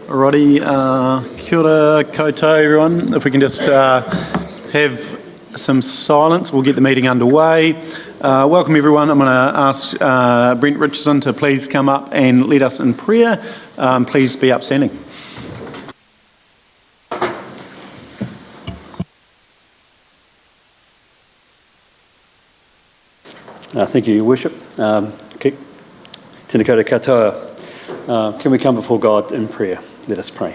Alrighty, kia ora koutou everyone. If we can just have some silence, we'll get the meeting underway. Welcome everyone. I'm going to ask Brent Richardson to please come up and lead us in prayer. Please be upstanding. Thank you, Your Worship. Tēnā koutou katoa. Can we come before God in prayer? Let us pray.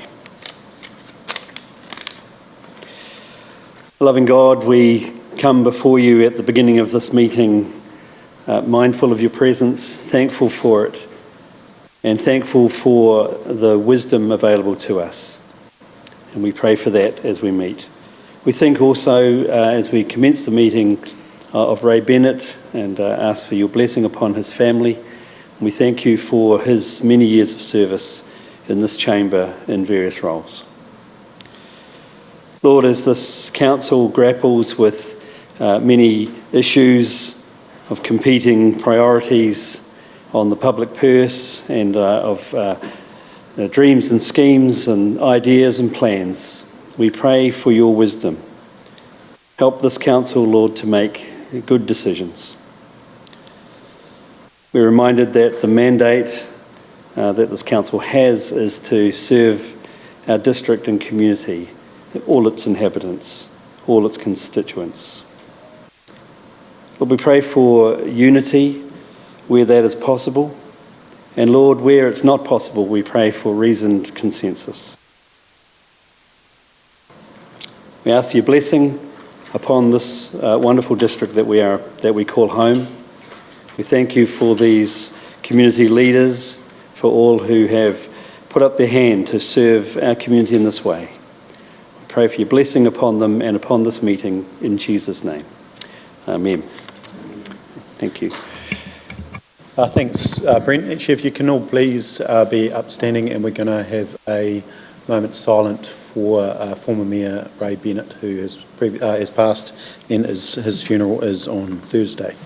Loving God, we come before you at the beginning of this meeting, mindful of your presence, thankful for it, and thankful for the wisdom available to us. And we pray for that as we meet. We think also, as we commence the meeting, of Ray Bennett and ask for your blessing upon his family. We thank you for his many years of service in this chamber in various roles. Lord, as this council grapples with many issues of competing priorities on the public purse and of dreams and schemes and ideas and plans, we pray for your wisdom. Help this council, Lord, to make good decisions. We're reminded that the mandate that this council has is to serve our district and community, all its inhabitants, all its constituents. Lord, we pray for unity where that is possible, and Lord, where it's not possible, we pray for reasoned consensus. We ask for your blessing upon this wonderful district that we call home. We thank you for these community leaders, for all who have put up their hand to serve our community in this way. We pray for your blessing upon them and upon this meeting in Jesus' name. Amen. Thank you. Thanks, Brent. Actually, if you can all please be upstanding, and we're going to have a moment silent for former Mayor Ray Bennett, who has passed, and his funeral is on Thursday.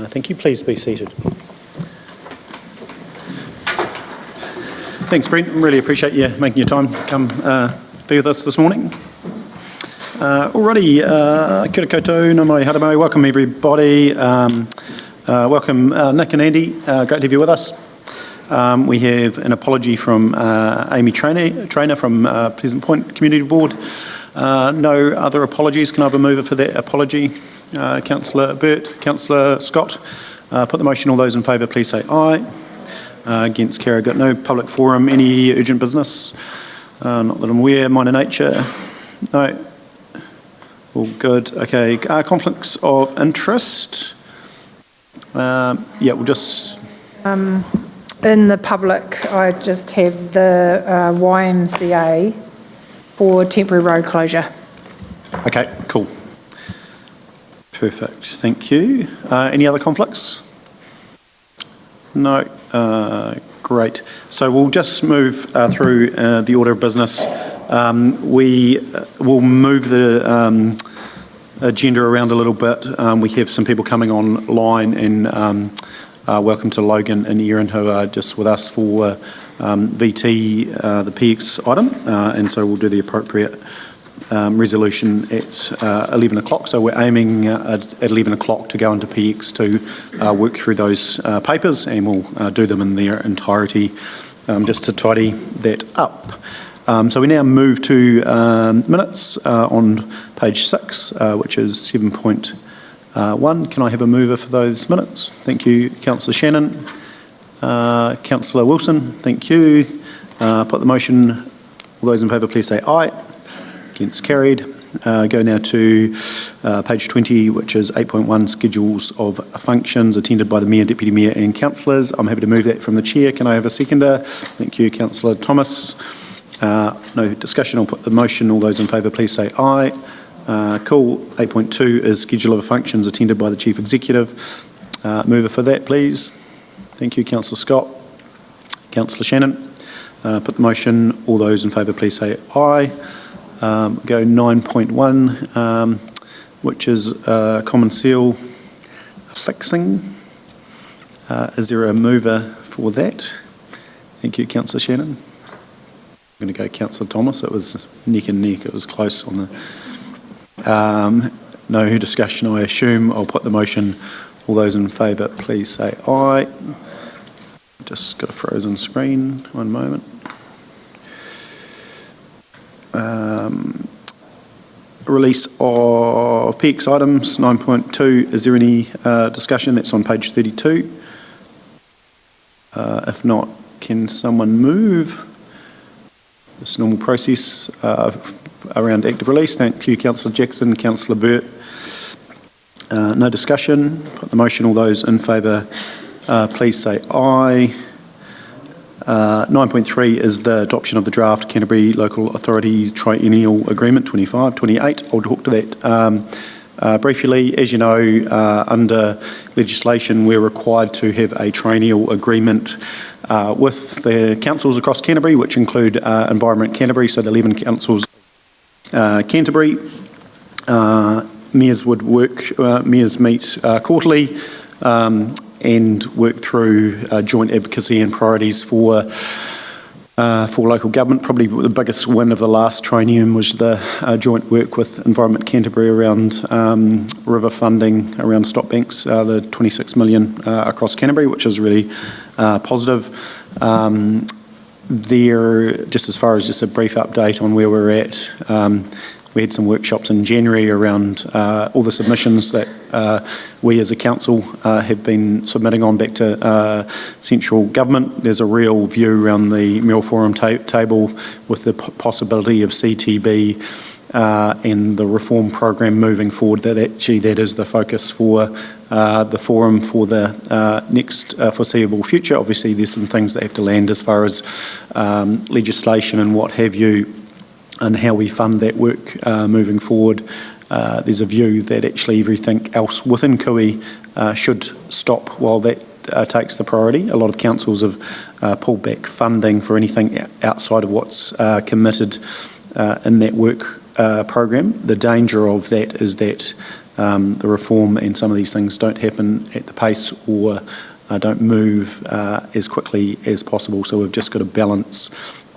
Thank you. Please be seated. Thanks, Brent. Really appreciate you making your time to come be with us this morning. Alrighty, kia ora koutou, nā mai haramau. Welcome everybody. Welcome Nick and Andy. Great to have you with us. We have an apology from Amy Trainer from Pleasant Point Community Board. No other apologies. Can I have a mover for that apology? Councillor Burt, Councillor Scott. Put the motion. All those in favour, please say aye. Against carry. Got no public forum. Any urgent business? Not that I'm aware. Minor nature? No. All good. Okay. Conflicts of interest? Yeah, we'll just... In the public, I just have the YMCA for temporary road closure. Okay, cool. Perfect. Thank you. Any other conflicts? No. Great. So we'll just move through the order of business. We will move the agenda around a little bit. We have some people coming online, and welcome to Logan and Erin, who are just with us for VT, the PX item, and so we'll do the appropriate resolution at 11 o'clock. So we're aiming at 11 o'clock to go into PX to work through those papers, and we'll do them in their entirety just to tidy that up. So we now move to minutes on page 6, which is 7.1. Can I have a mover for those minutes? Thank you, Councillor Shannon. Councillor Wilson, thank you. Put the motion. All those in favour, please say aye. Against carried. Go now to page 20, which is 8.1, schedules of functions attended by the Mayor, Deputy Mayor and Councillors. I'm happy to move that from the Chair. Can I have a seconder? Thank you, Councillor Thomas. No discussion. I'll put the motion. All those in favour, please say aye. Cool. 8.2 is schedule of functions attended by the Chief Executive. Mover for that, please. Thank you, Councillor Scott. Councillor Shannon. Put the motion. All those in favour, please say aye. Go 9.1, which is common seal fixing. Is there a mover for that? Thank you, Councillor Shannon. I'm going to go Councillor Thomas. It was neck and neck. It was close on the... no discussion, I assume. I'll put the motion. All those in favour, please say aye. Just got a frozen screen. One moment. Release of PX items, 9.2. Is there any discussion? That's on page 32. If not, can someone move this normal process around active release? Thank you, Councillor Jackson. Councillor Burt. No discussion. Put the motion. All those in favour, please say aye. 9.3 is the adoption of the draft Canterbury Local Authority Triennial Agreement 25-28. I'll talk to that briefly. As you know, under legislation, we're required to have a triennial agreement with the councils across Canterbury, which include Environment Canterbury, so the 11 councils Canterbury. Mayors would work, mayors meet quarterly and work through joint advocacy and priorities for local government. Probably the biggest win of the last triennium was the joint work with Environment Canterbury around river funding, around stop banks, the 26 million across Canterbury, which is really positive. There, just as far as just a brief update on where we're at, we had some workshops in January around all the submissions that we as a council have been submitting on back to central government. There's a real view around the Mayoral Forum table with the possibility of CTB and the reform program moving forward, that actually that is the focus for the forum for the next foreseeable future. Obviously there's some things that have to land as far as legislation and what have you, and how we fund that work moving forward. There's a view that actually everything else within CUI should stop while that takes the priority. A lot of councils have pulled back funding for anything outside of what's committed in that work program. The danger of that is that the reform and some of these things don't happen at the pace or don't move as quickly as possible. So we've just got to balance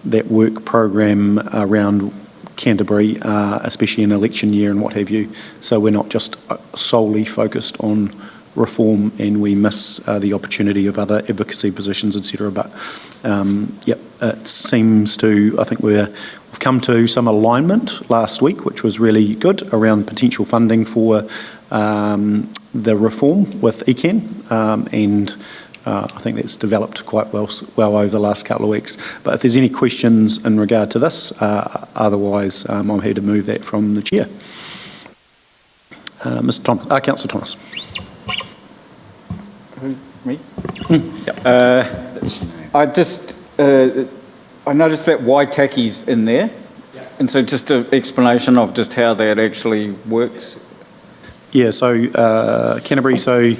that work program around Canterbury, especially in election year and what have you. So we're not just solely focused on reform and we miss the opportunity of other advocacy positions, etc. But yep, it seems to, I think we've come to some alignment last week, which was really good, around potential funding for the reform with ECAN, and I think that's developed quite well over the last couple of weeks. But if there's any questions in regard to this, otherwise I'm here to move that from the chair. Mr. Thomas, Councillor Thomas. Who, me? Yep. I noticed that Waitaki's in there, and so just an explanation of just how that actually works. Yeah, so Canterbury, so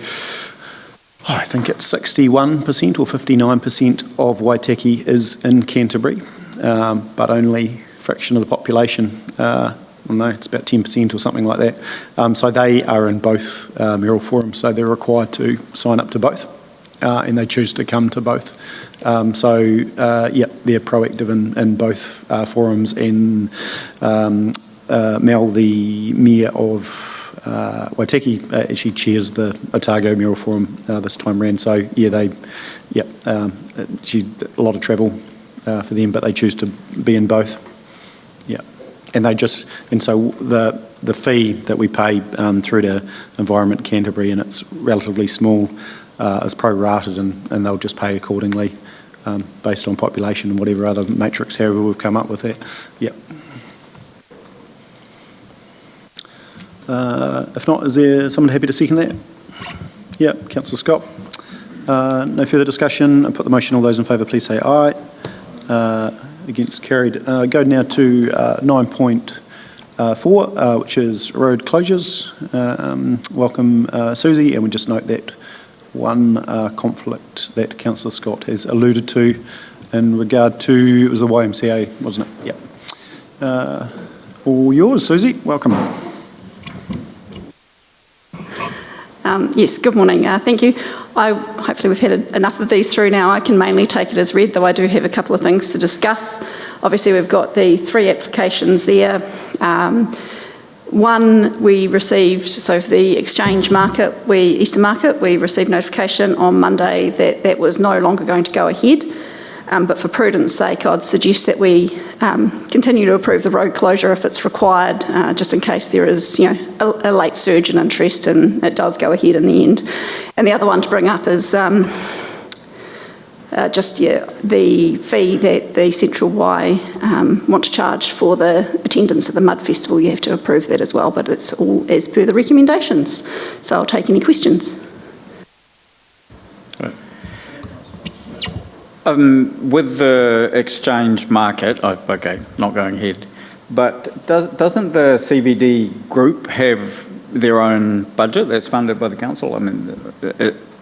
I think it's 61% or 59% of Waitaki is in Canterbury, but only a fraction of the population. I don't know, it's about 10% or something like that. So they are in both Mayoral Forums, so they're required to sign up to both, and they choose to come to both. Yeah, they're proactive in both forums, and Mel, the Mayor of Waitaki, actually chairs the Otago Mayoral Forum this time round. So yeah, a lot of travel for them, but they choose to be in both. Yeah, and so the fee that we pay through to Environment Canterbury, and it's relatively small, is prorated, and they'll just pay accordingly based on population and whatever other matrix, however we've come up with that. Yeah. If not, is there someone happy to second that? Yeah, Councillor Scott. No further discussion. I put the motion. All those in favour, please say aye. Against, carried. Go now to 9.4, which is road closures. Welcome, Susie, and we just note that one conflict that Councillor Scott has alluded to in regard to, it was the YMCA, wasn't it? Yep. All yours, Susie. Welcome. Yes, good morning. Thank you. Hopefully we've had enough of these through now. I can mainly take it as read, though I do have a couple of things to discuss. Obviously, we've got the 3 applications there. One we received, so for the exchange market, Eastern Market, we received notification on Monday that that was no longer going to go ahead. But for prudence sake, I'd suggest that we continue to approve the road closure if it's required, just in case there is, a late surge in interest and it does go ahead in the end. And the other one to bring up is the fee that the Central Y want to charge for the attendance at the Mud Festival. You have to approve that as well, but it's all as per the recommendations. So I'll take any questions. With the exchange market, okay, not going ahead, but doesn't the CBD group have their own budget that's funded by the council? I mean,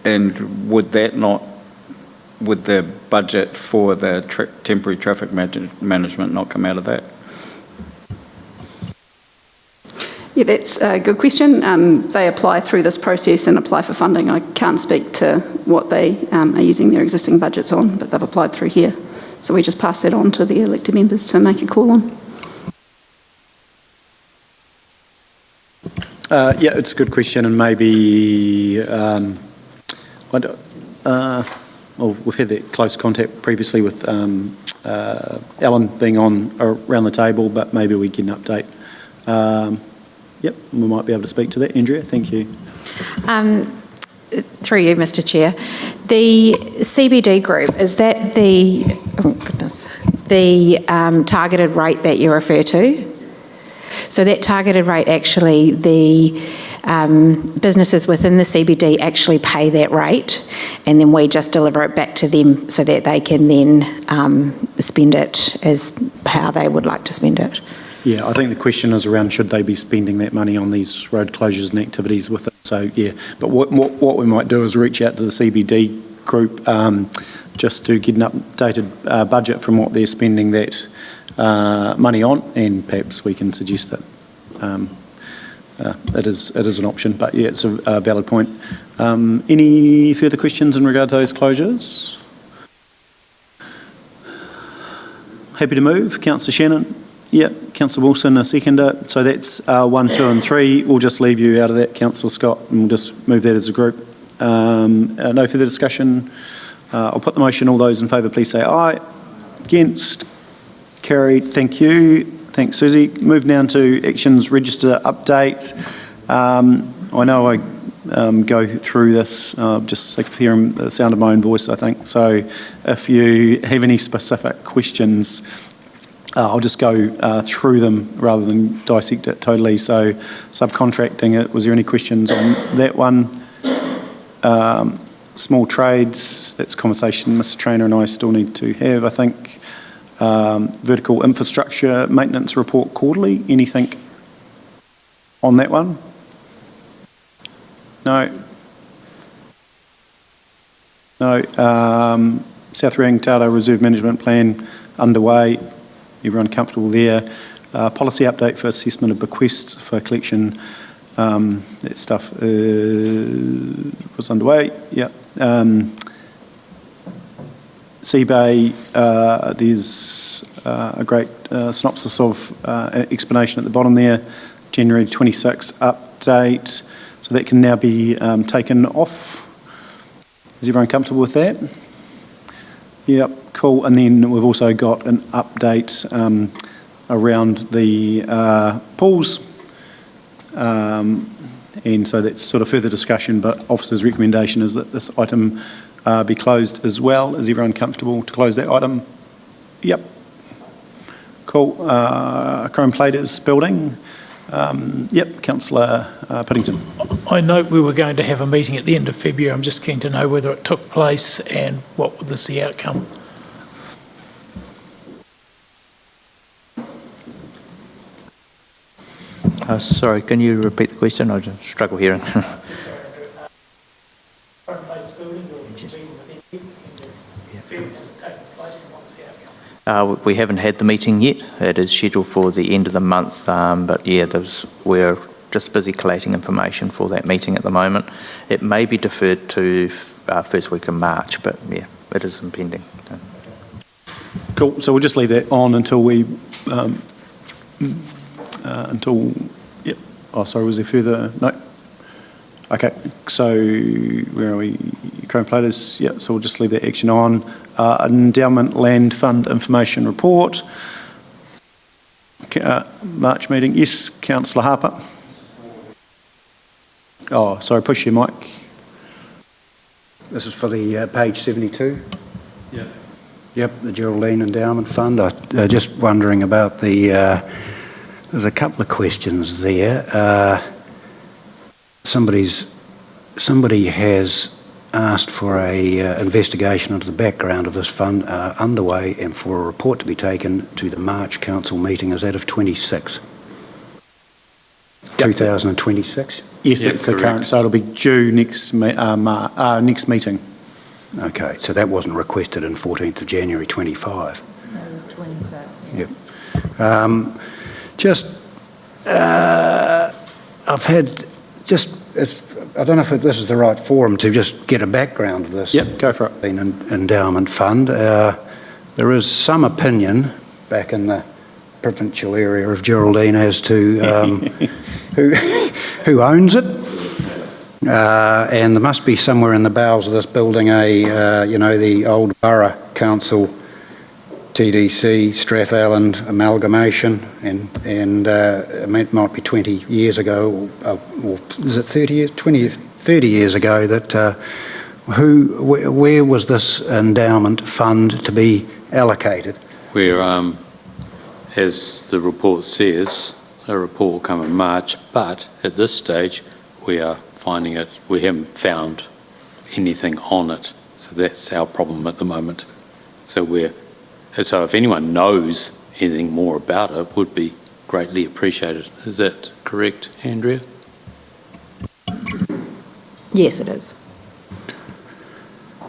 and would the budget for the temporary traffic management not come out of that? Yeah, that's a good question. They apply through this process and apply for funding. I can't speak to what they are using their existing budgets on, but they've applied through here. So we just pass that on to the elected members to make a call on. Yeah, it's a good question, and maybe well, we've had that close contact previously with Alan being on around the table, but maybe we get an update. Yep, we might be able to speak to that. Andrea, thank you. Through you, Mr. Chair. The CBD group, is that the targeted rate that you refer to? So that targeted rate, actually, the businesses within the CBD actually pay that rate, and then we just deliver it back to them so that they can then spend it as how they would like to spend it. Yeah, I think the question is around should they be spending that money on these road closures and activities with it. So, yeah, but what we might do is reach out to the CBD group just to get an updated budget from what they're spending that money on, and perhaps we can suggest that it is an option. But, yeah, it's a valid point. Any further questions in regard to those closures? Happy to move. Councillor Shannon? Yep, Councillor Wilson, a seconder. So that's 1, 2 and 3. We'll just leave you out of that, Councillor Scott, and we'll just move that as a group. No further discussion. I'll put the motion. All those in favour, please say aye. Against? Carried. Thank you. Thanks, Susie. Move now to actions register update. I know I go through this, just sick of hearing the sound of my own voice, I think. So if you have any specific questions, I'll just go through them rather than dissect it totally. So subcontracting it, was there any questions on that one? Small trades, that's a conversation Mr. Trainer and I still need to have, I think. Vertical infrastructure maintenance report quarterly, anything on that one? No. No. South Rangitata Reserve Management Plan underway. Everyone comfortable there? Policy update for assessment of bequests for collection. That stuff was underway. Yeah. Seabay, there's a great synopsis of explanation at the bottom there. January 26 update. So that can now be taken off. Is everyone comfortable with that? Yep, cool. And then we've also got an update around the pools. And so that's sort of further discussion, but officer's recommendation is that this item be closed as well. Is everyone comfortable to close that item? Yep. Cool. Chrome Platers building. Yep, Councillor Piddington. I note we were going to have a meeting at the end of February. I'm just keen to know whether it took place and what was the outcome. Sorry, can you repeat the question? I just struggle hearing. Chrome Platers We haven't had the meeting yet. It is scheduled for the end of the month, but yeah, we're just busy collating information for that meeting at the moment. It may be deferred to first week of March, but yeah, it is impending. Cool, so we'll just leave that on until we, yep. Oh, sorry, was there further? No. Okay, so where are we? Current platers, yeah, so we'll just leave that action on. Endowment Land Fund Information Report. March meeting, yes, Councillor Harper. Oh, sorry, push your mic. This is for the page 72? Yeah. Yep, the Geraldine Endowment Fund. Just wondering about the, there's a couple of questions there. Somebody has asked for a investigation into the background of this fund underway and for a report to be taken to the March Council meeting. Is that of 26? Yep. 2026? Yes, that's the current, so it'll be due next meeting. Okay, so that wasn't requested on 14th of January 25? No, it was 26. Yep. I've had I don't know if this is the right forum to just get a background of this. Yep, go for it. Endowment fund. There is some opinion back in the provincial area of Geraldine as to who owns it. And there must be somewhere in the bowels of this building the old Borough Council TDC Strathalland amalgamation, and it might be 20 years ago, or is it 30 years? 30 years ago that where was this endowment fund to be allocated? Where, as the report says, a report will come in March, but at this stage we are finding it, we haven't found anything on it. So that's our problem at the moment. So if anyone knows anything more about it, would be greatly appreciated. Is that correct, Andrea? Yes, it is.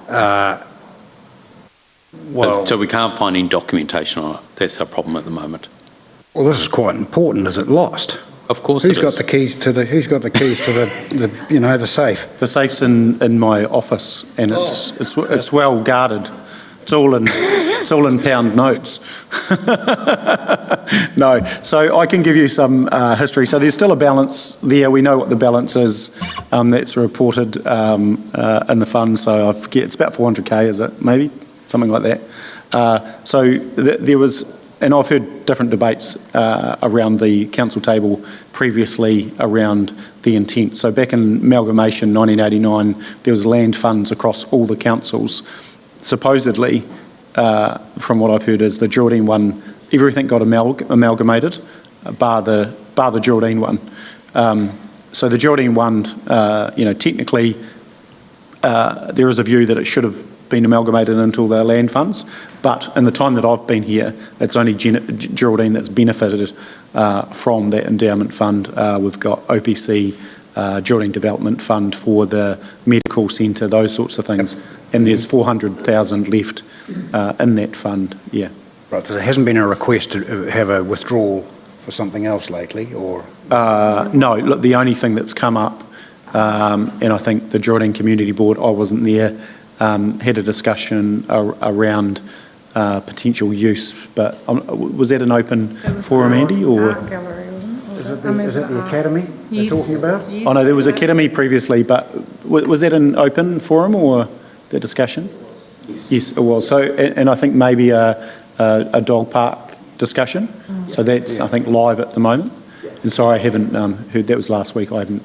So we can't find any documentation on it. That's our problem at the moment. Well, this is quite important. Is it lost? Of course Who's it got is. the keys to the the safe? The safe's in my office, and it's well guarded. It's all in pound notes. No, so I can give you some history. So there's still a balance there. We know what the balance is. That's reported in the fund. So I forget, it's about 400k, is it? Maybe something like that. There was, and I've heard different debates around the council table previously around the intent. So back in amalgamation 1989, there was land funds across all the councils. Supposedly, from what I've heard, is the Geraldine one, everything got amalgamated, bar the Geraldine one. So the Geraldine one, technically, there is a view that it should have been amalgamated into the land funds, but in the time that I've been here, it's only Geraldine that's benefited from that endowment fund. We've got OPC, Geraldine Development Fund for the medical centre, those sorts of things, and there's 400,000 left in that fund, yeah. Right, so there hasn't been a request to have a withdrawal for something else lately, or? No, look, the only thing that's come up, and I think the Geraldine Community Board, I wasn't there, had a discussion around potential use, but was that an open forum, Andy, or? Art gallery, wasn't it? Is it the Academy they're talking about? Yes. Oh no, there was Academy previously, but was that an open forum or the discussion? Yes, it was. So, and I think maybe a dog park discussion. So that's, I think, live at the moment. And sorry, I haven't heard, that was last week. I haven't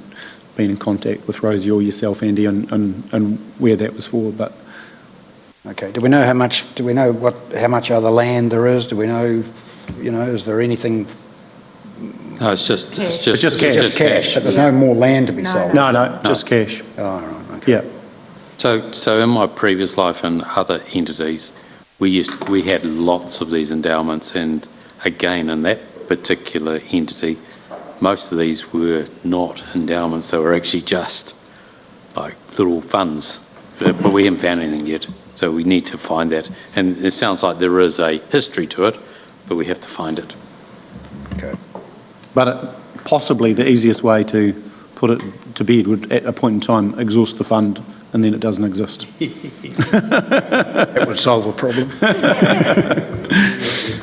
been in contact with Rosie or yourself, Andy, and where that was for. But okay. Do we know how much other land there is? Do we know? Is there anything? No, it's just cash. But there's no more land to be sold. No, just cash. Oh, right. Okay. Yeah. So in my previous life and other entities, we had lots of these endowments, and again in that particular entity, most of these were not endowments. They were actually just like little funds, but we haven't found anything yet. So we need to find that. And it sounds like there is a history to it, but we have to find it. Okay. But possibly the easiest way to put it to bed would, at a point in time, exhaust the fund and then it doesn't exist. That would solve a problem.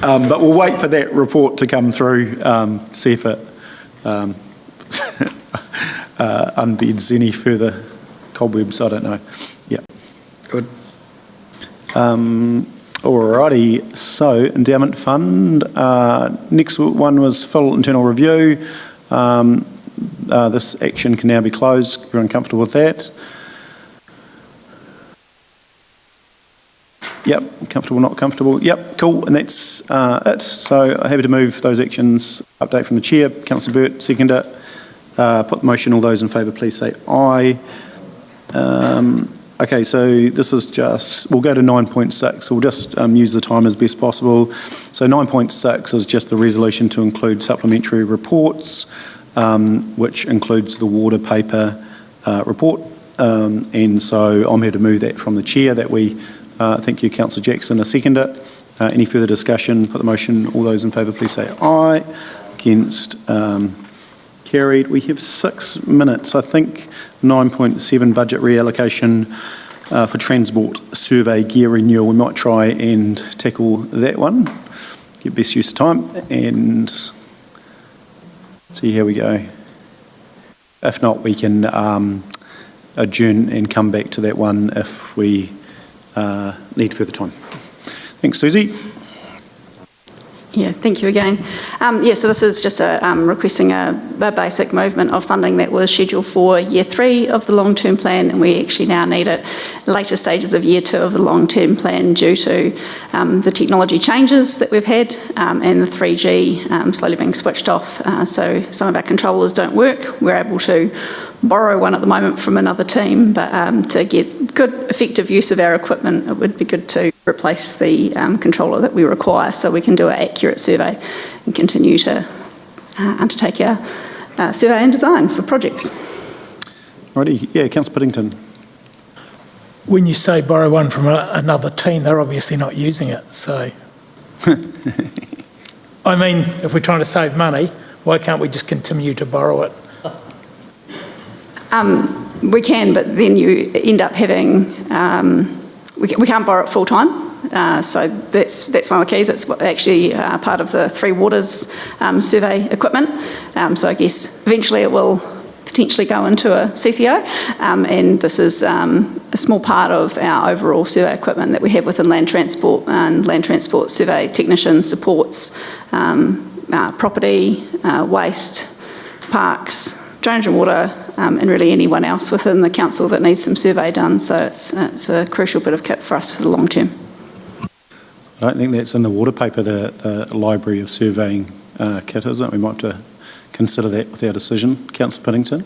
But we'll wait for that report to come through, see if it unbeds any further cobwebs, I don't know. Yeah. Good. Alrighty, so endowment fund. Next one was full internal review. This action can now be closed. Everyone comfortable with that? Yep, comfortable, not comfortable. Yep, cool, and that's it. So happy to move those actions. Update from the chair. Councillor Burt, second it. Put the motion. All those in favour, please say aye. Okay, so this is just, we'll go to 9.6. We'll just use the time as best possible. So 9.6 is just the resolution to include supplementary reports, which includes the water paper report. And so I'm here to move that from the chair, that we, thank you, Councillor Jackson, second it. Any further discussion? Put the motion. All those in favour, please say aye. Against, carried. We have 6 minutes. I think 9.7 budget reallocation for transport survey gear renewal. We might try and tackle that one. Get best use of time and see how we go. If not, we can adjourn and come back to that one if we need further time. Thanks, Susie. Yeah, thank you again. So this is just requesting a basic movement of funding that was scheduled for year 3 of the long-term plan, and we actually now need it later stages of year 2 of the long-term plan due to the technology changes that we've had and the 3G slowly being switched off. So some of our controllers don't work. We're able to borrow one at the moment from another team, but to get good effective use of our equipment, it would be good to replace the controller that we require so we can do an accurate survey and continue to undertake our survey and design for projects. Righty, yeah, Councillor Piddington. When you say borrow one from another team, they're obviously not using it, so... I mean, if we're trying to save money, why can't we just continue to borrow it? We can, but then you end up having... we can't borrow it full-time. So that's one of the keys. It's actually part of the Three Waters survey equipment. So I guess eventually it will potentially go into a CCO, and this is a small part of our overall survey equipment that we have within land transport, and land transport survey technician supports property, waste, parks, drainage and water, and really anyone else within the council that needs some survey done. So it's a crucial bit of kit for us for the long term. I don't think that's in the water paper, the library of surveying kit, is it? We might have to consider that with our decision. Councillor Piddington.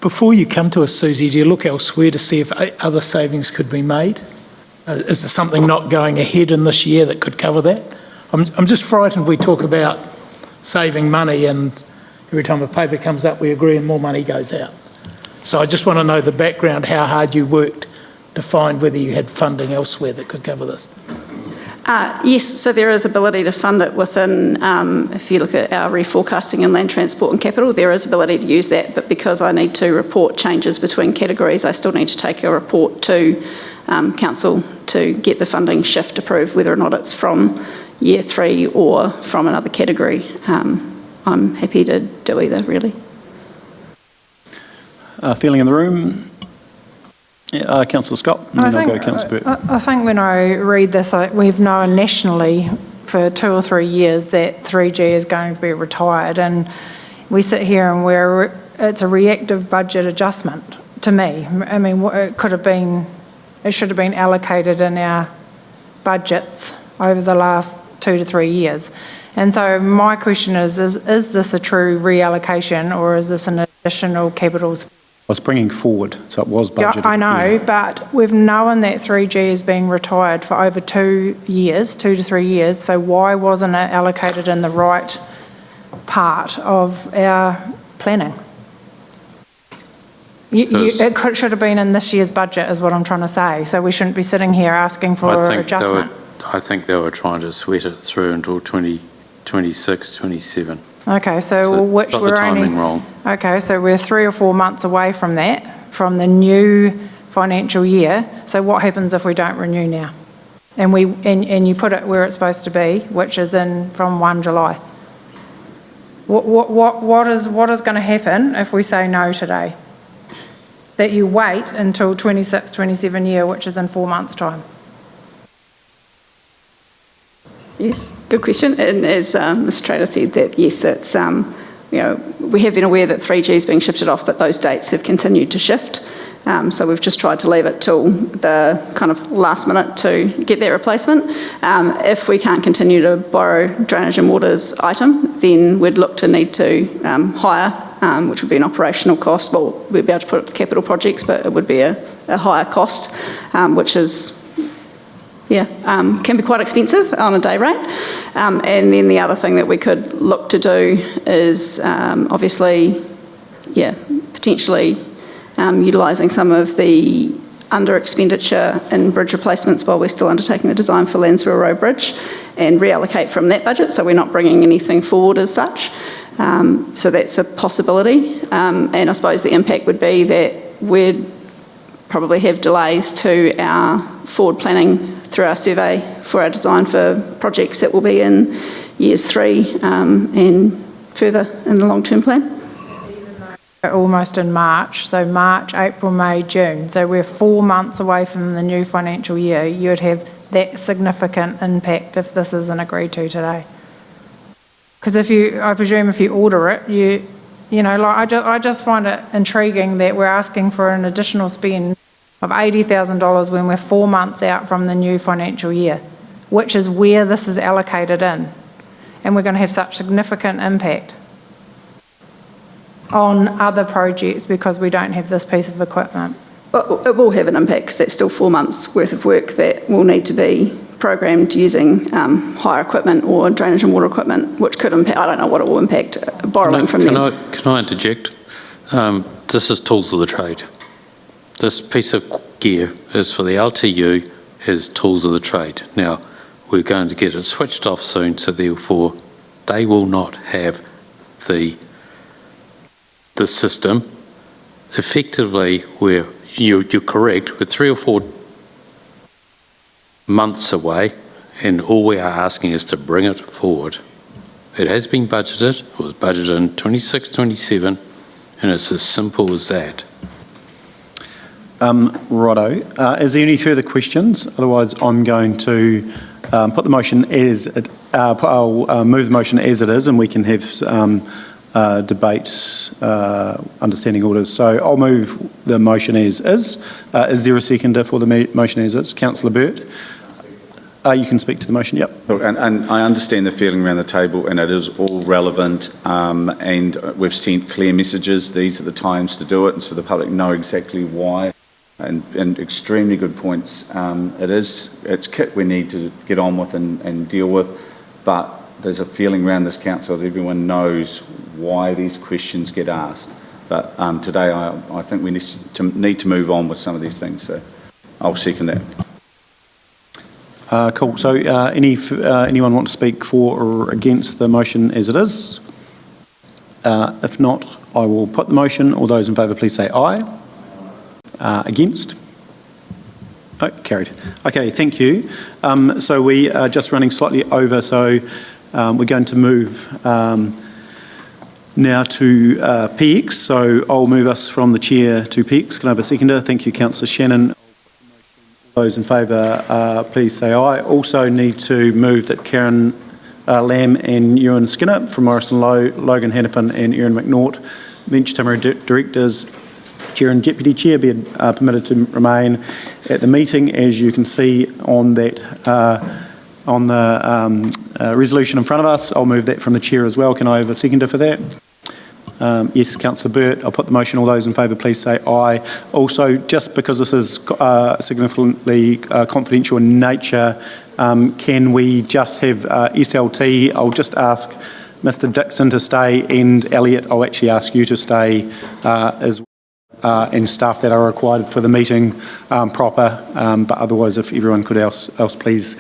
Before you come to us, Susie, do you look elsewhere to see if other savings could be made? Is there something not going ahead in this year that could cover that? I'm just frightened we talk about saving money and every time a paper comes up we agree and more money goes out. So I just want to know the background, how hard you worked to find whether you had funding elsewhere that could cover this. Yes, so there is ability to fund it within, if you look at our reforecasting and land transport and capital, there is ability to use that, but because I need to report changes between categories, I still need to take a report to council to get the funding shift approved, whether or not it's from year 3 or from another category. I'm happy to do either, really. Feeling in the room? Councillor Scott, and then I'll go Councillor Burt. I think when I read this, we've known nationally for 2 or 3 years that 3G is going to be retired, and we sit here and it's a reactive budget adjustment to me. I mean, it should have been allocated in our budgets over the last 2 to 3 years. And so my question is this a true reallocation or is this an additional capital spend? I was bringing forward, so it was budgeted. Yeah, I know, but we've known that 3G is being retired for over 2 to 3 years, so why wasn't it allocated in the right part of our planning? It should have been in this year's budget, is what I'm trying to say. So we shouldn't be sitting here asking for adjustment. I think they were trying to sweat it through until 2026, 27. Okay, so which got we're the timing only wrong. Okay, so we're 3 or 4 months away from that, from the new financial year. So what happens if we don't renew now? And you put it where it's supposed to be, which is in from 1 July. What is going to happen if we say no today? That you wait until 26, 27 year, which is in 4 months' time. Yes, good question. And as Ms. Trader said, that yes, it's we have been aware that 3G is being shifted off, but those dates have continued to shift. So we've just tried to leave it till the kind of last minute to get that replacement. If we can't continue to borrow drainage and waters item, then we'd look to need to hire, which would be an operational cost. Well, we'd be able to put it to capital projects, but it would be a higher cost, which is can be quite expensive on a day rate. And then the other thing that we could look to do is obviously, potentially utilising some of the under expenditure in bridge replacements while we're still undertaking the design for Landsville Road Bridge and reallocate from that budget, so we're not bringing anything forward as such. So that's a possibility. And I suppose the impact would be that we'd probably have delays to our forward planning through our survey for our design for projects that will be in years 3 and further in the long-term plan. Almost in March, so March, April, May, June. So we're 4 months away from the new financial year. You would have that significant impact if this isn't agreed to today. Because I presume if you order it, I just find it intriguing that we're asking for an additional spend of $80,000 when we're 4 months out from the new financial year, which is where this is allocated in. And we're going to have such significant impact on other projects because we don't have this piece of equipment. Well, it will have an impact because it's still 4 months worth of work that will need to be programmed using hire equipment or drainage and water equipment, which could impact, I don't know what it will impact, borrowing from them. Can I interject? This is tools of the trade. This piece of gear is for the LTU, is tools of the trade. Now, we're going to get it switched off soon, so therefore they will not have the system. Effectively, you're correct, we're 3 or 4 months away, and all we are asking is to bring it forward. It has been budgeted, it was budgeted in 26, 27, and it's as simple as that. Righto. Is there any further questions? Otherwise, I'm going to put the motion as it. I'll move the motion as it is, and we can have debate, understanding orders. So I'll move the motion as is. Is there a seconder for the motion as is? Councillor Burt. You can speak to the motion. Yep. Look, and I understand the feeling around the table, and it is all relevant, and we've sent clear messages. These are the times to do it, and so the public know exactly why. And extremely good points. It's kit we need to get on with and deal with, but there's a feeling around this council that everyone knows why these questions get asked. But today I think we need to move on with some of these things, so I'll second that. Cool. So anyone want to speak for or against the motion as it is? If not, I will put the motion. All those in favour, please say aye. Against? Oh, carried. Okay, thank you. So we are just running slightly over, so we're going to move now to PX. So I'll move us from the chair to PX. Can I have a seconder? Thank you, Councillor Shannon. All those in favour, please say aye. Also need to move that Karen Lamb and Ewan Skinner from Morrison Low, Logan Hannafin and Erin McNaught, Bench Timber Directors, Chair and Deputy Chair, be permitted to remain at the meeting. As you can see on that, on the resolution in front of us, I'll move that from the Chair as well. Can I have a seconder for that? Yes, Councillor Burt. I'll put the motion. All those in favour, please say aye. Also, just because this is significantly confidential in nature, can we just have SLT? I'll just ask Mr Dixon to stay, and Elliot, I'll actually ask you to stay as well. and staff that are required for the meeting proper. But otherwise, if everyone could else please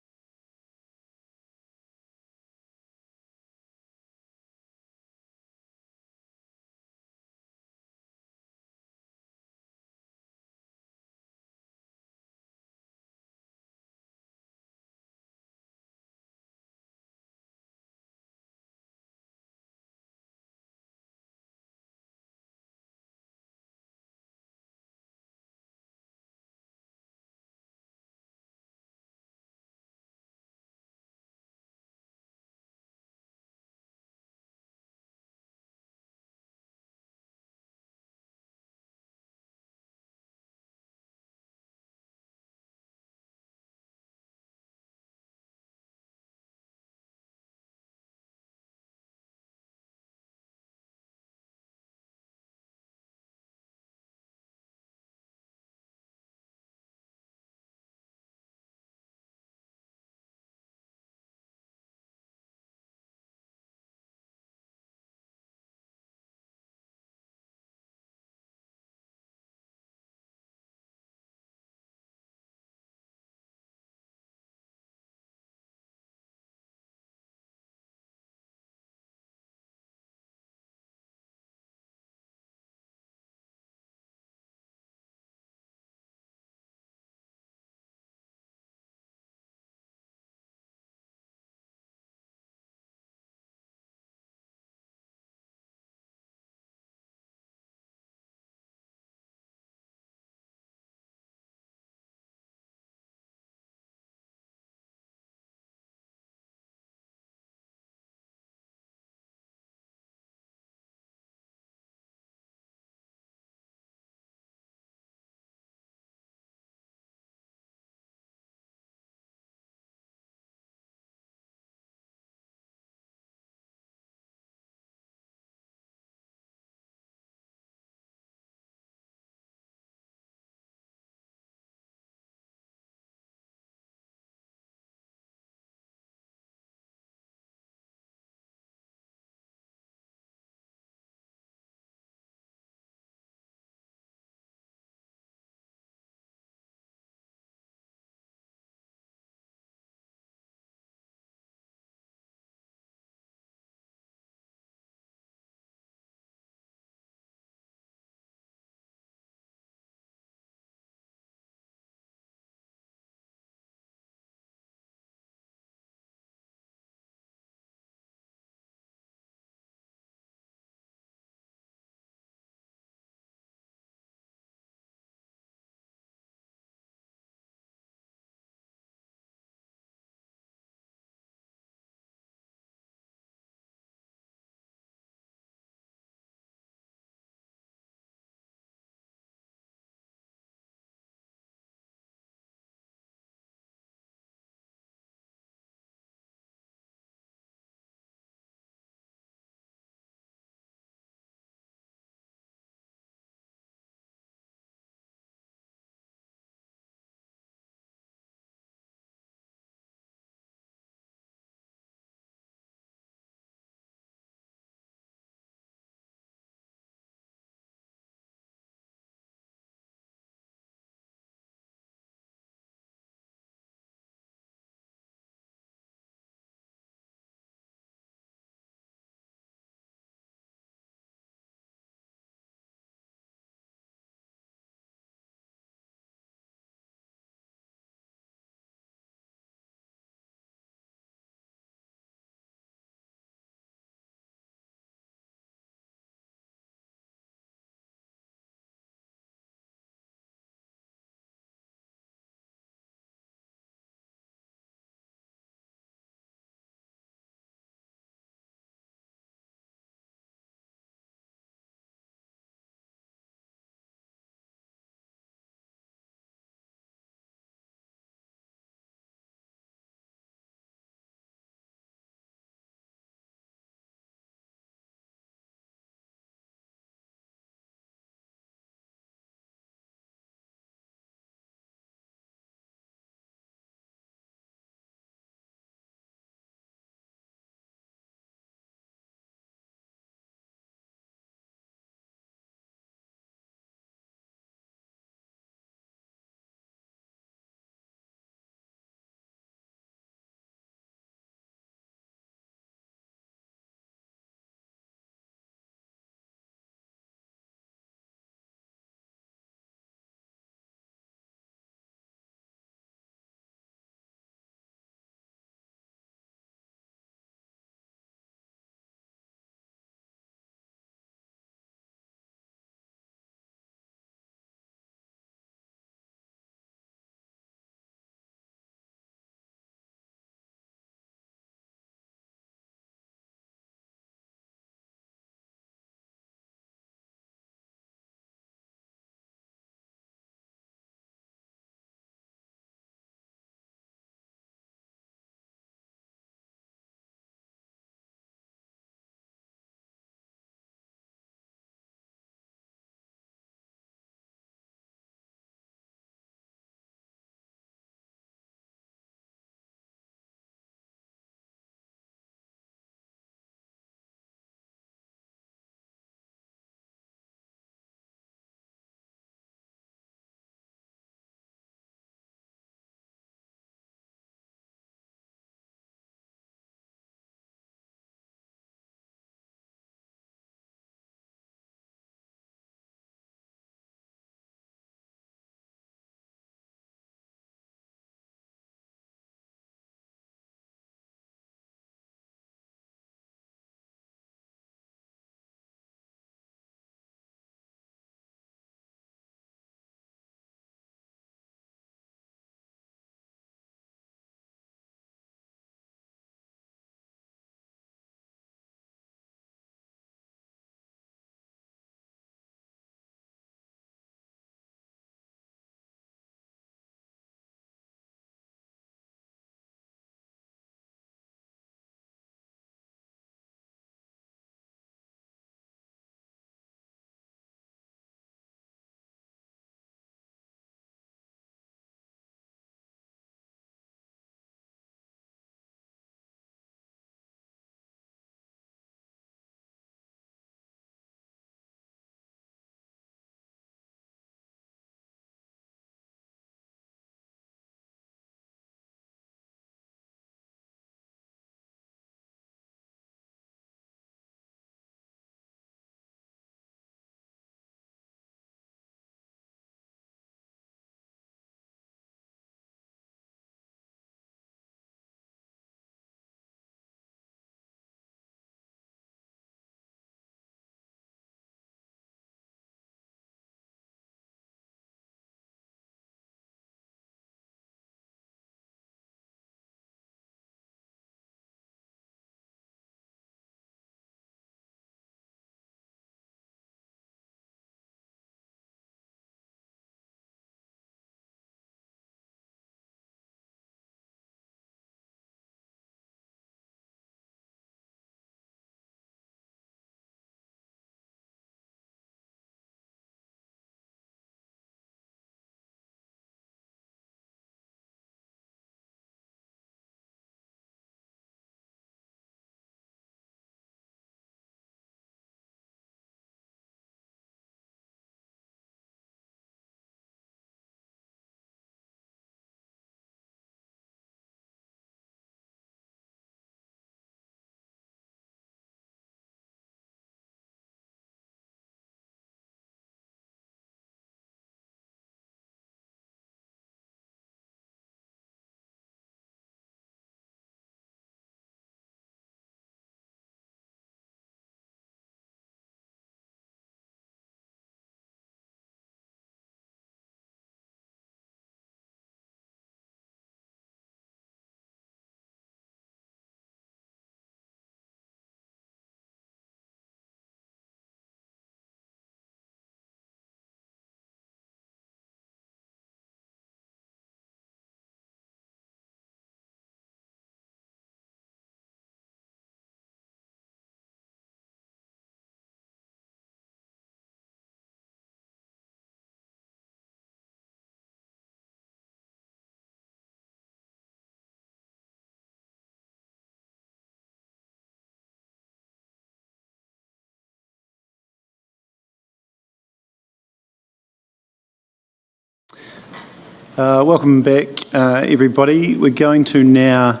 Welcome back, everybody. We're going to now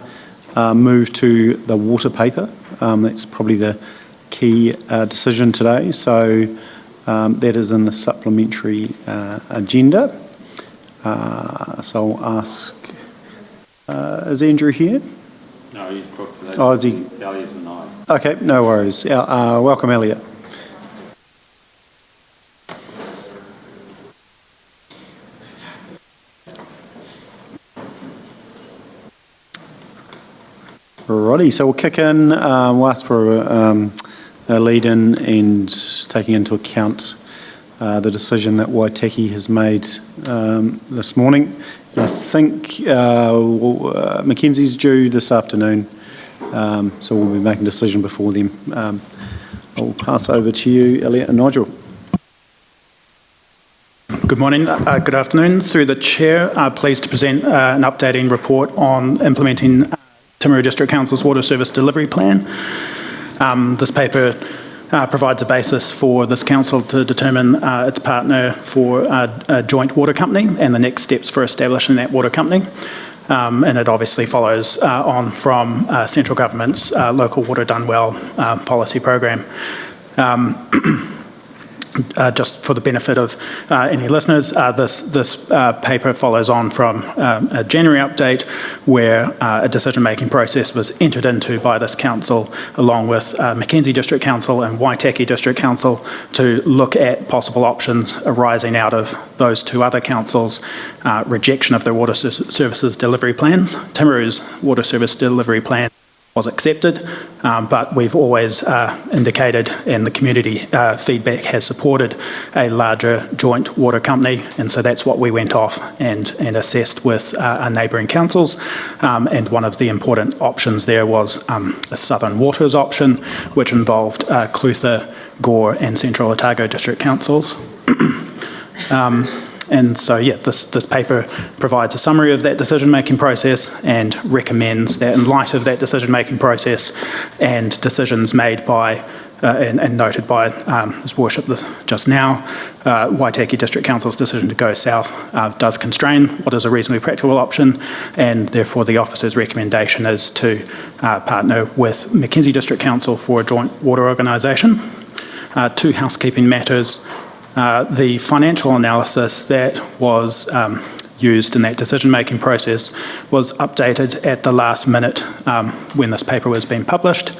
move to the water paper. That's probably the key decision today. So that is in the supplementary agenda. So I'll ask, is Andrew here? No, he's probably. Oh, is he? Elliot and I. Okay, no worries. Welcome, Elliot. Alrighty, so we'll kick in, we'll ask for a lead-in and taking into account the decision that Waitaki has made this morning. And I think Mackenzie's due this afternoon, so we'll be making a decision before them. I'll pass over to you, Elliot and Nigel. Good morning, good afternoon. Through the Chair, pleased to present an updating report on implementing Timaru District Council's Water Service Delivery Plan. This paper provides a basis for this council to determine its partner for a joint water company and the next steps for establishing that water company. And it obviously follows on from central government's local water done well policy program. Just for the benefit of any listeners, this paper follows on from a January update where a decision-making process was entered into by this council along with Mackenzie District Council and Waitaki District Council to look at possible options arising out of those two other councils' rejection of their water services delivery plans. Timaru's water service delivery plan was accepted, but we've always indicated, and the community feedback has supported, a larger joint water company, and so that's what we went off and assessed with our neighbouring councils, and one of the important options there was a Southern Waters option, which involved Clutha, Gore and Central Otago District Councils. And so, yeah, this paper provides a summary of that decision-making process and recommends that in light of that decision-making process and decisions made by and noted by His Worship just now, Waitaki District Council's decision to go south does constrain what is a reasonably practical option, and therefore the officer's recommendation is to partner with Mackenzie District Council for a joint water organisation. Two housekeeping matters. The financial analysis that was used in that decision-making process was updated at the last minute when this paper was being published.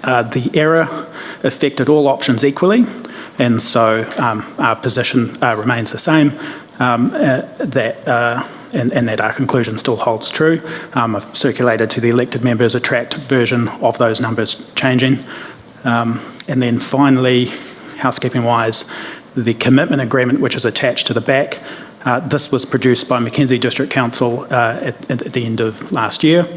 The error affected all options equally, and so our position remains the same, and that our conclusion still holds true. I've circulated to the elected members a tracked version of those numbers changing. And then finally, housekeeping-wise, the commitment agreement, which is attached to the back, this was produced by Mackenzie District Council at the end of last year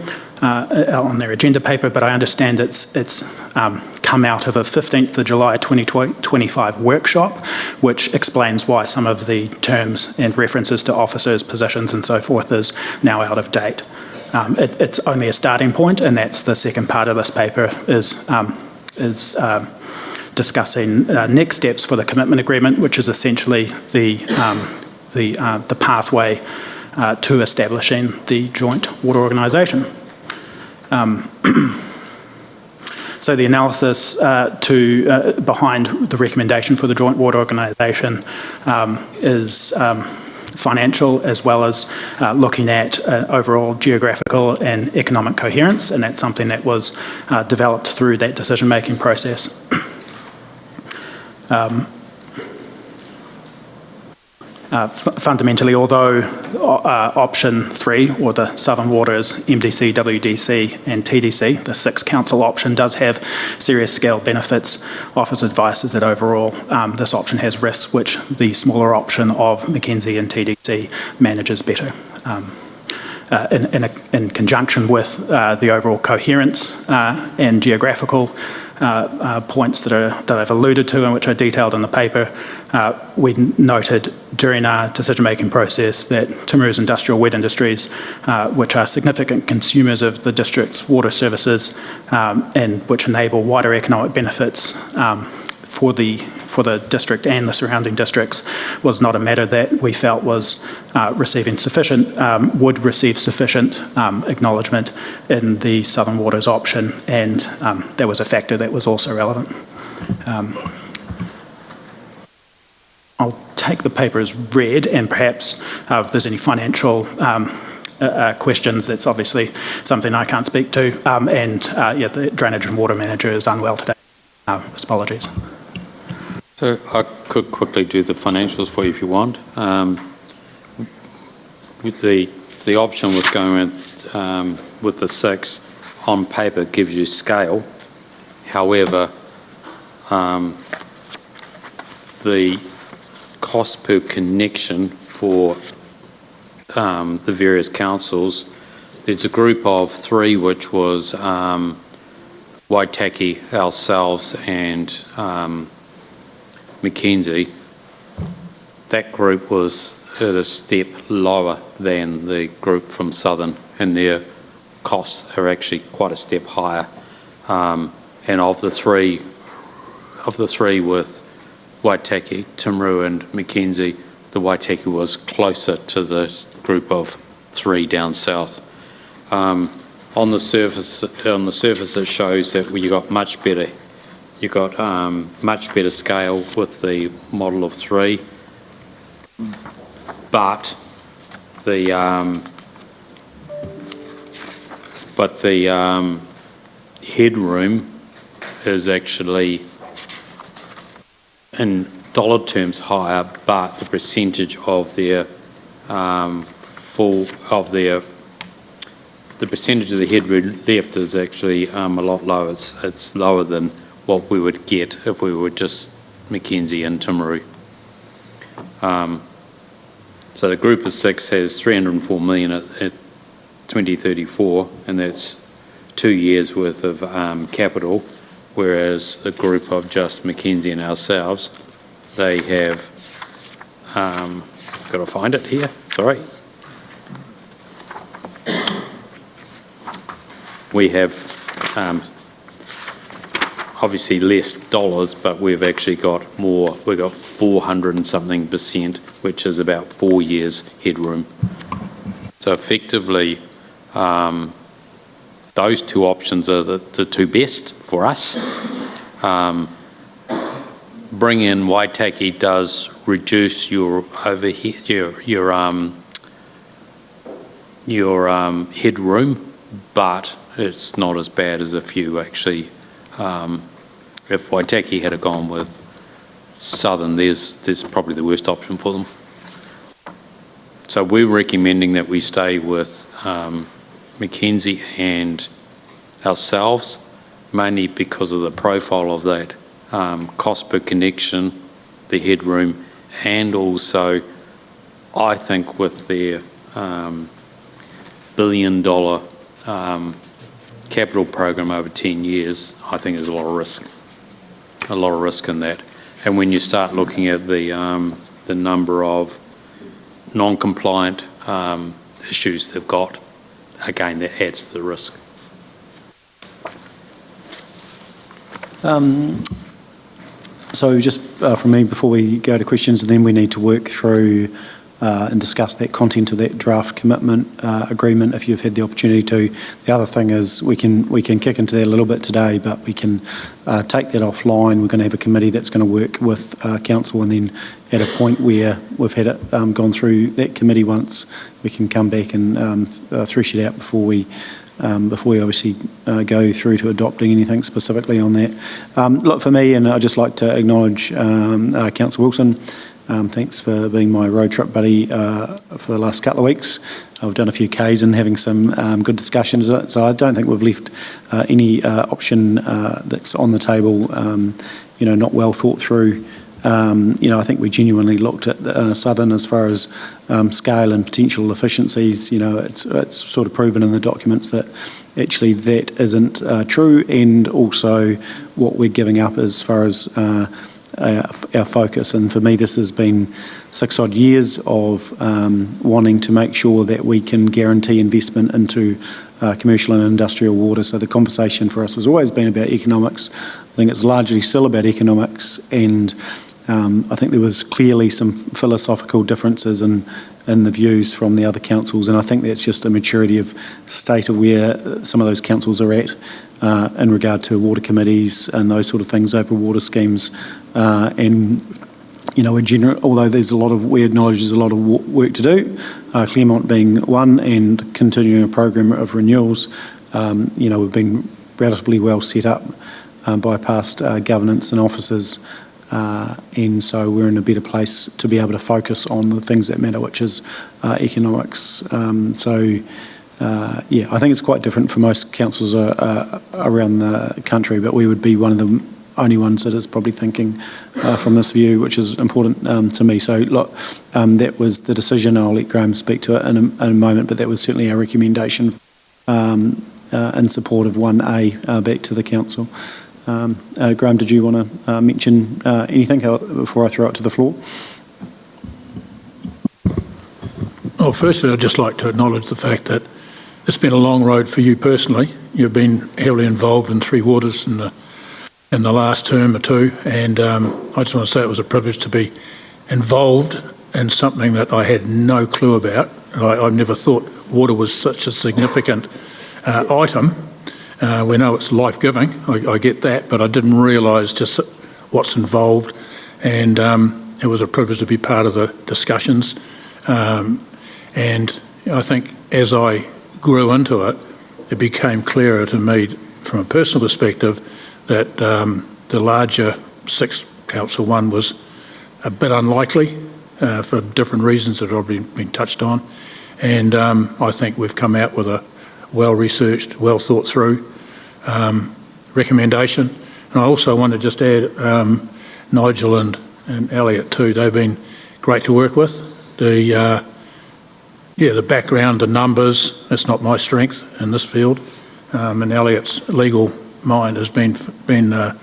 on their agenda paper, but I understand it's come out of a 15th of July 2025 workshop, which explains why some of the terms and references to officers, positions and so forth is now out of date. It's only a starting point, and that's the second part of this paper is discussing next steps for the commitment agreement, which is essentially the pathway to establishing the joint water organisation. So the analysis behind the recommendation for the joint water organisation is financial, as well as looking at overall geographical and economic coherence, and that's something that was developed through that decision-making process. Fundamentally, although option 3, or the Southern Waters, MDC, WDC and TDC, the 6 council option, does have serious scale benefits, offers advice is that overall this option has risks which the smaller option of Mackenzie and TDC manages better. In conjunction with the overall coherence and geographical points that I've alluded to and which are detailed in the paper, we noted during our decision-making process that Timaru's industrial wet industries, which are significant consumers of the district's water services and which enable wider economic benefits for for the district and the surrounding districts was not a matter that we felt was would receive sufficient acknowledgement in the Southern Waters option, and that was a factor that was also relevant. I'll take the paper as read, and perhaps if there's any financial questions, that's obviously something I can't speak to, the Drainage and Water Manager is unwell today. Apologies. So I could quickly do the financials for you if you want. With the option with going with the 6 on paper gives you scale. However, the cost per connection for the various councils, there's a group of 3, which was Waitaki, ourselves, and Mackenzie. That group was at a step lower than the group from Southern, and their costs are actually quite a step higher. And of the three with Waitaki, Timaru and Mackenzie, the Waitaki was closer to the group of 3 down south. On the surface, it shows that you got much better scale with the model of 3, but the headroom is actually in dollar terms higher, but the percentage of their the percentage of the headroom left is actually a lot lower. It's lower than what we would get if we were just Mackenzie and Timaru. So the group of 6 has 304 million at 2034, and that's 2 years worth of capital, whereas the group of just Mackenzie and ourselves, they have, got to find it here, sorry. We have obviously less dollars, but we've actually got more. We've got 400 and something %, which is about 4 years headroom. So effectively, those 2 options are the 2 best for us. Bring in Waitaki does reduce your overhead, your headroom, but it's not as bad as if you actually, if Waitaki had gone with Southern, there's probably the worst option for them. So we're recommending that we stay with Mackenzie and ourselves, mainly because of the profile of that cost per connection, the headroom, and also I think with their $1 billion capital program over 10 years, I think there's a lot of risk in that. And when you start looking at the number of non-compliant issues they've got, again, that adds to the risk. So just from me, before we go to questions, and then we need to work through and discuss that content of that draft commitment agreement if you've had the opportunity to. The other thing is we can kick into that a little bit today, but we can take that offline. We're going to have a committee that's going to work with council, and then at a point where we've had it gone through that committee once, we can come back and thresh it out before we obviously go through to adopting anything specifically on that. Look, for me, and I'd just like to acknowledge Councillor Wilson. Thanks for being my road trip buddy for the last couple of weeks. I've done a few Ks and having some good discussions, so I don't think we've left any option that's on the table, not well thought through. I think we genuinely looked at Southern as far as scale and potential efficiencies. It's sort of proven in the documents that actually that isn't true, and also what we're giving up as far as our focus. And for me, this has been 6 odd years of wanting to make sure that we can guarantee investment into commercial and industrial water. So the conversation for us has always been about economics. I think it's largely still about economics, and I think there was clearly some philosophical differences in the views from the other councils, and I think that's just a maturity of state of where some of those councils are at in regard to water committees and those sort of things over water schemes. And you know, in general, although we acknowledge there's a lot of work to do, Claremont being one, and continuing a program of renewals, you know, we've been relatively well set up by past governance and officers, and so we're in a better place to be able to focus on the things that matter, which is economics. Yeah, I think it's quite different for most councils around the country, but we would be one of the only ones that is probably thinking from this view, which is important to me. So look, that was the decision. I'll let Graham speak to it in a moment, but that was certainly our recommendation in support of 1A back to the council. Graham, did you want to mention anything before I throw it to the floor? Well, firstly, I'd just like to acknowledge the fact that it's been a long road for you personally. You've been heavily involved in Three Waters in the last term or two, and I just want to say it was a privilege to be involved in something that I had no clue about. I've never thought water was such a significant item. We know it's life-giving, I get that, but I didn't realise just what's involved, and it was a privilege to be part of the discussions. And I think as I grew into it, it became clearer to me from a personal perspective that the larger Sixth Council one was a bit unlikely for different reasons that have already been touched on. And I think we've come out with a well-researched, well-thought-through recommendation. And I also want to just add Nigel and Elliot too. They've been great to work with. The background, the numbers, that's not my strength in this field. And Elliot's legal mind has been a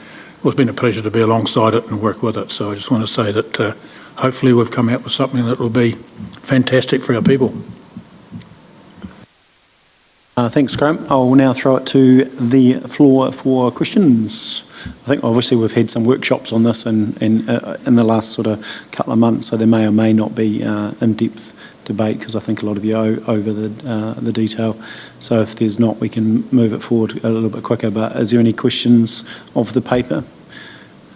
pleasure to be alongside it and work with it. So I just want to say that hopefully we've come out with something that will be fantastic for our people. Thanks, Graham. I'll now throw it to the floor for questions. I think obviously we've had some workshops on this in the last sort of couple of months, so there may or may not be in-depth debate, because I think a lot of you are over the detail. So if there's not, we can move it forward a little bit quicker. But is there any questions of the paper?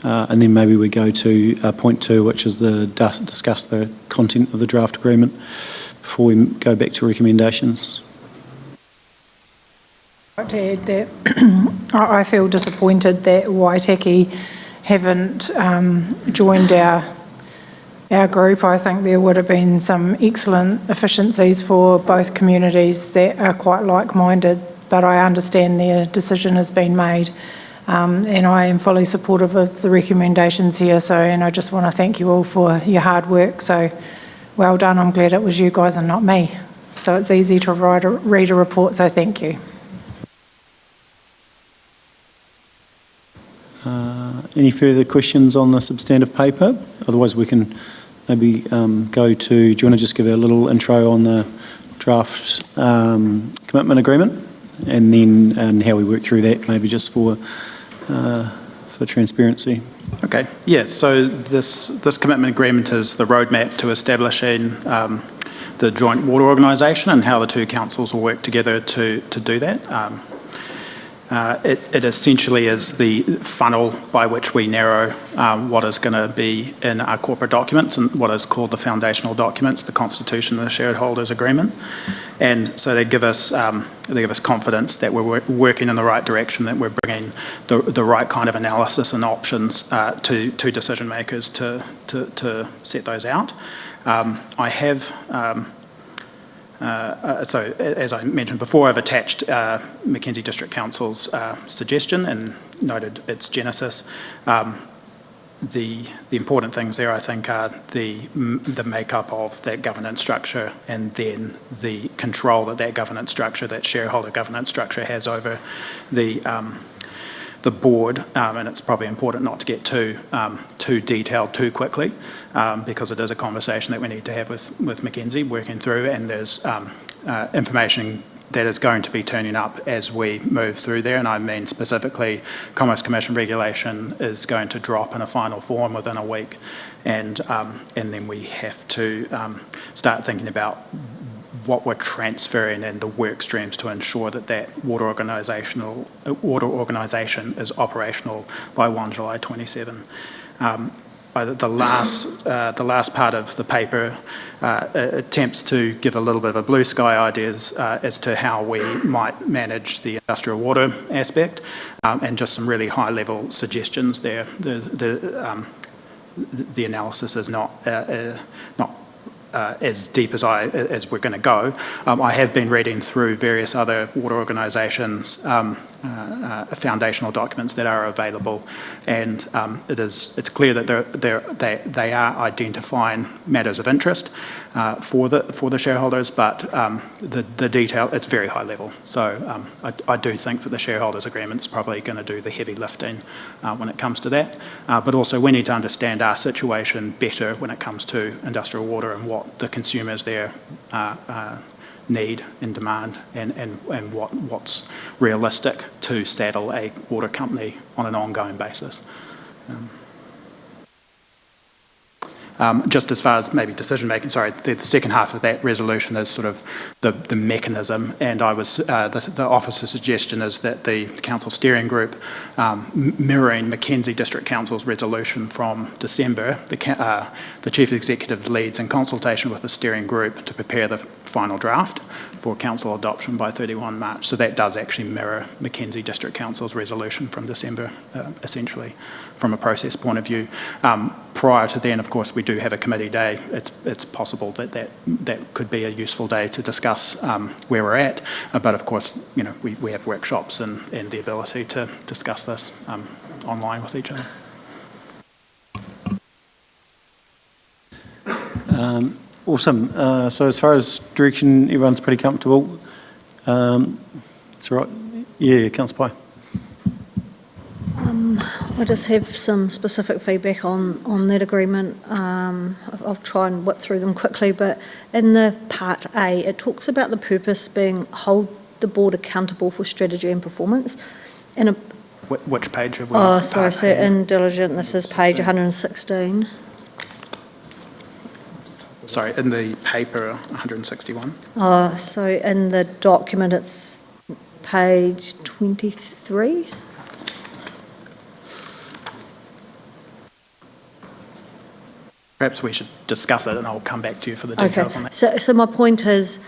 And then maybe we go to point 2, which is discuss the content of the draft agreement before we go back to recommendations. I'd like to add that I feel disappointed that Waitaki haven't joined our group. I think there would have been some excellent efficiencies for both communities that are quite like-minded, but I understand their decision has been made, and I am fully supportive of the recommendations here. And I just want to thank you all for your hard work. So well done. I'm glad it was you guys and not me. So it's easy to read a report, so thank you. Any further questions on the substantive paper? Otherwise we can maybe go to, do you want to just give a little intro on the draft commitment agreement, and then how we work through that, maybe just for transparency? Okay, yeah, so this commitment agreement is the roadmap to establishing the joint water organisation and how the two councils will work together to do that. It essentially is the funnel by which we narrow what is going to be in our corporate documents and what is called the foundational documents, the Constitution and the Shareholders Agreement. And so they give us confidence that we're working in the right direction, that we're bringing the right kind of analysis and options to decision makers to set those out. I have... so, as I mentioned before, I've attached Mackenzie District Council's suggestion and noted its genesis. The important things there, I think, are the makeup of that governance structure, and then the control that governance structure, that shareholder governance structure, has over the board, and it's probably important not to get too detailed too quickly, because it is a conversation that we need to have with Mackenzie working through, and there's information that is going to be turning up as we move through there, and I mean specifically Commerce Commission regulation is going to drop in a final form within a week, and then we have to start thinking about what we're transferring and the work streams to ensure that that water organisation is operational by 1 July 27. The last part of the paper attempts to give a little bit of a blue sky ideas as to how we might manage the industrial water aspect, and just some really high level suggestions there. The analysis is not as deep as we're going to go. I have been reading through various other water organisations' foundational documents that are available, and it's clear that they are identifying matters of interest for the shareholders, but the detail, it's very high level. So I do think that the shareholders' agreement is probably going to do the heavy lifting when it comes to that. But also we need to understand our situation better when it comes to industrial water and what the consumers there need and demand, and what's realistic to saddle a water company on an ongoing basis. Just as far as maybe decision making, sorry, the second half of that resolution is sort of the mechanism, and I was the officer's suggestion is that the council steering group, mirroring Mackenzie District Council's resolution from December, the chief executive leads in consultation with the steering group to prepare the final draft for council adoption by 31 March. So that does actually mirror Mackenzie District Council's resolution from December, essentially, from a process point of view. Prior to then, of course, we do have a committee day. It's possible that could be a useful day to discuss where we're at. But of course, you know, we have workshops and the ability to discuss this online with each other. Awesome. So as far as direction, everyone's pretty comfortable. It's all right. Yeah, Councillor Pye. I just have some specific feedback on that agreement. I'll try and whip through them quickly, but in the Part A, it talks about the purpose being hold the board accountable for strategy and performance. Which page have we? Oh, sorry, so in diligent, this is page 116. Sorry, in the paper, 161. Oh, so in the document, it's page 23. Perhaps we should discuss it and I'll come back to you for the details on that. So my point is,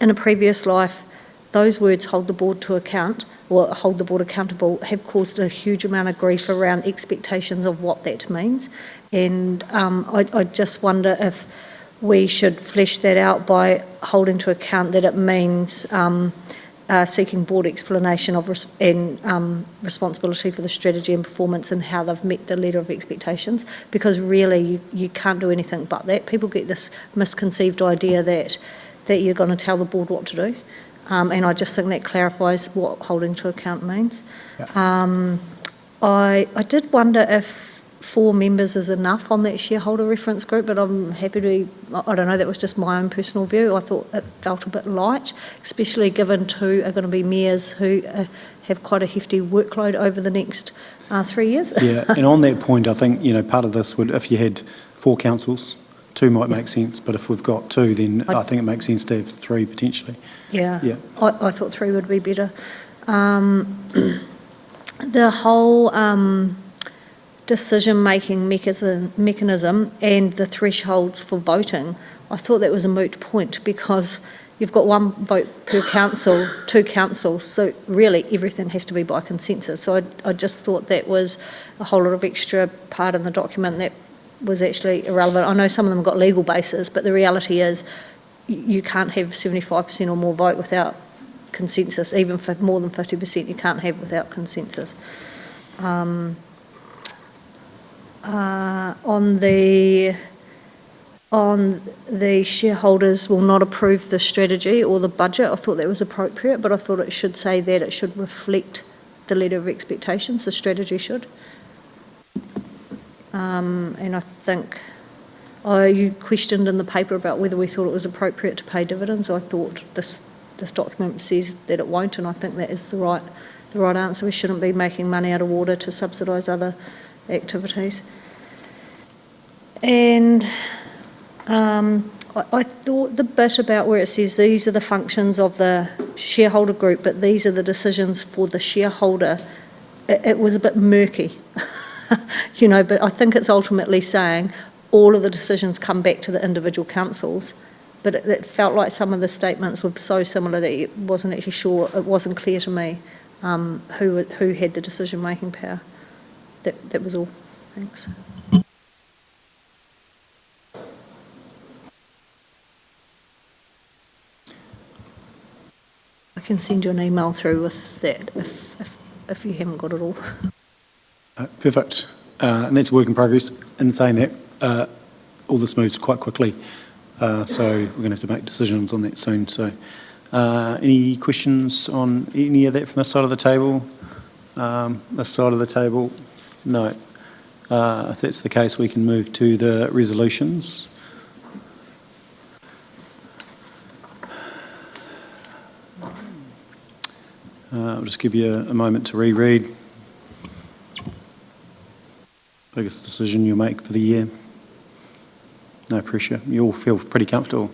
in a previous life, those words hold the board to account, or hold the board accountable, have caused a huge amount of grief around expectations of what that means. And I just wonder if we should flesh that out by holding to account that it means seeking board explanation of responsibility for the strategy and performance and how they've met the letter of expectations, because really you can't do anything but that. People get this misconceived idea that you're going to tell the board what to do, and I just think that clarifies what holding to account means. Yeah. I did wonder if 4 members is enough on that shareholder reference group, but I'm happy to, I don't know, that was just my own personal view. I thought it felt a bit light, especially given 2 are going to be mayors who have quite a hefty workload over the next 3 years. Yeah, and on that point, I think, you know, part of this would, if you had 4 councils, 2 might make sense, but if we've got 2, then I think it makes sense to have 3 potentially. Yeah, yeah. I thought 3 would be better. The whole decision-making mechanism and the thresholds for voting, I thought that was a moot point, because you've got 1 vote per council, 2 councils, so really everything has to be by consensus. So I just thought that was a whole lot of extra part in the document that was actually irrelevant. I know some of them have got legal bases, but the reality is you can't have 75% or more vote without consensus. Even for more than 50% you can't have without consensus. On the shareholders will not approve the strategy or the budget, I thought that was appropriate, but I thought it should say that it should reflect the letter of expectations, the strategy should. And I think you questioned in the paper about whether we thought it was appropriate to pay dividends. I thought this this document says that it won't, and I think that is the right answer. We shouldn't be making money out of water to subsidise other activities. And I thought the bit about where it says these are the functions of the shareholder group, but these are the decisions for the shareholder, it was a bit murky, but I think it's ultimately saying all of the decisions come back to the individual councils, but it felt like some of the statements were so similar that it wasn't actually sure, it wasn't clear to me who had the decision-making power. That was all. Thanks. I can send you an email through with that if you haven't got it all. Perfect. And that's a work in progress. In saying that, all this moves quite quickly, so we're going to have to make decisions on that soon. So, any questions on any of that from this side of the table? This side of the table? No. If that's the case, we can move to the resolutions. I'll just give you a moment to reread. Biggest decision you'll make for the year. No pressure. You all feel pretty comfortable.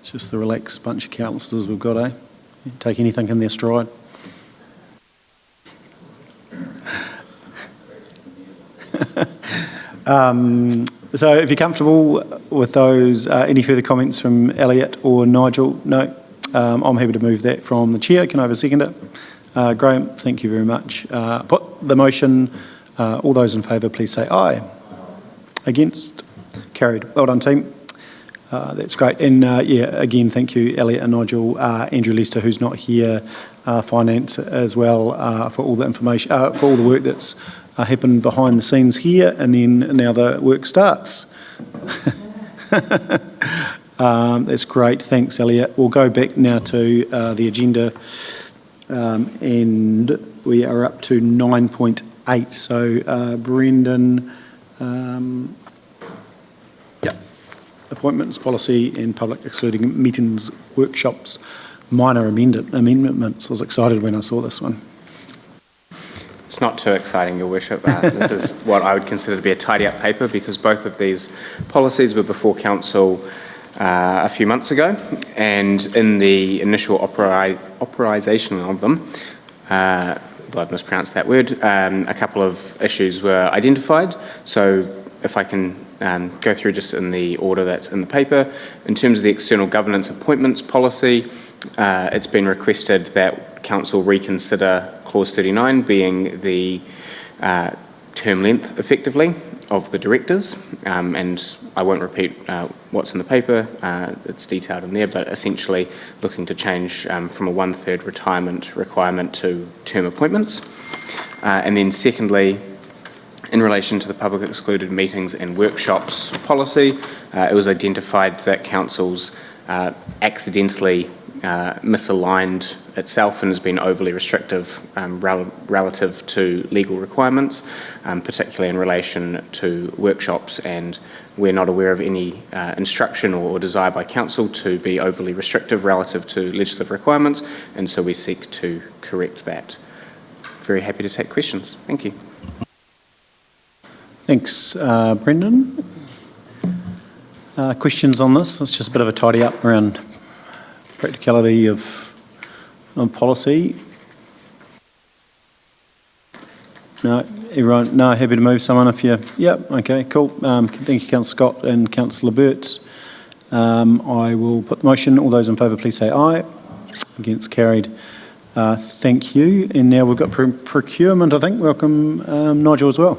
It's just the relaxed bunch of councillors we've got, eh? Take anything in their stride. So if you're comfortable with those, any further comments from Elliot or Nigel? No? I'm happy to move that from the chair. Can I have a second it? Graham, thank you very much. Put the motion. All those in favour, please say aye. Against? Carried. Well done, team. That's great. And again, thank you, Elliot and Nigel, Andrew Lester, who's not here, finance as well, for all the information, for all the work that's happened behind the scenes here, and then now the work starts. That's great. Thanks, Elliot. We'll go back now to the agenda, and we are up to 9.8. So, Brendan, appointments, policy and public excluding meetings, workshops, minor amendments. I was excited when I saw this one. It's not too exciting, Your Worship. This is what I would consider to be a tidy-up paper, because both of these policies were before Council a few months ago, and in the initial authorisation of them, though I've mispronounced that word, a couple of issues were identified. So if I can go through just in the order that's in the paper. In terms of the external governance appointments policy, it's been requested that Council reconsider clause 39 being the term length, effectively, of the directors. And I won't repeat what's in the paper, it's detailed in there, but essentially looking to change from a 1/3 retirement requirement to term appointments. And then secondly, in relation to the public excluded meetings and workshops policy, it was identified that Council's accidentally misaligned itself and has been overly restrictive relative to legal requirements, particularly in relation to workshops, and we're not aware of any instruction or desire by Council to be overly restrictive relative to legislative requirements, and so we seek to correct that. Very happy to take questions. Thank you. Thanks, Brendan. Questions on this? It's just a bit of a tidy up around practicality of policy. No, everyone, no, happy to move someone if you, yep, okay, cool. Thank you, Councillor Scott and Councillor Burt. I will put the motion. All those in favour, please say aye. Against, carried. Thank you. And now we've got procurement, I think. Welcome, Nigel, as well.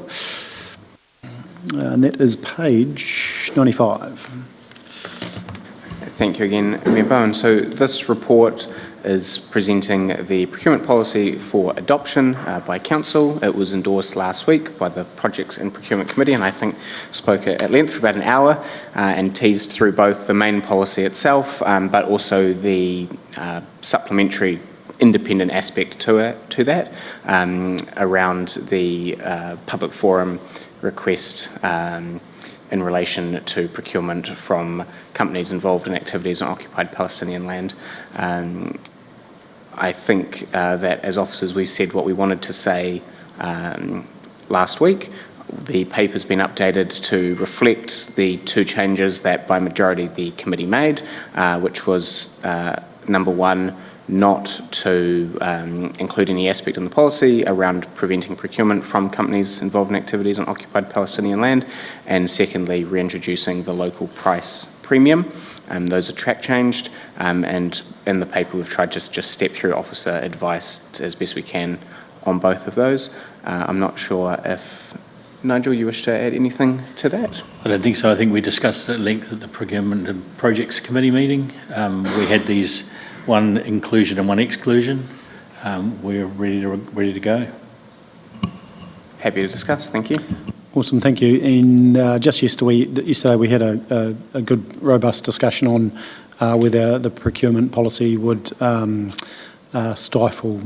And that is page 95. Thank you again, Mayor Bowen. So this report is presenting the procurement policy for adoption by Council. It was endorsed last week by the Projects and Procurement Committee, and I think spoke at length for about an hour and teased through both the main policy itself, but also the supplementary independent aspect to that around the public forum request in relation to procurement from companies involved in activities on occupied Palestinian land. I think that as officers we said what we wanted to say last week. The paper's been updated to reflect the two changes that by majority the committee made, which was number one, not to include any aspect in the policy around preventing procurement from companies involved in activities on occupied Palestinian land, and secondly, reintroducing the local price premium. Those are track changed, and in the paper we've tried to just step through officer advice as best we can on both of those. I'm not sure if, Nigel, you wish to add anything to that? I don't think so. I think we discussed it at length at the Procurement and Projects Committee meeting. We had these one inclusion and one exclusion. We're ready to go. Happy to discuss. Thank you. Awesome, thank you. And just yesterday we had a good, robust discussion on whether the procurement policy would stifle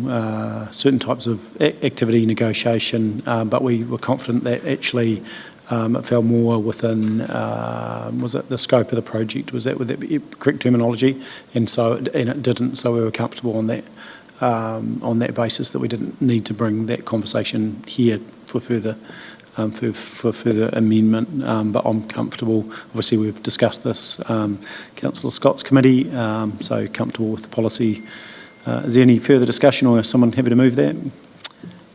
certain types of activity negotiation, but we were confident that actually it fell more within, was it the scope of the project? Would that be correct terminology? And it didn't, so we were comfortable on that basis that we didn't need to bring that conversation here for further amendment, but I'm comfortable. Obviously, we've discussed this, Councillor Scott's committee, so comfortable with the policy. Is there any further discussion, or is someone happy to move that?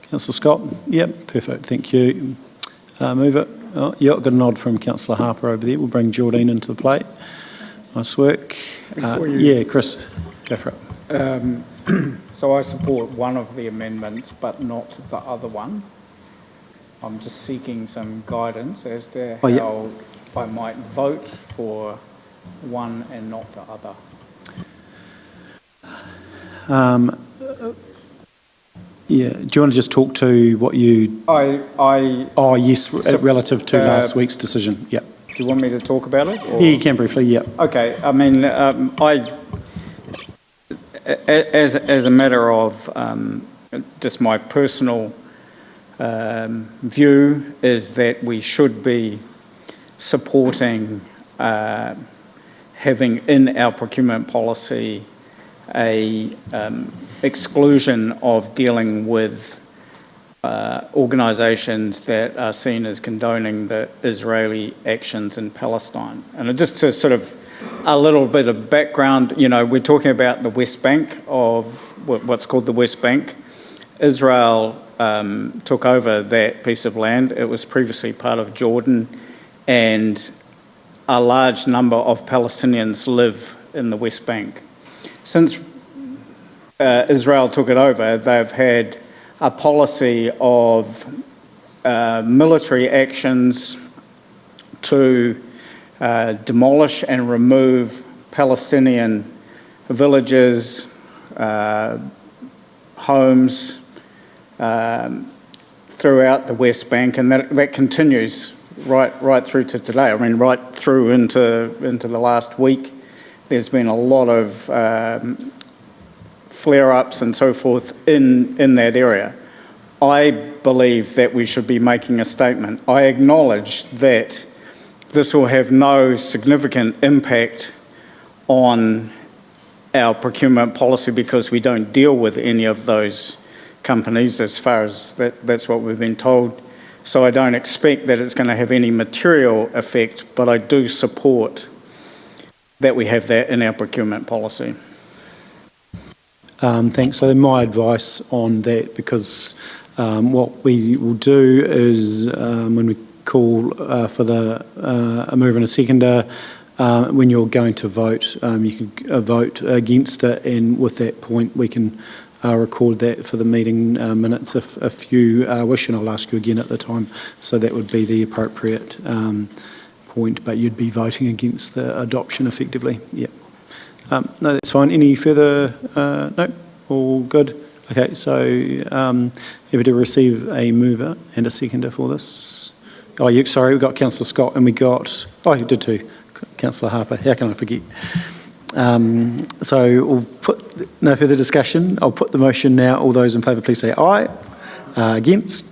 Councillor Scott? Yep, perfect, thank you. Move it. Oh, yeah, got a nod from Councillor Harper over there. We'll bring Geraldine into the plate. Nice work. Yeah, Chris, go for it. So I support one of the amendments, but not the other one. I'm just seeking some guidance as to how I might vote for one and not the other. Yeah, do you want to just talk to what you... Oh, yes, relative to last week's decision, yeah. Do you want me to talk about it? Or? Yeah, you can briefly, yeah. Okay, I mean, as a matter of just my personal view is that we should be supporting having in our procurement policy a exclusion of dealing with organisations that are seen as condoning the Israeli actions in Palestine. And just to sort of a little bit of background, you know, we're talking about the West Bank of what's called the West Bank. Israel took over that piece of land. It was previously part of Jordan, and a large number of Palestinians live in the West Bank. Since Israel took it over, they've had a policy of military actions to demolish and remove Palestinian villages, homes throughout the West Bank, and that continues right through to today. I mean, right through into the last week, there's been a lot of flare-ups and so forth in that area. I believe that we should be making a statement. I acknowledge that this will have no significant impact on our procurement policy because we don't deal with any of those companies as far as that's what we've been told. So I don't expect that it's going to have any material effect, but I do support that we have that in our procurement policy. Thanks. So my advice on that, because what we will do is when we call for a mover and a seconder, when you're going to vote, you can vote against it, and with that point we can record that for the meeting minutes if you wish, and I'll ask you again at the time. So that would be the appropriate point, but you'd be voting against the adoption effectively. Yeah. No, that's fine. Any further? No? All good? Okay, so happy to receive a mover and a seconder for this. Oh, sorry, we've got Councillor Scott and we got... Oh, you did too. Councillor Harper. How can I forget? So we'll put... No further discussion. I'll put the motion now. All those in favour, please say aye. Against?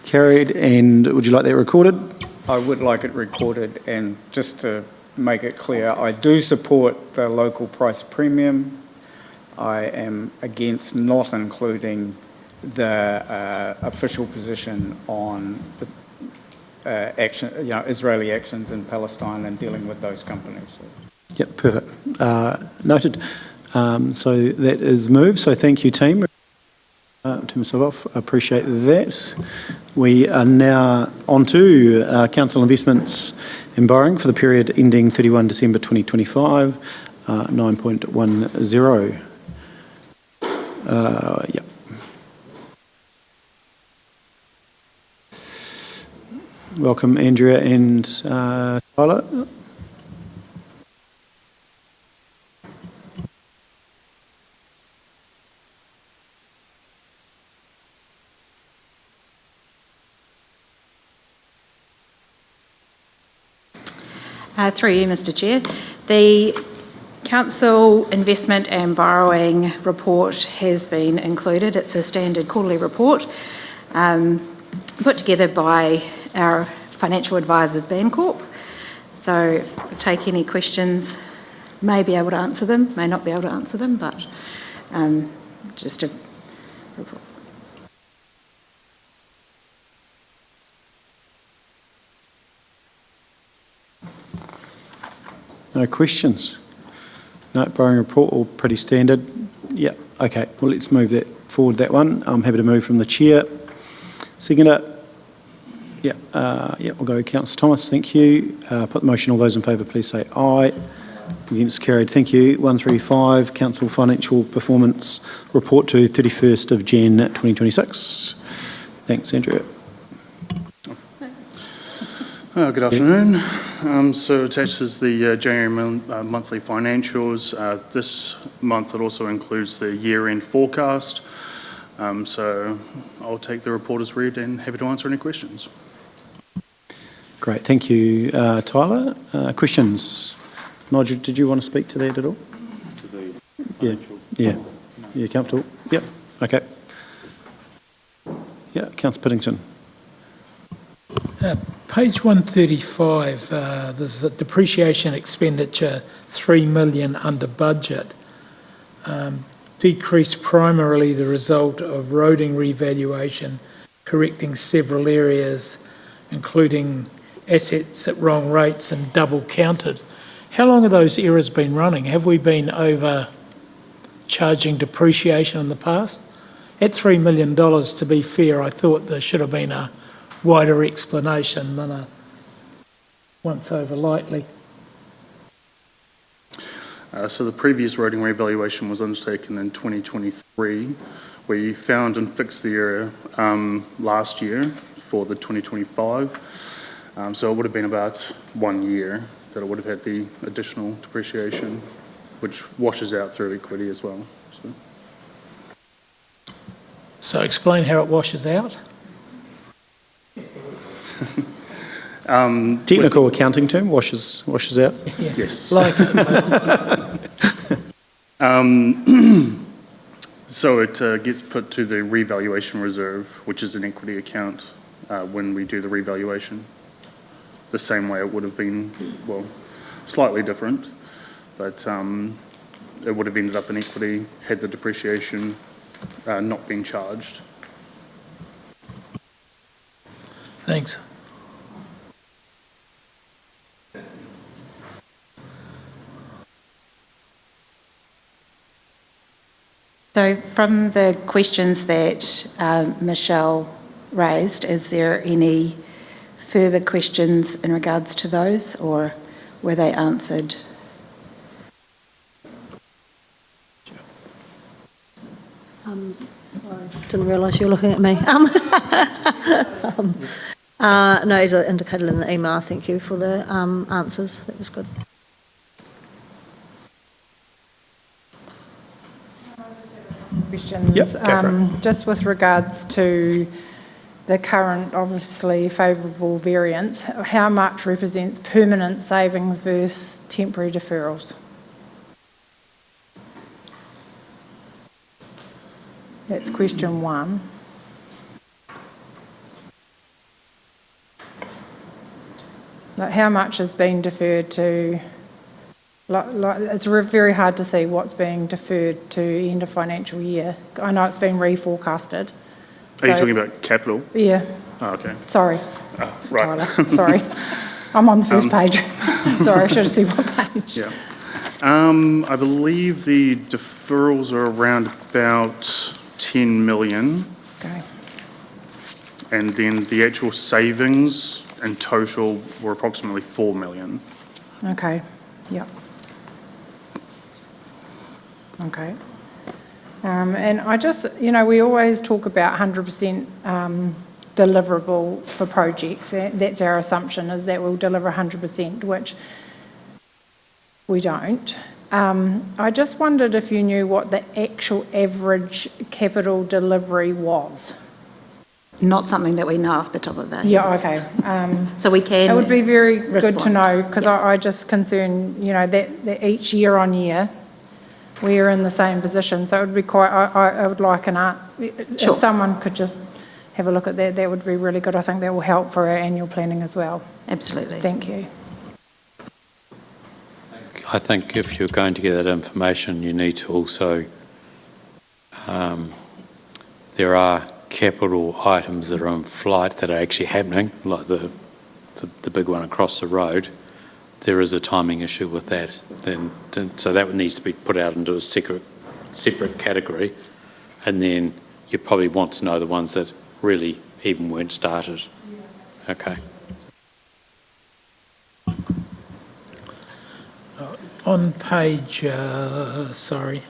Carried. And would you like that recorded? I would like it recorded, and just to make it clear, I do support the local price premium. I am against not including the official position on the action, Israeli actions in Palestine and dealing with those companies. Yep, perfect. Noted. So that is moved. So thank you, team. To myself off, I appreciate that. We are now on to council investments and borrowing for the period ending 31 December 2025, 9.10. Yep. Welcome, Andrea and Tyler. Through you, Mr. Chair. The Council Investment and Borrowing Report has been included. It's a standard quarterly report put together by our financial advisors, Bancorp. So if I take any questions, may be able to answer them, may not be able to answer them, but just a report. No questions? No, borrowing report, all pretty standard. Yeah, okay, well, let's move that forward, that one. I'm happy to move from the chair. Seconder. Yeah, we'll go Councillor Thomas, thank you. Put the motion, all those in favour, please say aye. Against, carried, thank you. 135, Council Financial Performance Report to 31st of Jan 2026. Thanks, Andrea. Good afternoon. So attached is the January monthly financials. This month it also includes the year-end forecast. So I'll take the report as read and happy to answer any questions. Great, thank you, Tyler. Questions? Nigel, did you want to speak to that at all? To the financial? Yeah. You comfortable? Yep, okay. Yeah, Councillor Piddington. Page 135, there's a depreciation expenditure 3 million under budget. Decrease primarily the result of roading revaluation, correcting several areas, including assets at wrong rates and double counted. How long have those errors been running? Have we been overcharging depreciation in the past? At $3 million, to be fair, I thought there should have been a wider explanation than a once over lightly. So the previous roading revaluation was undertaken in 2023. We found and fixed the area last year for the 2025. So it would have been about 1 year that it would have had the additional depreciation, which washes out through equity as well. So explain how it washes out. Technical accounting term, washes out. Yeah. Yes. Like it. So it gets put to the revaluation reserve, which is an equity account when we do the revaluation. The same way it would have been, well, slightly different, but it would have ended up in equity had the depreciation not been charged. Thanks. So from the questions that Michelle raised, is there any further questions in regards to those, or were they answered? Didn't realise you were looking at me. No, as I indicated in the email, thank you for the answers. That was good. Questions. Yep, go for it. Just with regards to the current, obviously, favourable variance, how much represents permanent savings versus temporary deferrals? That's question one. Like how much has been deferred to, it's very hard to see what's being deferred to end of financial year. I know it's been reforecasted. Are you talking about capital? Yeah. Oh, okay. Sorry. Right. Tyler, sorry. I'm on the first page. Sorry, I should have seen what page. Yeah. I believe the deferrals are around about 10 million. Okay. And then the actual savings in total were approximately 4 million. Okay, yep. Okay. And I just, we always talk about 100% deliverable for projects. That's our assumption, is that we'll deliver 100%, which we don't. I just wondered if you knew what the actual average capital delivery was. Not something that we know off the top of our heads. Yeah, okay. So we can. It would be very good to respond. know, because I just concern, that each year on year, we are in the same position. So it would be quite, I would like Sure. if someone could just have a look at that, that would be really good. I think that will help for our annual planning as well. Absolutely. Thank you. I think if you're going to get that information, you need to also, there are capital items that are in flight that are actually happening, like the big one across the road. There is a timing issue with that. So that needs to be put out into a separate category. And then you probably want to know the ones that really even weren't started. Okay. On page, sorry,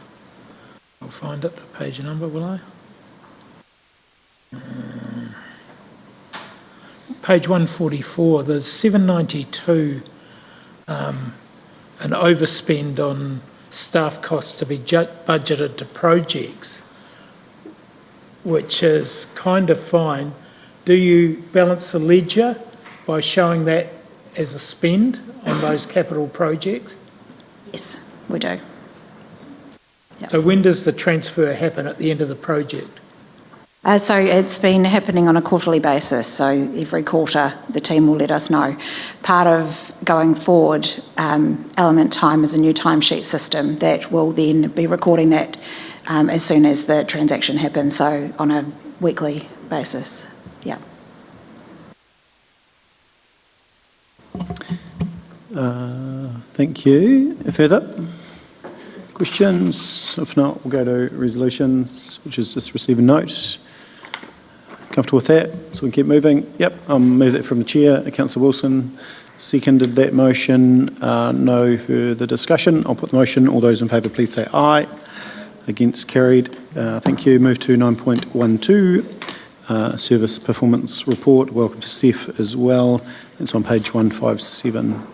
I'll find it, page number, will I? Page 144, there's 792, an overspend on staff costs to be budgeted to projects, which is kind of fine. Do you balance the ledger by showing that as a spend on those capital projects? Yes, we do. Yep. So when does the transfer happen, at the end of the project? So it's been happening on a quarterly basis, so every quarter the team will let us know. Part of going forward, Element Time is a new timesheet system that will then be recording that as soon as the transaction happens, so on a weekly basis. Yeah. Thank you. Further questions? If not, we'll go to resolutions, which is just receive a note. Comfortable with that? So we can keep moving? Yep, I'll move that from the chair. Councillor Wilson seconded that motion. No further discussion. I'll put the motion. All those in favour, please say aye. Against, carried. Thank you. Move to 9.12, Service Performance Report. Welcome to Steph as well. It's on page 157.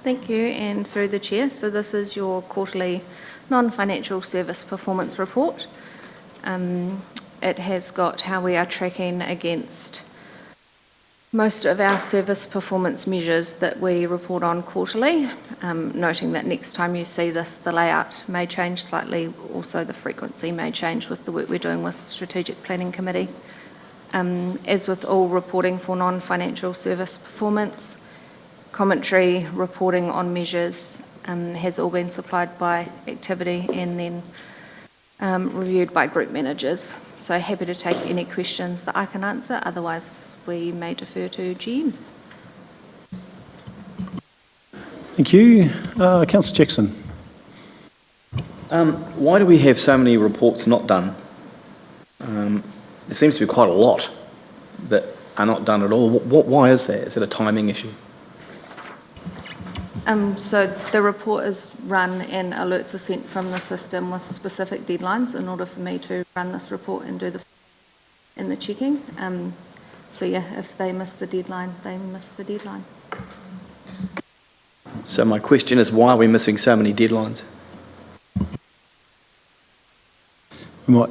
Thank you, and through the chair. So this is your quarterly non-financial service performance report. It has got how we are tracking against most of our service performance measures that we report on quarterly, noting that next time you see this, the layout may change slightly. Also, the frequency may change with the work we're doing with Strategic Planning Committee. As with all reporting for non-financial service performance, commentary, reporting on measures has all been supplied by activity and then reviewed by group managers. So happy to take any questions that I can answer, otherwise we may defer to GMs. Thank you. Councillor Jackson. Why do we have so many reports not done? There seems to be quite a lot that are not done at all. Why is that? Is it a timing issue? So the report is run and alerts are sent from the system with specific deadlines in order for me to run this report and do the checking. So yeah, if they miss the deadline, they miss the deadline. So my question is, why are we missing so many deadlines?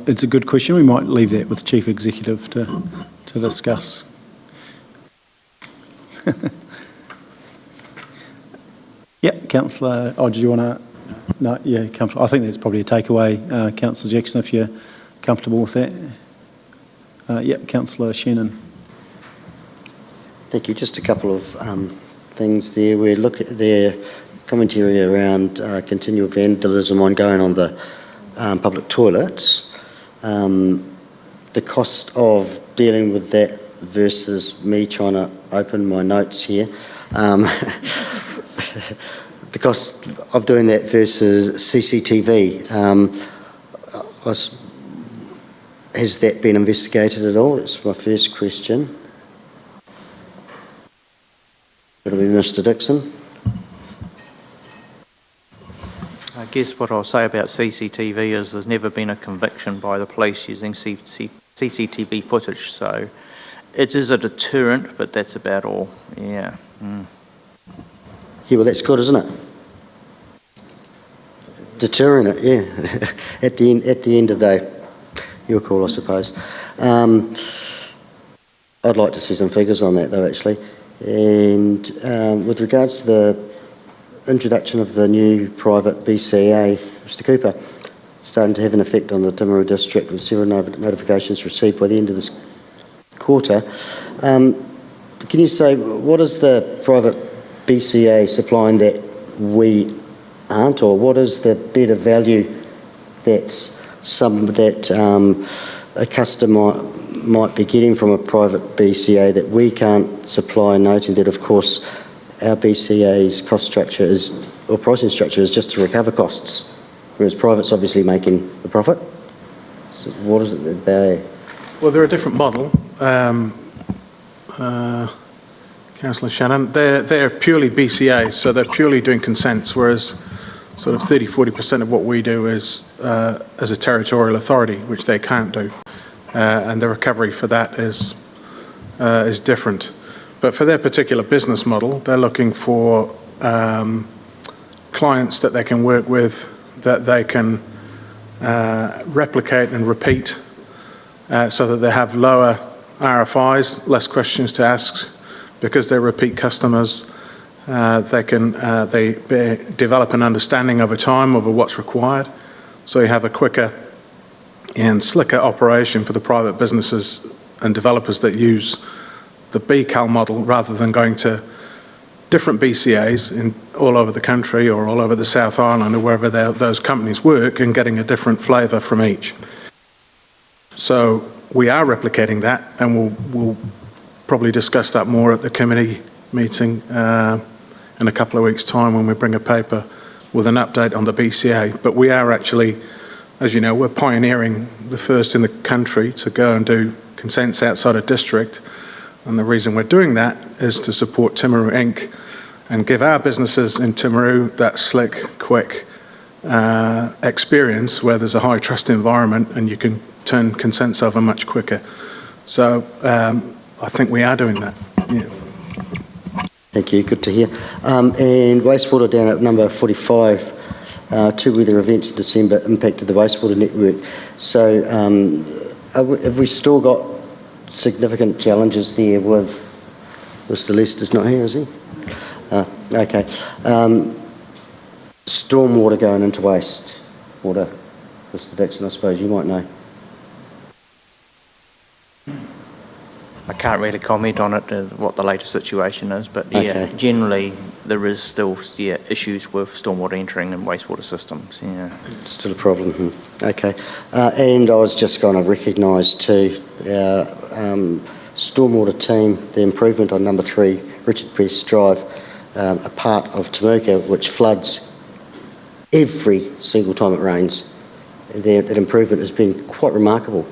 It's a good question. We might leave that with Chief Executive to discuss. Councillor, did you want to? No, yeah, comfortable. I think that's probably a takeaway, Councillor Jackson, if you're comfortable with that. Councillor Shannon. Thank you. Just a couple of things there. We look at their commentary around continual vandalism ongoing on the public toilets. The cost of dealing with that versus me trying to open my notes here. The cost of doing that versus CCTV. Has that been investigated at all? That's my first question. It'll be Mr. Dixon. I guess what I'll say about CCTV is there's never been a conviction by the police using CCTV footage, so it is a deterrent, but that's about all. Yeah. Yeah, well, that's good, isn't it? Deterring it, yeah. at the end of the day, your call, I suppose. I'd like to see some figures on that, though, actually. And with regards to the introduction of the new private BCA, Mr. Cooper, starting to have an effect on the Timaru district with several notifications received by the end of this quarter. Can you say, what is the private BCA supplying that we aren't, or what is the better value that a customer might be getting from a private BCA that we can't supply, noting that, of course, our BCA's cost structure or pricing structure is just to recover costs, whereas private's obviously making the profit. So what is it that they... Well, they're a different model. Councillor Shannon, they're purely BCAs, so they're purely doing consents, whereas sort of 30-40% of what we do is as a territorial authority, which they can't do, and the recovery for that is different. But for their particular business model, they're looking for clients that they can work with, that they can replicate and repeat, so that they have lower RFIs, less questions to ask. Because they're repeat customers, they develop an understanding over time of what's required. So you have a quicker and slicker operation for the private businesses and developers that use the BCAL model rather than going to different BCAs all over the country or all over the South Island or wherever those companies work and getting a different flavour from each. So we are replicating that, and we'll probably discuss that more at the committee meeting in a couple of weeks' time when we bring a paper with an update on the BCA. But we are actually, as you know, we're pioneering the first in the country to go and do consents outside a district. And the reason we're doing that is to support Timaru Inc. and give our businesses in Timaru that slick, quick experience where there's a high trust environment and you can turn consents over much quicker. So I think we are doing that. Yeah. Thank you, good to hear. And wastewater down at number 45, two weather events in December impacted the wastewater network. So have we still got significant challenges there with Mr. Lester's not here, is he? Okay. Stormwater going into wastewater. Mr. Dixon, I suppose you might know. I can't really comment on it, what the latest situation is, but yeah, Okay. generally there is still issues with stormwater entering in wastewater systems. Yeah, Still a problem. Okay. And I was just going to recognise too our stormwater team, the improvement on number 3, Richard Press Drive, a part of Temuka which floods every single time it rains. That improvement has been quite remarkable.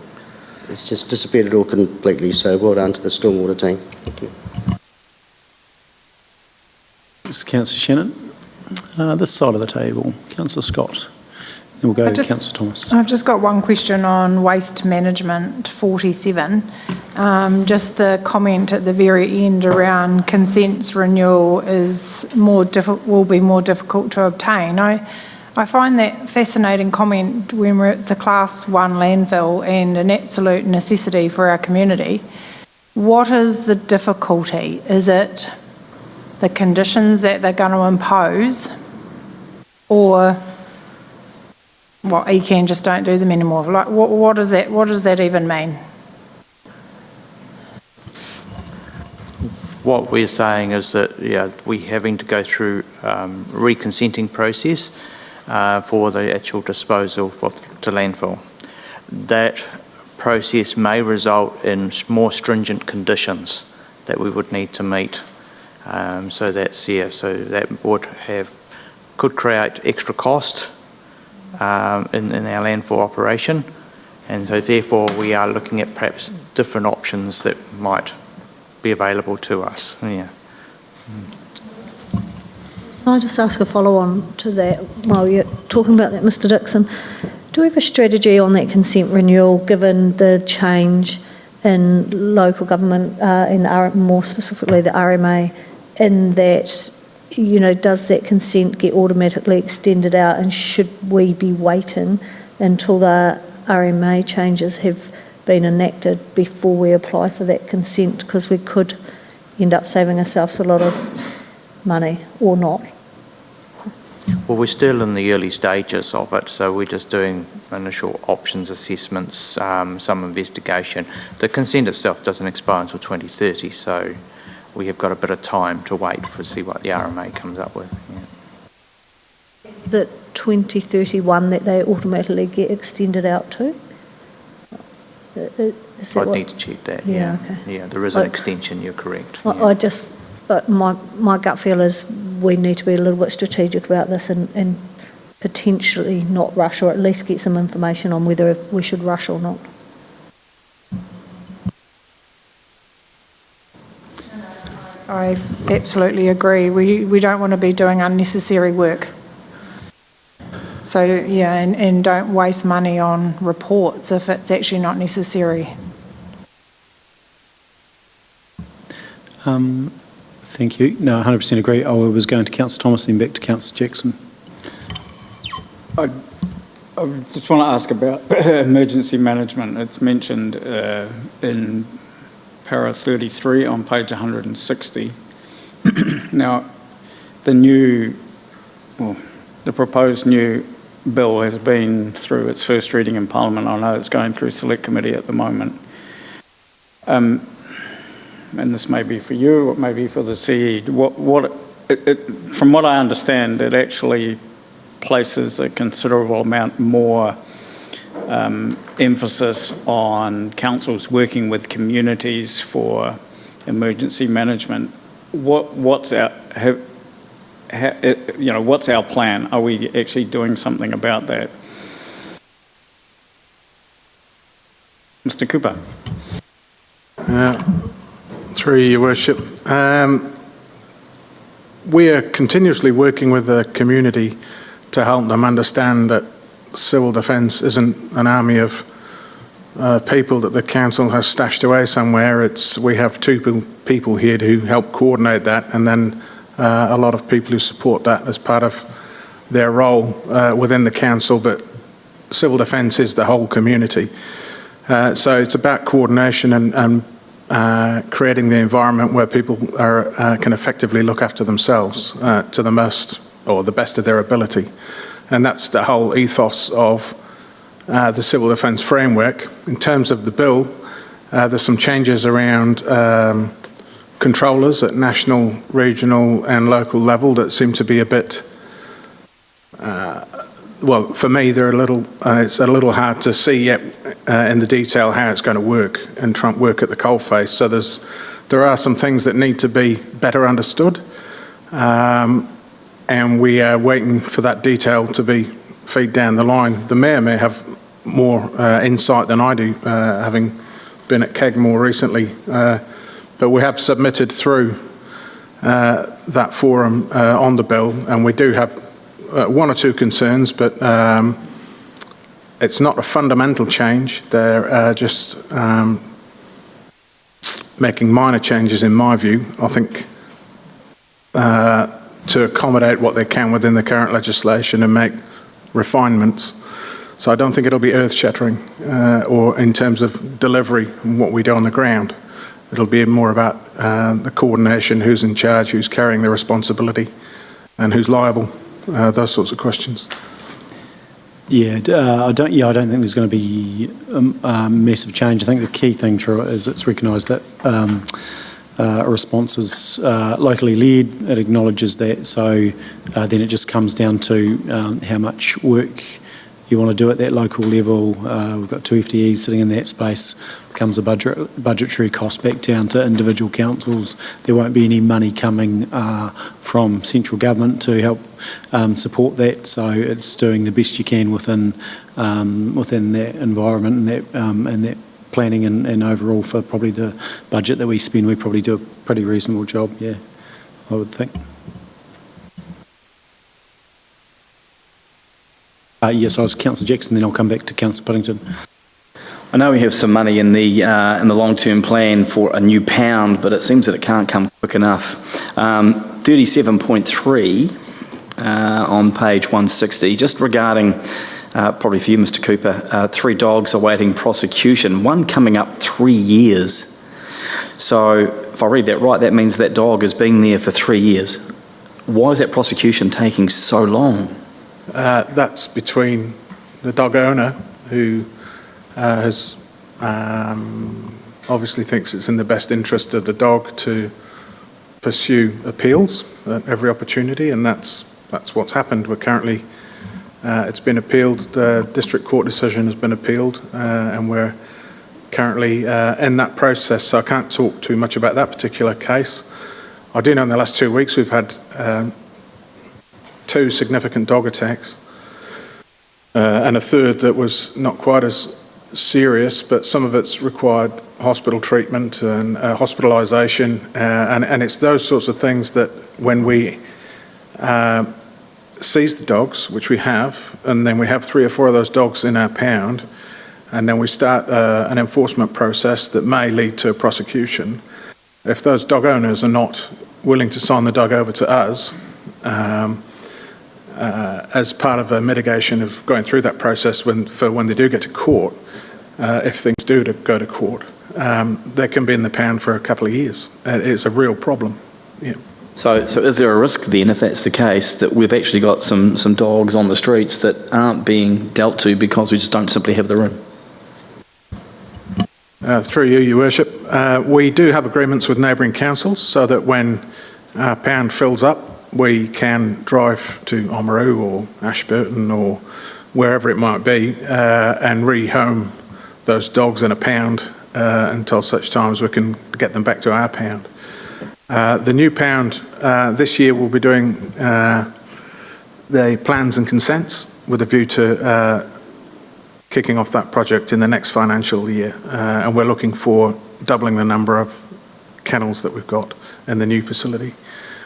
It's just disappeared it all completely, so well done to the stormwater team. Thank you. Thanks, Councillor Shannon. This side of the table, Councillor Scott. Then we'll go to Councillor Thomas. I've just got one question on waste management 47. Just the comment at the very end around consents renewal will be more difficult to obtain. I find that fascinating comment when it's a class 1 landfill and an absolute necessity for our community. What is the difficulty? Is it the conditions that they're going to impose Or what, ECAN just don't do them anymore? Like, what does that even mean? What we're saying is that, we're having to go through reconsenting process for the actual disposal to landfill. That process may result in more stringent conditions that we would need to meet. So that could create extra cost in our landfill operation, and so therefore we are looking at perhaps different options that might be available to us. Yeah. Can I just ask a follow-on to that while you're talking about that, Mr Dixon? Do we have a strategy on that consent renewal given the change in local government, more specifically the RMA, in that, does that consent get automatically extended out, and should we be waiting until the RMA changes have been enacted before we apply for that consent, because we could end up saving ourselves a lot of money or not? Well, we're still in the early stages of it, so we're just doing initial options assessments, some investigation. The consent itself doesn't expire until 2030, so we have got a bit of time to wait to see what the RMA comes up with. Yeah. Is it 2031 that they automatically get extended out to? I'd need to check that, yeah. Okay. Yeah, there is an extension, you're correct. But my gut feel is we need to be a little bit strategic about this and potentially not rush, or at least get some information on whether we should rush or not. I absolutely agree. We don't want to be doing unnecessary work. So, and don't waste money on reports if it's actually not necessary. Thank you. No, 100% agree. I was going to Councillor Thomas, then back to Councillor Jackson. I just want to ask about emergency management. It's mentioned in para 33 on page 160. Now, the proposed new bill has been through its first reading in Parliament. I know it's going through Select Committee at the moment. And this may be for you, or it may be for the CE. From what I understand, it actually places a considerable amount more emphasis on councils working with communities for emergency management. What's our plan? Are we actually doing something about that? Mr. Cooper. Through your worship, we are continuously working with the community to help them understand that civil defence isn't an army of people that the council has stashed away somewhere. We have two people here who help coordinate that, and then a lot of people who support that as part of their role within the council, but civil defence is the whole community. So it's about coordination and creating the environment where people can effectively look after themselves to the most or the best of their ability. And that's the whole ethos of the civil defence framework. In terms of the bill, there's some changes around controllers at national, regional and local level that seem to be a bit, well, for me, it's a little hard to see yet in the detail how it's going to work and work at the coalface. So there are some things that need to be better understood, and we are waiting for that detail to be feed down the line. The Mayor may have more insight than I do, having been at KEG more recently, but we have submitted through that forum on the bill, and we do have one or two concerns, but it's not a fundamental change. They're just making minor changes in my view, I think, to accommodate what they can within the current legislation and make refinements. So I don't think it'll be earth-shattering or in terms of delivery and what we do on the ground. It'll be more about the coordination, who's in charge, who's carrying the responsibility and who's liable. those sorts of questions. Yeah, I don't think there's going to be a massive change. I think the key thing through it is it's recognised that a response is locally led. It acknowledges that. So then it just comes down to how much work you want to do at that local level. We've got 2 FTEs sitting in that space. Becomes a budgetary cost back down to individual councils. There won't be any money coming from central government to help support that. So it's doing the best you can within that environment and that planning and overall for probably the budget that we spend. We probably do a pretty reasonable job. Yeah, I would think. Yes, I was Councillor Jackson, then I'll come back to Councillor Puddington. I know we have some money in the long-term plan for a new pound, but it seems that it can't come quick enough. 37.3 on page 160, just regarding, probably for you, Mr. Cooper, 3 dogs awaiting prosecution, one coming up 3 years. So if I read that right, that means that dog has been there for 3 years. Why is that prosecution taking so long? That's between the dog owner, who has obviously thinks it's in the best interest of the dog to pursue appeals at every opportunity, and that's what's happened. We're currently, it's been appealed, the district court decision has been appealed, and we're currently in that process, so I can't talk too much about that particular case. I do know in the last 2 weeks we've had 2 significant dog attacks, and a third that was not quite as serious, but some of it's required hospital treatment and hospitalisation, and it's those sorts of things that when we seize the dogs, which we have, and then we have 3 or 4 of those dogs in our pound, and then we start an enforcement process that may lead to a prosecution. If those dog owners are not willing to sign the dog over to us, as part of a mitigation of going through that process when they do get to court, if things do go to court, they can be in the pound for a couple of years. It's a real problem. Yeah. So is there a risk then, if that's the case, that we've actually got some dogs on the streets that aren't being dealt to because we just don't simply have the room? Through you, Your Worship, we do have agreements with neighbouring councils so that when our pound fills up, we can drive to Oamaru or Ashburton or wherever it might be and rehome those dogs in a pound until such time as we can get them back to our pound. The new pound this year will be doing the plans and consents with a view to kicking off that project in the next financial year, and we're looking for doubling the number of kennels that we've got in the new facility,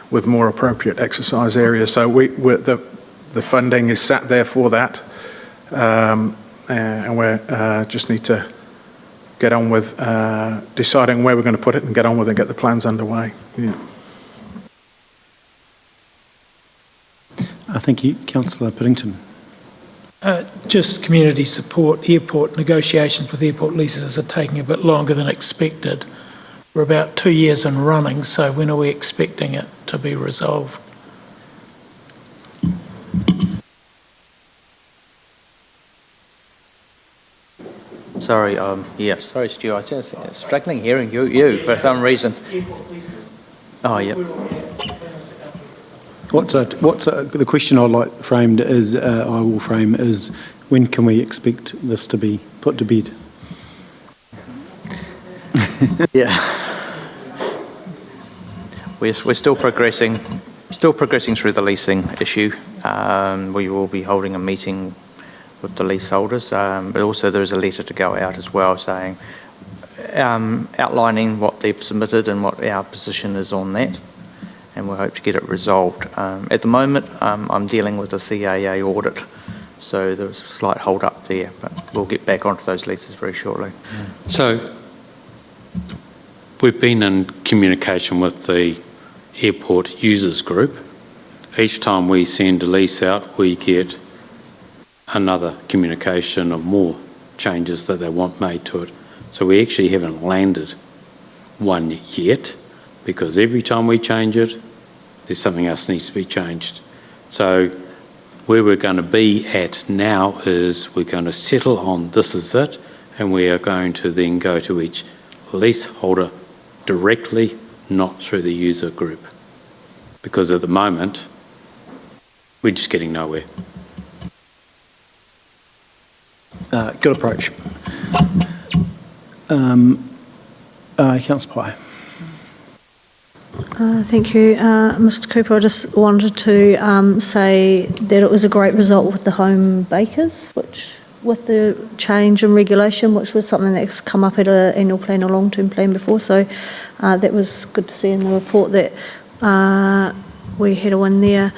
with more appropriate exercise areas. So the funding is sat there for that, and we just need to get on with deciding where we're going to put it and get on with it and get the plans underway. Yeah. Thank you. Councillor Puddington. Just community support, airport negotiations with airport leases are taking a bit longer than expected. We're about 2 years in running, so when are we expecting it to be resolved? Sorry, sorry, Stu, I was just struggling hearing you for some reason. Oh, yeah. The question I'd like framed is, I will frame is, when can we expect this to be put to bed? Yeah. We're still progressing through the leasing issue. We will be holding a meeting with the leaseholders, but also there is a letter to go out as well saying, outlining what they've submitted and what our position is on that, and we hope to get it resolved. At the moment, I'm dealing with a CAA audit, so there's a slight hold up there, but we'll get back onto those leases very shortly. So we've been in communication with the airport users group. Each time we send a lease out, we get another communication of more changes that they want made to it. So we actually haven't landed one yet, because every time we change it, there's something else needs to be changed. So Where we're going to be at now is we're going to settle on this is it, and we are going to then go to each leaseholder directly, not through the user group. Because at the moment, we're just getting nowhere. Good approach. Councillor Pye. Thank you, Mr Cooper. I just wanted to say that it was a great result with the home bakers, which with the change in regulation, which was something that's come up at an annual plan or long-term plan before. So that was good to see in the report that we had a win there.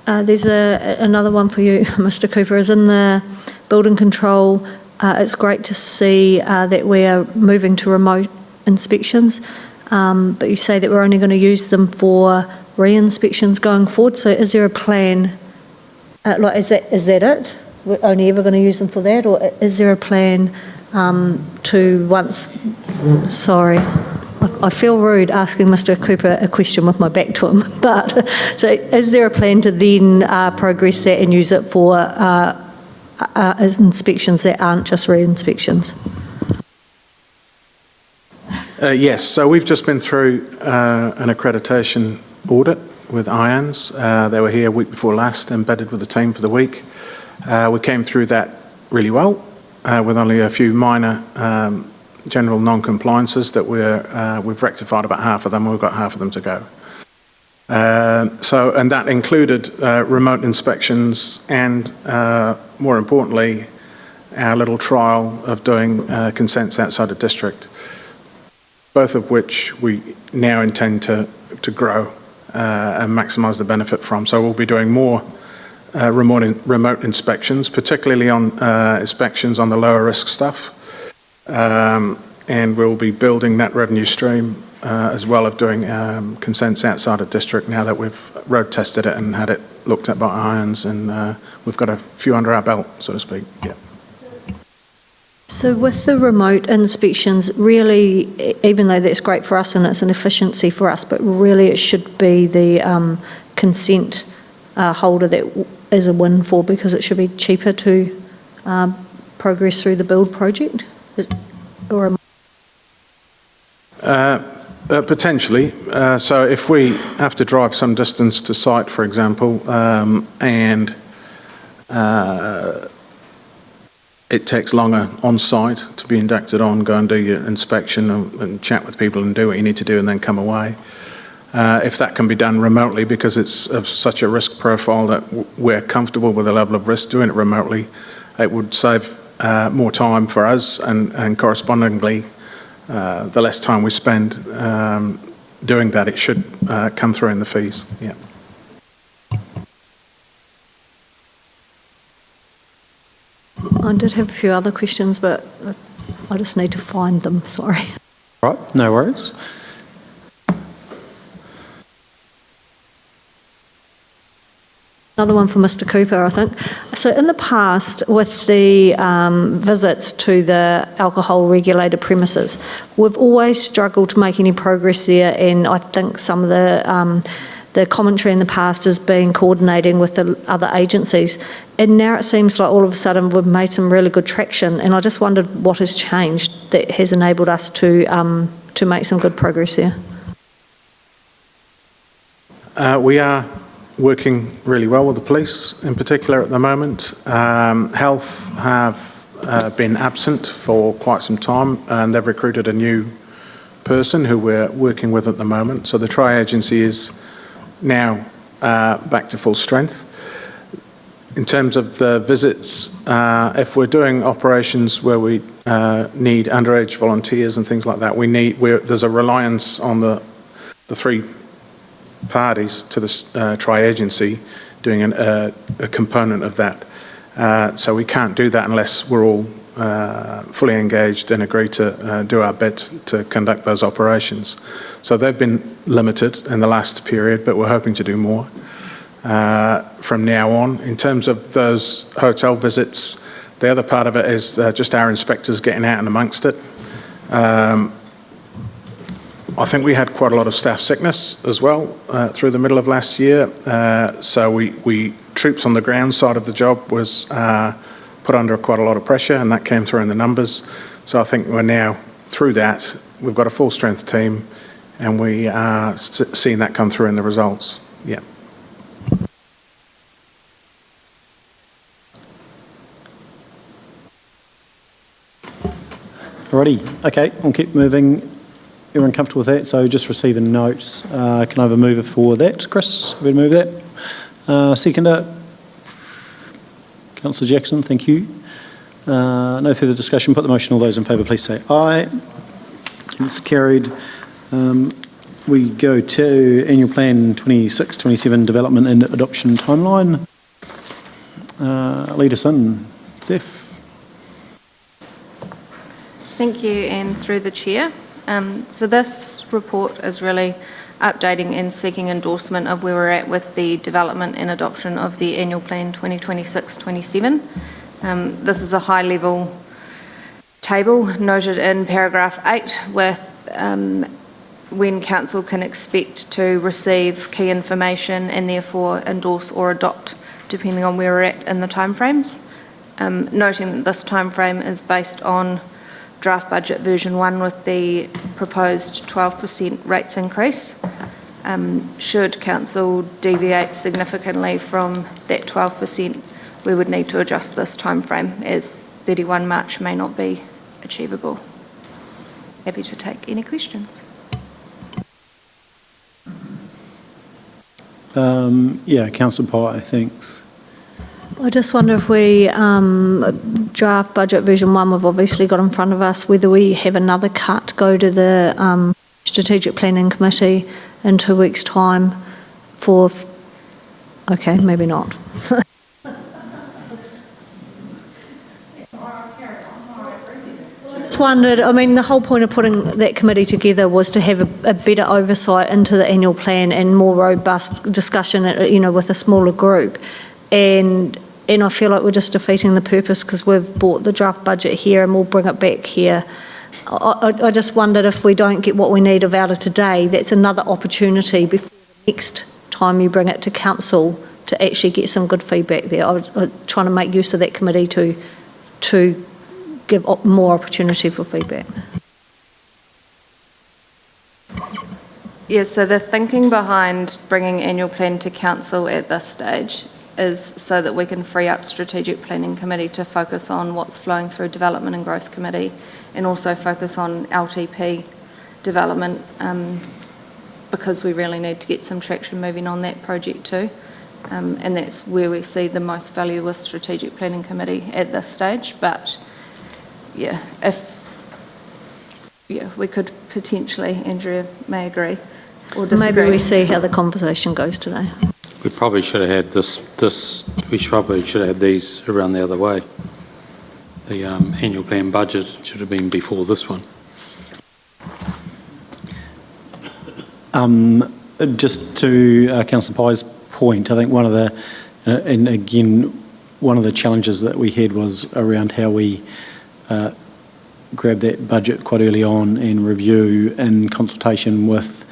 There's another one for you, Mr Cooper, is in the building control. It's great to see that we are moving to remote inspections, but you say that we're only going to use them for re-inspections going forward. So is there a plan, is that it? We're only ever going to use them for that, or is there a plan to once, sorry, I feel rude asking Mr Cooper a question with my back to him, but so is there a plan to then progress that and use it for as inspections that aren't just re-inspections? Yes, so we've just been through an accreditation audit with IANS. They were here week before last, embedded with the team for the week. We came through that really well, with only a few minor general non-compliances that we've rectified about half of them. We've got half of them to go. And that included remote inspections and, more importantly, our little trial of doing consents outside of district, both of which we now intend to grow and maximise the benefit from. So we'll be doing more remote inspections, particularly on inspections on the lower risk stuff. And we'll be building that revenue stream as well of doing consents outside of district now that we've road tested it and had it looked at by IANS, and we've got a few under our belt, so to speak. Yeah. So with the remote inspections, really, even though that's great for us and it's an efficiency for us, but really it should be the consent holder that is a win for, because it should be cheaper to progress through the build project? Or potentially. So if we have to drive some distance to site, for example, and it takes longer on site to be inducted on, go and do your inspection and chat with people and do what you need to do and then come away. If that can be done remotely, because it's of such a risk profile that we're comfortable with the level of risk doing it remotely, it would save more time for us, and correspondingly, the less time we spend doing that, it should come through in the fees. Yeah. I did have a few other questions, but I just need to find them, sorry. Right, no worries. Another one for Mr Cooper, I think. So in the past, with the visits to the alcohol regulated premises, we've always struggled to make any progress there, and I think some of the commentary in the past has been coordinating with the other agencies, and now it seems like all of a sudden we've made some really good traction, and I just wondered what has changed that has enabled us to make some good progress there. We are working really well with the police in particular at the moment. Health have been absent for quite some time, and they've recruited a new person who we're working with at the moment. So the tri-agency is now back to full strength. In terms of the visits, if we're doing operations where we need underage volunteers and things like that, there's a reliance on the three parties to the tri-agency doing a component of that. So we can't do that unless we're all fully engaged and agree to do our bit to conduct those operations. So they've been limited in the last period, but we're hoping to do more from now on. In terms of those hotel visits, the other part of it is just our inspectors getting out and amongst it. I think we had quite a lot of staff sickness as well through the middle of last year. So we troops on the ground side of the job was put under quite a lot of pressure, and that came through in the numbers. So I think we're now through that. We've got a full strength team, and we are seeing that come through in the results. Yeah. Alrighty, okay, we'll keep moving. Everyone comfortable with that? So just receiving notes. Can I have a mover for that? Chris, have you move that? Seconder? Councillor Jackson, thank you. No further discussion. Put the motion. All those in favour, please say aye. It's carried. We go to Annual Plan 26-27 Development and Adoption Timeline. Lead us in, Steph. Thank you, and through the Chair. So this report is really updating and seeking endorsement of where we're at with the development and adoption of the Annual Plan 2026-27. This is a high-level table noted in paragraph 8 with when Council can expect to receive key information and therefore endorse or adopt, depending on where we're at in the timeframes. Noting that this timeframe is based on draft budget version 1 with the proposed 12% rates increase. Should Council deviate significantly from that 12%, we would need to adjust this timeframe, as 31 March may not be achievable. Happy to take any questions. Yeah, Councillor Pye, thanks. I just wonder if we, draft budget version 1 we've obviously got in front of us, whether we have another cut go to the Strategic Planning Committee in 2 weeks' time for, okay, maybe not. Just wondered, I mean, the whole point of putting that committee together was to have a better oversight into the annual plan and more robust discussion, with a smaller group. And I feel like we're just defeating the purpose because we've brought the draft budget here and we'll bring it back here. I just wondered if we don't get what we need out of today, that's another opportunity before the next time you bring it to council to actually get some good feedback there. I was trying to make use of that committee to give more opportunity for feedback. Yeah, so the thinking behind bringing annual plan to council at this stage is so that we can free up Strategic Planning Committee to focus on what's flowing through Development and Growth Committee, and also focus on LTP development, because we really need to get some traction moving on that project too. And that's where we see the most value with Strategic Planning Committee at this stage. But yeah, we could potentially, Andrea may agree or disagree. Maybe we see how the conversation goes today. We probably should have had we probably should have had these around the other way. The annual plan budget should have been before this one. Just to Councillor Pye's point, I think one of the challenges that we had was around how we grab that budget quite early on and review in consultation with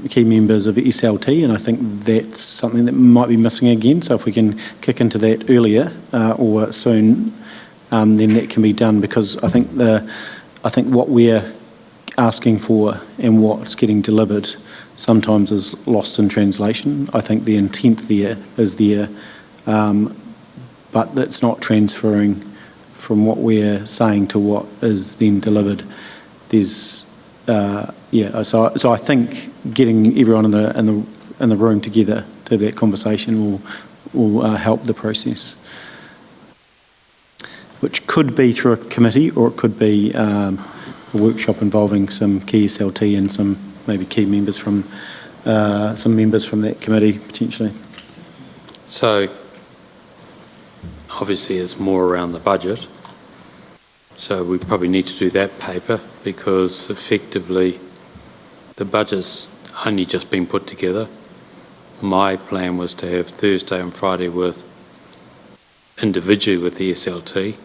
key members of SLT, and I think that's something that might be missing again. So if we can kick into that earlier or soon, then that can be done, because I think what we're asking for and what's getting delivered sometimes is lost in translation. I think the intent there is there, but it's not transferring from what we're saying to what is then delivered. There's so I think getting everyone in the room together to have that conversation will help the process, which could be through a committee, or it could be a workshop involving some key SLT and some maybe key members from that committee potentially. So obviously it's more around the budget. So we probably need to do that paper, because effectively the budget's only just been put together. My plan was to have Thursday and Friday individually with the SLT,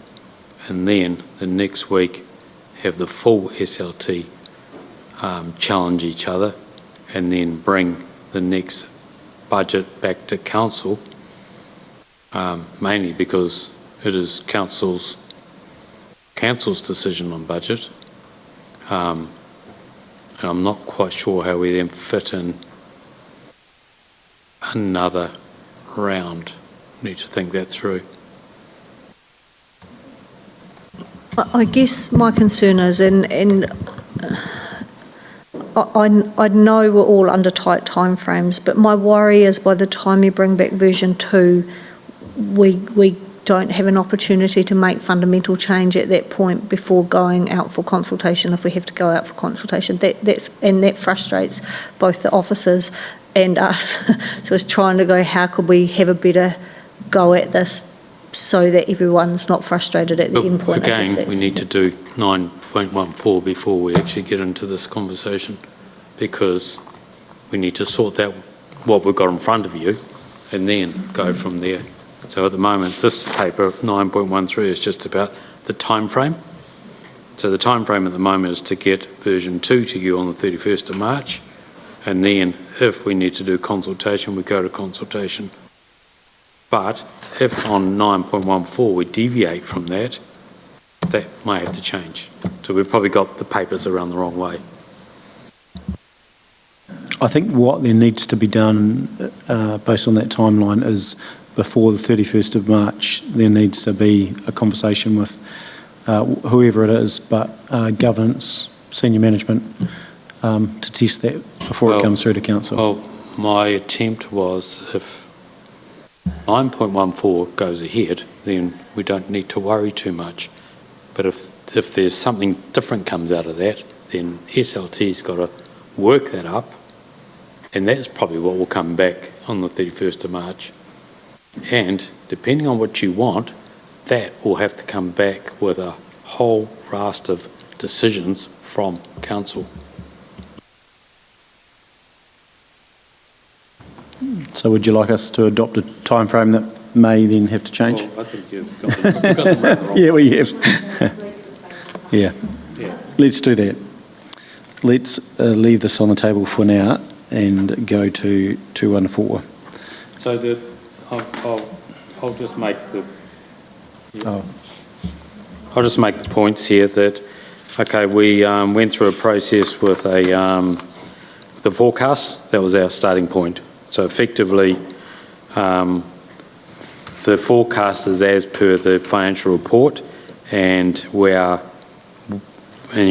and then the next week have the full SLT challenge each other, and then bring the next budget back to council mainly because it is council's decision on budget. And I'm not quite sure how we then fit in another round. Need to think that through. I guess my concern is, and I know we're all under tight timeframes, but my worry is by the time you bring back version 2, we don't have an opportunity to make fundamental change at that point before going out for consultation, if we have to go out for consultation. That frustrates both the officers and us. So it's trying to go, how could we have a better go at this so that everyone's not frustrated at the end point. Again, we need to do 9.14 before we actually get into this conversation, because we need to sort out what we've got in front of you and then go from there. So at the moment, this paper, 9.13, is just about the time frame. So the time frame at the moment is to get version 2 to you on the 31st of March, and then if we need to do consultation, we go to consultation. But if on 9.14 we deviate from that, that may have to change. So we've probably got the papers around the wrong way. I think what there needs to be done based on that timeline is before the 31st of March, there needs to be a conversation with whoever it is, but governance, senior management, to test that before it comes through to council. Well, my attempt was if 9.14 goes ahead, then we don't need to worry too much. But if there's something different comes out of that, then SLT's got to work that up, and that's probably what will come back on the 31st of March. And depending on what you want, that will have to come back with a whole raft of decisions from council. So would you like us to adopt a time frame that may then have to change? Well, I think you've got them around the wrong Yeah, we have. Yeah. Let's do that. Let's leave this on the table for now and go to 214. So I'll just make the I'll just make the points here that we went through a process with the forecast. That was our starting point. So effectively, the forecast is as per the financial report, and you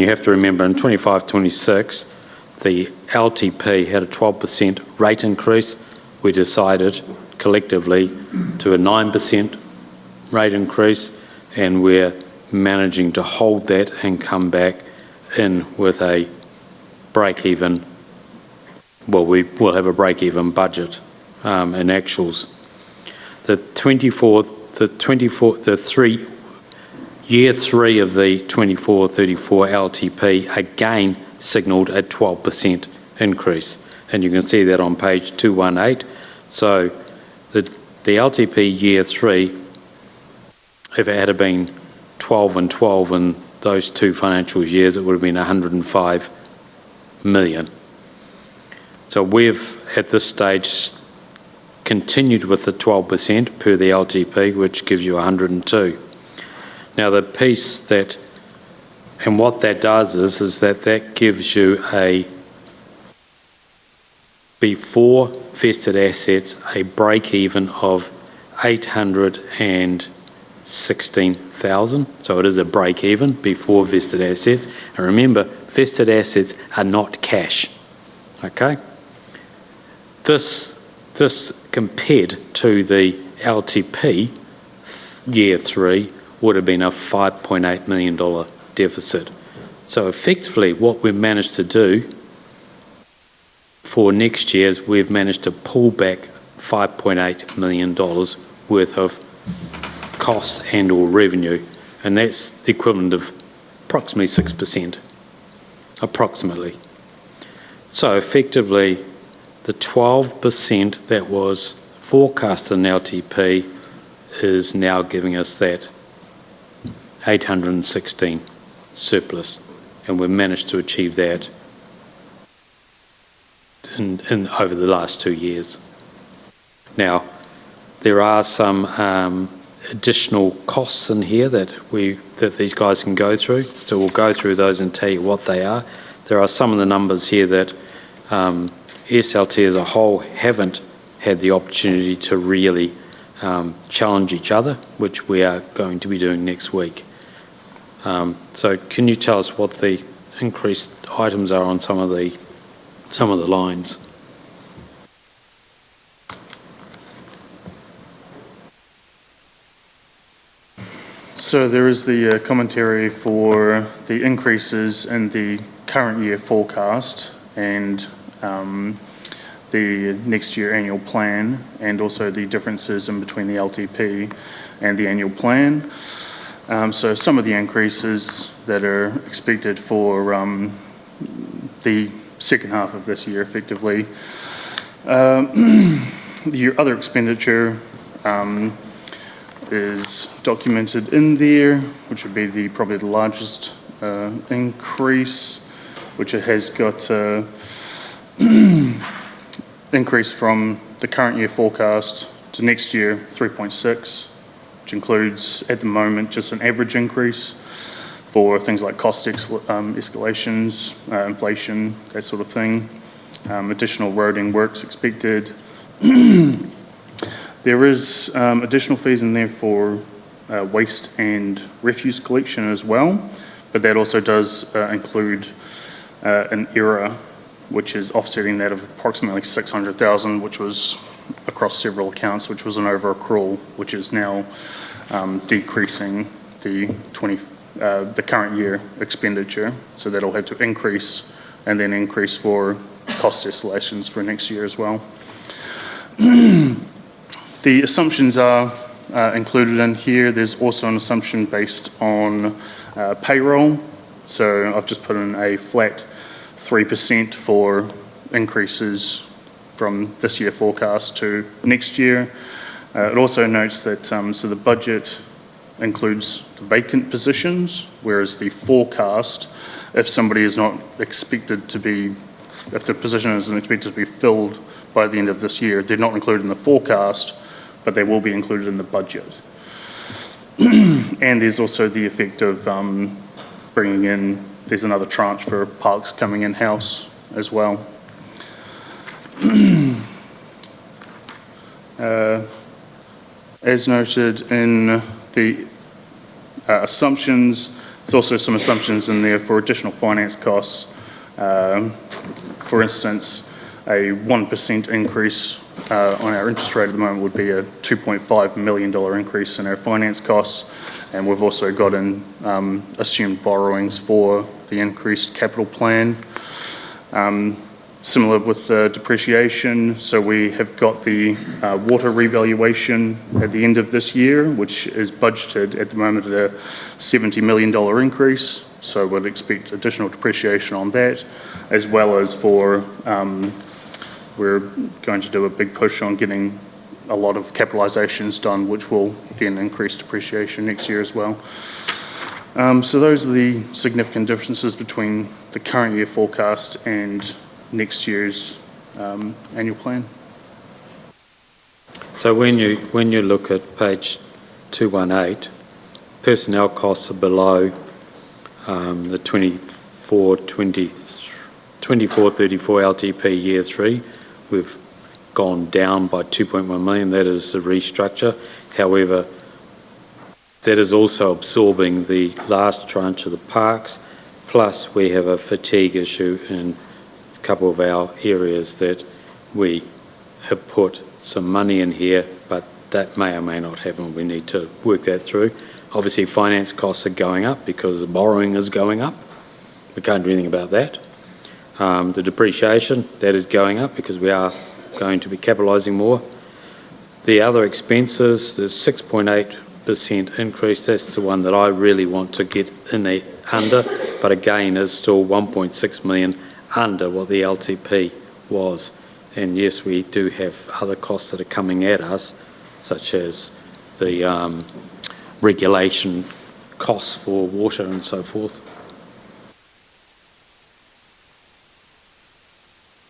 have to remember in 25-26, the LTP had a 12% rate increase. We decided collectively to a 9% rate increase, and we're managing to hold that and come back in with a break-even. Well, we will have a break-even budget in actuals. Year 3 of the 24-34 LTP again signalled a 12% increase, and you can see that on page 218. So the LTP year 3, if it had been 12 and 12 in those two financial years, it would have been 105 million. So we've, at this stage, continued with the 12% per the LTP, which gives you 102. Now the piece that, and what that does is that gives you a, before vested assets, a break-even of 816,000. So it is a break-even before vested assets. And remember, vested assets are not cash. Okay? This compared to the LTP year 3 would have been a $5.8 million deficit. So effectively what we've managed to do for next year is we've managed to pull back $5.8 million worth of costs and or revenue, and that's the equivalent of approximately 6%, approximately. So effectively the 12% that was forecast in LTP is now giving us that 816 surplus, and we've managed to achieve that in over the last 2 years. Now, there are some additional costs in here that these guys can go through. So we'll go through those and tell you what they are. There are some of the numbers here that SLT as a whole haven't had the opportunity to really challenge each other, which we are going to be doing next week. So can you tell us what the increased items are on some of the lines? So there is the commentary for the increases in the current year forecast and the next year annual plan, and also the differences in between the LTP and the annual plan. So some of the increases that are expected for the second half of this year, effectively. The other expenditure is documented in there, which would be probably the largest increase, which it has got increase from the current year forecast to next year 3.6, which includes at the moment just an average increase for things like cost escalations, inflation, that sort of thing. Additional roading works expected. There is additional fees in there for waste and refuse collection as well, but that also does include an error, which is offsetting that of approximately 600,000, which was across several accounts, which was an over-accrual, which is now decreasing the current year expenditure. So that'll have to increase and then increase for cost escalations for next year as well. The assumptions are included in here. There's also an assumption based on payroll. So I've just put in a flat 3% for increases from this year forecast to next year. It also notes that so the budget includes vacant positions, whereas the forecast, if somebody is not expected to be, if the position isn't expected to be filled by the end of this year, they're not included in the forecast, but they will be included in the budget. And there's also the effect of bringing in, there's another tranche for parks coming in-house as well. As noted in the assumptions, there's also some assumptions in there for additional finance costs. For instance, a 1% increase on our interest rate at the moment would be a $2.5 million increase in our finance costs, and we've also got in assumed borrowings for the increased capital plan. Similar with depreciation, so we have got the water revaluation at the end of this year, which is budgeted at the moment at a $70 million increase, so we'd expect additional depreciation on that, as well as for we're going to do a big push on getting a lot of capitalisations done, which will then increase depreciation next year as well. So those are the significant differences between the current year forecast and next year's annual plan. So when you look at page 218, personnel costs are below the 24-34 LTP year 3. We've gone down by 2.1 million. That is the restructure. However, that is also absorbing the last tranche of the parks, plus we have a fatigue issue in a couple of our areas that we have put some money in here, but that may or may not happen. We need to work that through. Obviously, finance costs are going up because the borrowing is going up. We can't do anything about that. The depreciation, that is going up because we are going to be capitalising more. The other expenses, there's 6.8% increase. That's the one that I really want to get in under, but again, is still 1.6 million under what the LTP was. And yes, we do have other costs that are coming at us, such as the regulation costs for water and so forth.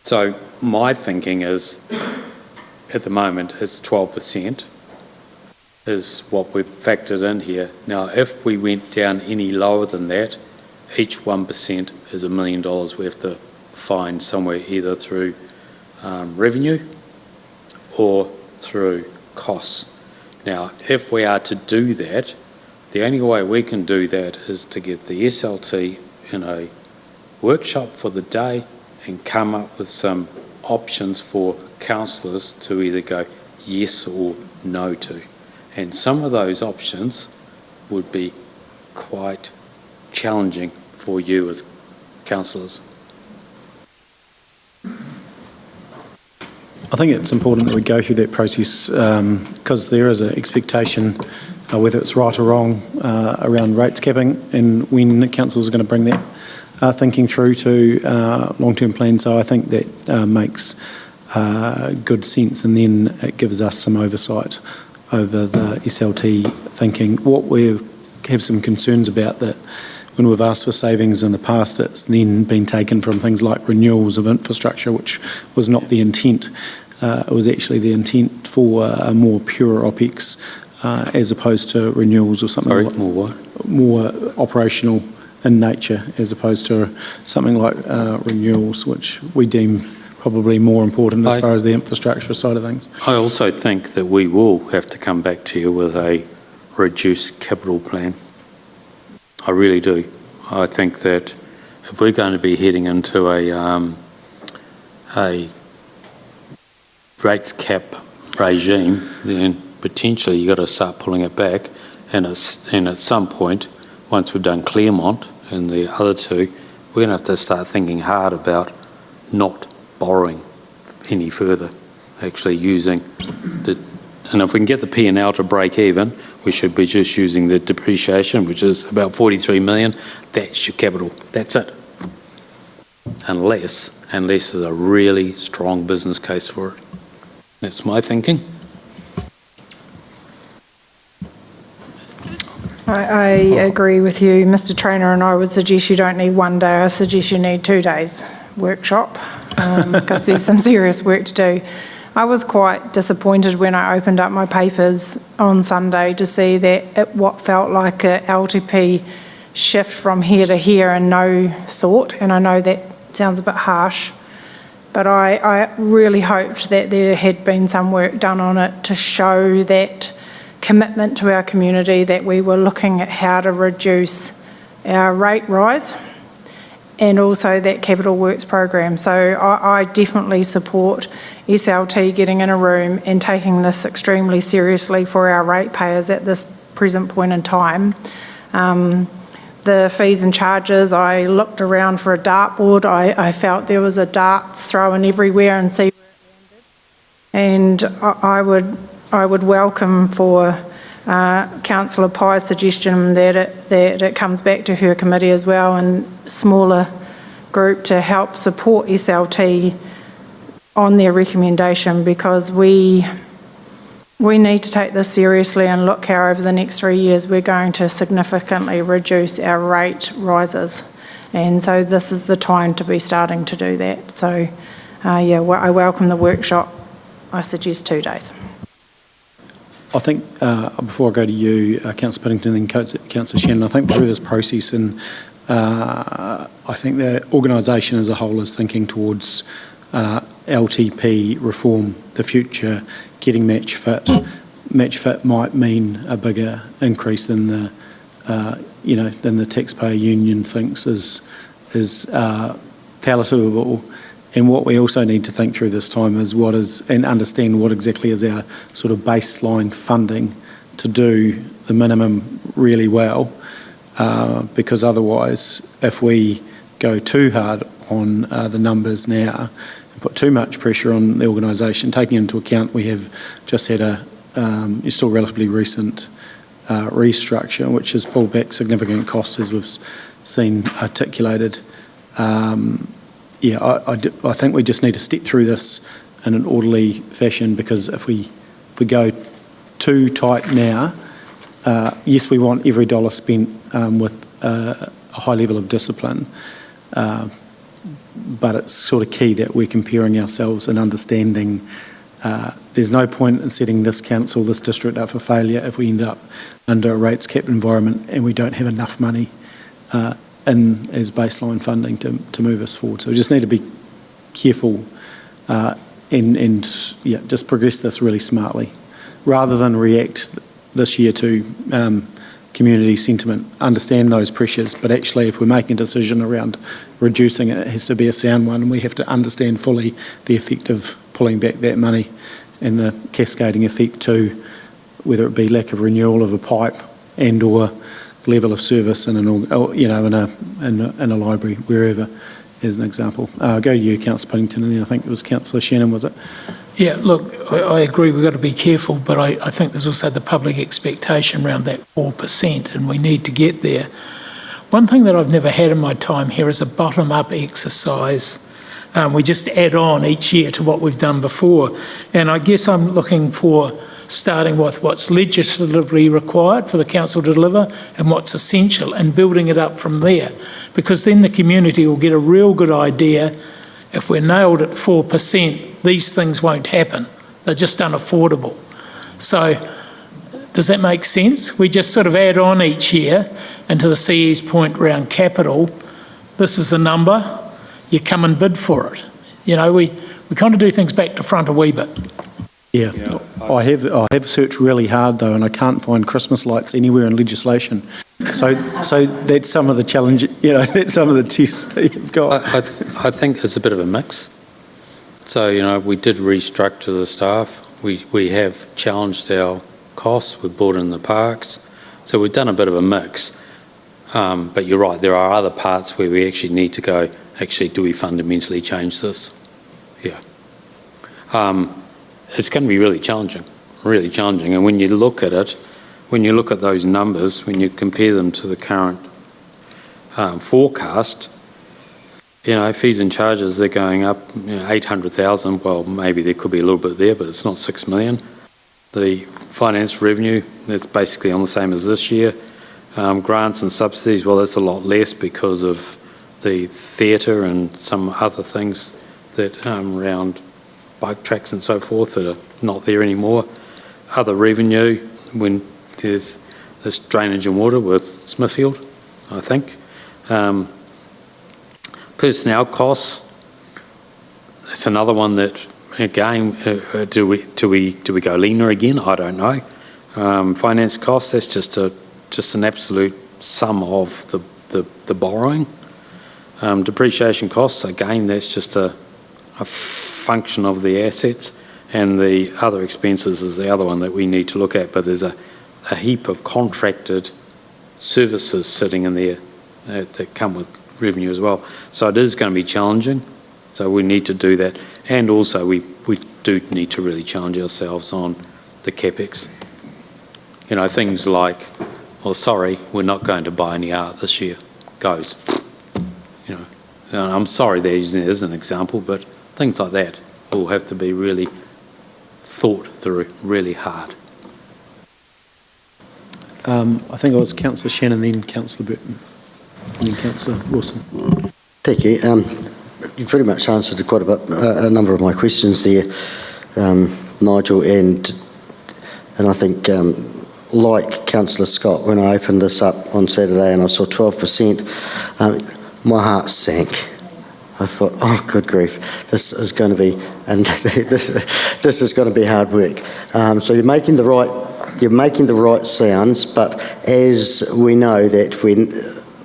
So my thinking is, at the moment, it's 12%. is what we've factored in here. Now, if we went down any lower than that, each 1% is $1 million we have to find somewhere, either through revenue or through costs. Now, if we are to do that, the only way we can do that is to get the SLT in a workshop for the day and come up with some options for councillors to either go yes or no to. And some of those options would be quite challenging for you as councillors. I think it's important that we go through that process because there is an expectation, whether it's right or wrong, around rates capping and when councils are going to bring that thinking through to long-term plans. So I think that makes good sense, and then it gives us some oversight over the SLT thinking. What we have some concerns about, that when we've asked for savings in the past, it's then been taken from things like renewals of infrastructure, which was not the intent. It was actually the intent for a more pure OPEX as opposed to renewals or something. Sorry, more what? More operational in nature as opposed to something like renewals, which we deem probably more important as far as the infrastructure side of things. I also think that we will have to come back to you with a reduced capital plan. I really do. I think that if we're going to be heading into a rates cap regime, then potentially you've got to start pulling it back. And at some point, once we've done Claremont and the other two, we're going to have to start thinking hard about not borrowing any further, actually using the, and if we can get the P&L to break even, we should be just using the depreciation, which is about 43 million. That's your capital. That's it. Unless there's a really strong business case for it. That's my thinking. I agree with you, Mr. Trainer, and I would suggest you don't need 1 day. I suggest you need 2 days workshop because there's some serious work to do. I was quite disappointed when I opened up my papers on Sunday to see that what felt like a LTP shift from here to here and no thought, and I know that sounds a bit harsh, but I really hoped that there had been some work done on it to show that commitment to our community, that we were looking at how to reduce our rate rise and also that capital works program. So I definitely support SLT getting in a room and taking this extremely seriously for our ratepayers at this present point in time. The fees and charges, I looked around for a dartboard. I felt there was a darts thrown everywhere and see where it landed. And I would welcome for Councillor Pye's suggestion that it comes back to her committee as well, and smaller group to help support SLT on their recommendation, because we need to take this seriously and look how over the next 3 years we're going to significantly reduce our rate rises. And so this is the time to be starting to do that. So I welcome the workshop. I suggest 2 days. I think before I go to you, Councillor Piddington, then Councillor Shannon, I think through this process, and I think the organisation as a whole is thinking towards LTP reform, the future, getting match fit. Match fit might mean a bigger increase than the than the taxpayer union thinks is palatable. And what we also need to think through this time is and understand what exactly is our sort of baseline funding to do the minimum really well, because otherwise, if we go too hard on the numbers now and put too much pressure on the organisation, taking into account we have just had a still relatively recent restructure, which has pulled back significant costs as we've seen articulated. I think we just need to step through this in an orderly fashion, because if we go too tight now, yes, we want every dollar spent with a high level of discipline, but it's sort of key that we're comparing ourselves and understanding there's no point in setting this council, this district up for failure if we end up under a rates cap environment and we don't have enough money in as baseline funding to move us forward. So we just need to be careful and just progress this really smartly, rather than react this year to community sentiment, understand those pressures, but actually if we're making a decision around reducing it, it has to be a sound one, and we have to understand fully the effect of pulling back that money and the cascading effect to whether it be lack of renewal of a pipe and or level of service in a library, wherever, as an example. I'll go to you, Councillor Puddington, and then I think it was Councillor Shannon, was it? Yeah, look, I agree we've got to be careful, but I think there's also the public expectation around that 4%, and we need to get there. One thing that I've never had in my time here is a bottom-up exercise. We just add on each year to what we've done before. And I guess I'm looking for starting with what's legislatively required for the council to deliver and what's essential, and building it up from there. Because then the community will get a real good idea. If we're nailed at 4%, these things won't happen. They're just unaffordable. So does that make sense? We just sort of add on each year, and to the CE's point around capital, this is the number, you come and bid for it. You know, we kind of do things back to front a wee bit. Yeah. I have searched really hard though, and I can't find Christmas lights anywhere in legislation. So that's some of the challenge, that's some of the tests that you've got. I think it's a bit of a mix. So, we did restructure the staff. We have challenged our costs. We've brought in the parks. So we've done a bit of a mix. But you're right, there are other parts where we actually need to go, do we fundamentally change this? Yeah. It's going to be really challenging. And when you look at it, when you look at those numbers, when you compare them to the current forecast, fees and charges, they're going up 800,000. Well, maybe there could be a little bit there, but it's not 6 million. The finance revenue, that's basically on the same as this year. Grants and subsidies, well, that's a lot less because of the theatre and some other things that around bike tracks and so forth that are not there anymore. Other revenue, when there's this drainage and water with Smithfield, I think. Personnel costs, it's another one that, again, do we go leaner again? I don't know. Finance costs, that's just an absolute sum of the borrowing. Depreciation costs, again, that's just a function of the assets, and the other expenses is the other one that we need to look at, but there's a heap of contracted services sitting in there that come with revenue as well. So it is going to be challenging, so we need to do that, and also we do need to really challenge ourselves on the CapEx. Things like, well, sorry, we're not going to buy any art this year. Goes. I'm sorry there is an example, but things like that will have to be really thought through really hard. I think it was Councillor Shannon, then Councillor Burton, and then Councillor Wilson. Thank you. You pretty much answered quite a number of my questions there, Nigel, and I think like Councillor Scott, when I opened this up on Saturday and I saw 12%, my heart sank. I thought, oh, good grief, this is going to be, and this is going to be hard work. So you're making the right sounds, but as we know that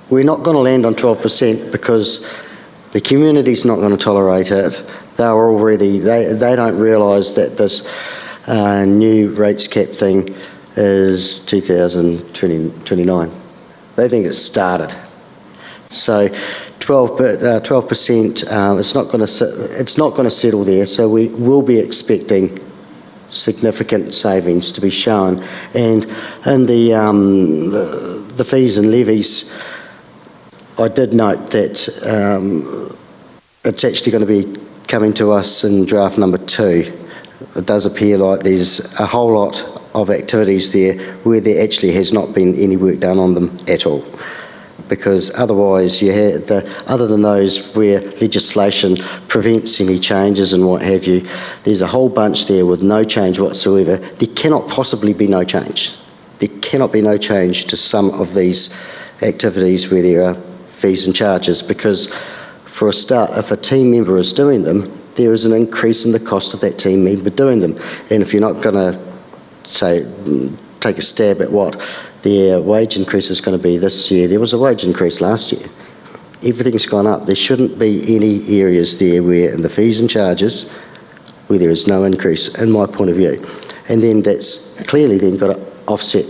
we're not going to land on 12% because the community's not going to tolerate it. They don't realise that this new rates cap thing is 2029. They think it's started. So 12%, it's not going to settle there. So we will be expecting significant savings to be shown. And in the fees and levies, I did note that it's actually going to be coming to us in draft number 2. It does appear like there's a whole lot of activities there where there actually has not been any work done on them at all. because otherwise other than those where legislation prevents any changes and what have you, there's a whole bunch there with no change whatsoever. There cannot possibly be no change. There cannot be no change to some of these activities where there are fees and charges, because for a start, if a team member is doing them, there is an increase in the cost of that team member doing them. And if you're not going to take a stab at what their wage increase is going to be this year, there was a wage increase last year. Everything's gone up. There shouldn't be any areas there where in the fees and charges where there is no increase, in my point of view. And then that's clearly then got to offset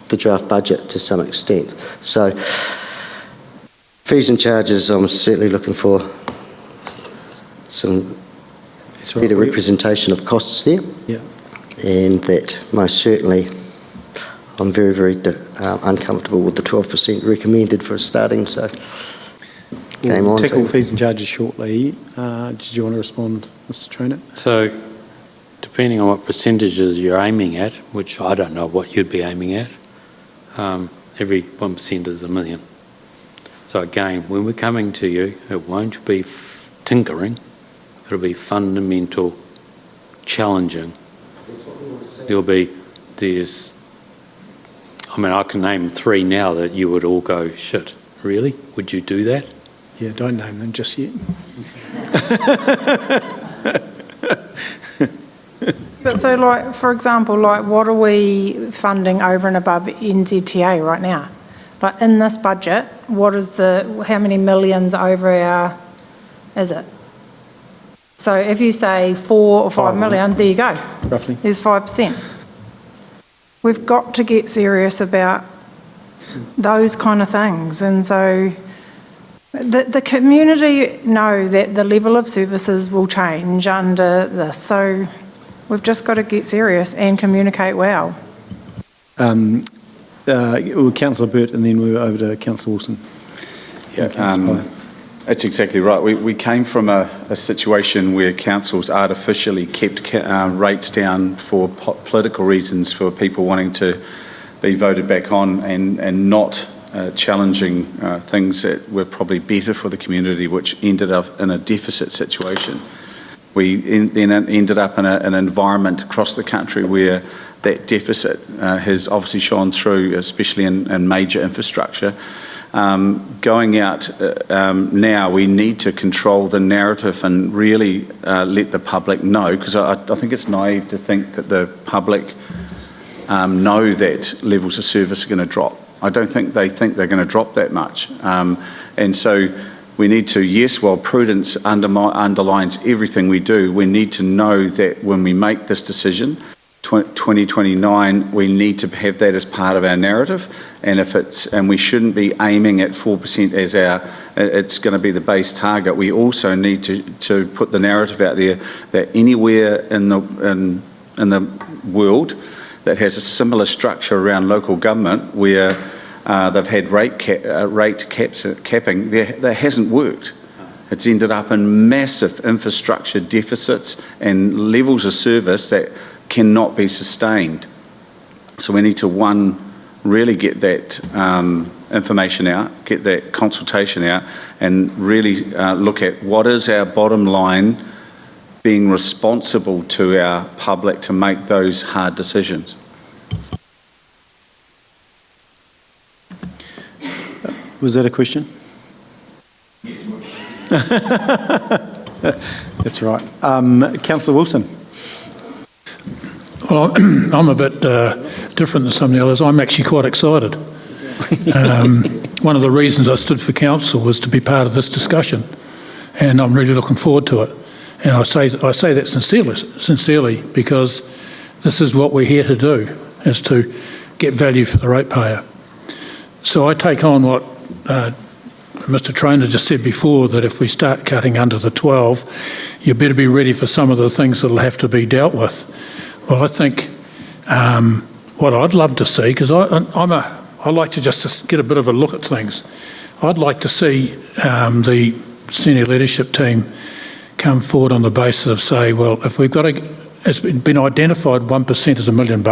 the draft budget to some extent. So fees and charges, I'm certainly looking for some better representation of costs there. Yeah. And that most certainly I'm very, very uncomfortable with the 12% recommended for starting, so game We'll on. tackle fees and charges shortly. Did you want to respond, Mr. Trainer? So, depending on what percentages you're aiming at, which I don't know what you'd be aiming at, every 1% is $1 million. So again, when we're coming to you, it won't be tinkering, it'll be fundamental, challenging. I can name 3 now that you would all go, shit, really? Would you do that? Yeah, don't name them just yet. But so, like, for example, like, what are we funding over and above NZTA right now? Like, in this budget, how many millions over is it? So if you say 4 or 5 million, there you go. Roughly. There's 5%. We've got to get serious about those kind of things. And so the community know that the level of services will change under this. So we've just got to get serious and communicate well. Councillor Burt, and then we're over to Councillor Wilson. Yeah, that's exactly right. We came from a situation where councils artificially kept rates down for political reasons, for people wanting to be voted back on, and not challenging things that were probably better for the community, which ended up in a deficit situation. We then ended up in an environment across the country where that deficit has obviously shone through, especially in major infrastructure. Going out now, we need to control the narrative and really let the public know, because I think it's naive to think that the public know that levels of service are going to drop. I don't think they think they're going to drop that much. And so we need to, yes, while prudence underlines everything we do, we need to know that when we make this decision, 2029, we need to have that as part of our narrative, and we shouldn't be aiming at 4% as it's going to be the base target. We also need to put the narrative out there that anywhere in the world that has a similar structure around local government, where they've had rate capping, that hasn't worked. It's ended up in massive infrastructure deficits and levels of service that cannot be sustained. So we need to, really get that information out, get that consultation out, and really look at what is our bottom line, being responsible to our public to make those hard decisions. Was that a question? Yes. That's right. Councillor Wilson. Well, I'm a bit different than some of the others. I'm actually quite excited. One of the reasons I stood for council was to be part of this discussion, and I'm really looking forward to it. And I say that sincerely, because this is what we're here to do, is to get value for the ratepayer. So I take on what Mr. Trainer just said before, that if we start cutting under the 12, you better be ready for some of the things that will have to be dealt with. Well, I think what I'd love to see, because I like to just get a bit of a look at things. I'd like to see the senior leadership team come forward on the basis of, say, well, if we've got it's been identified 1% is $1 million.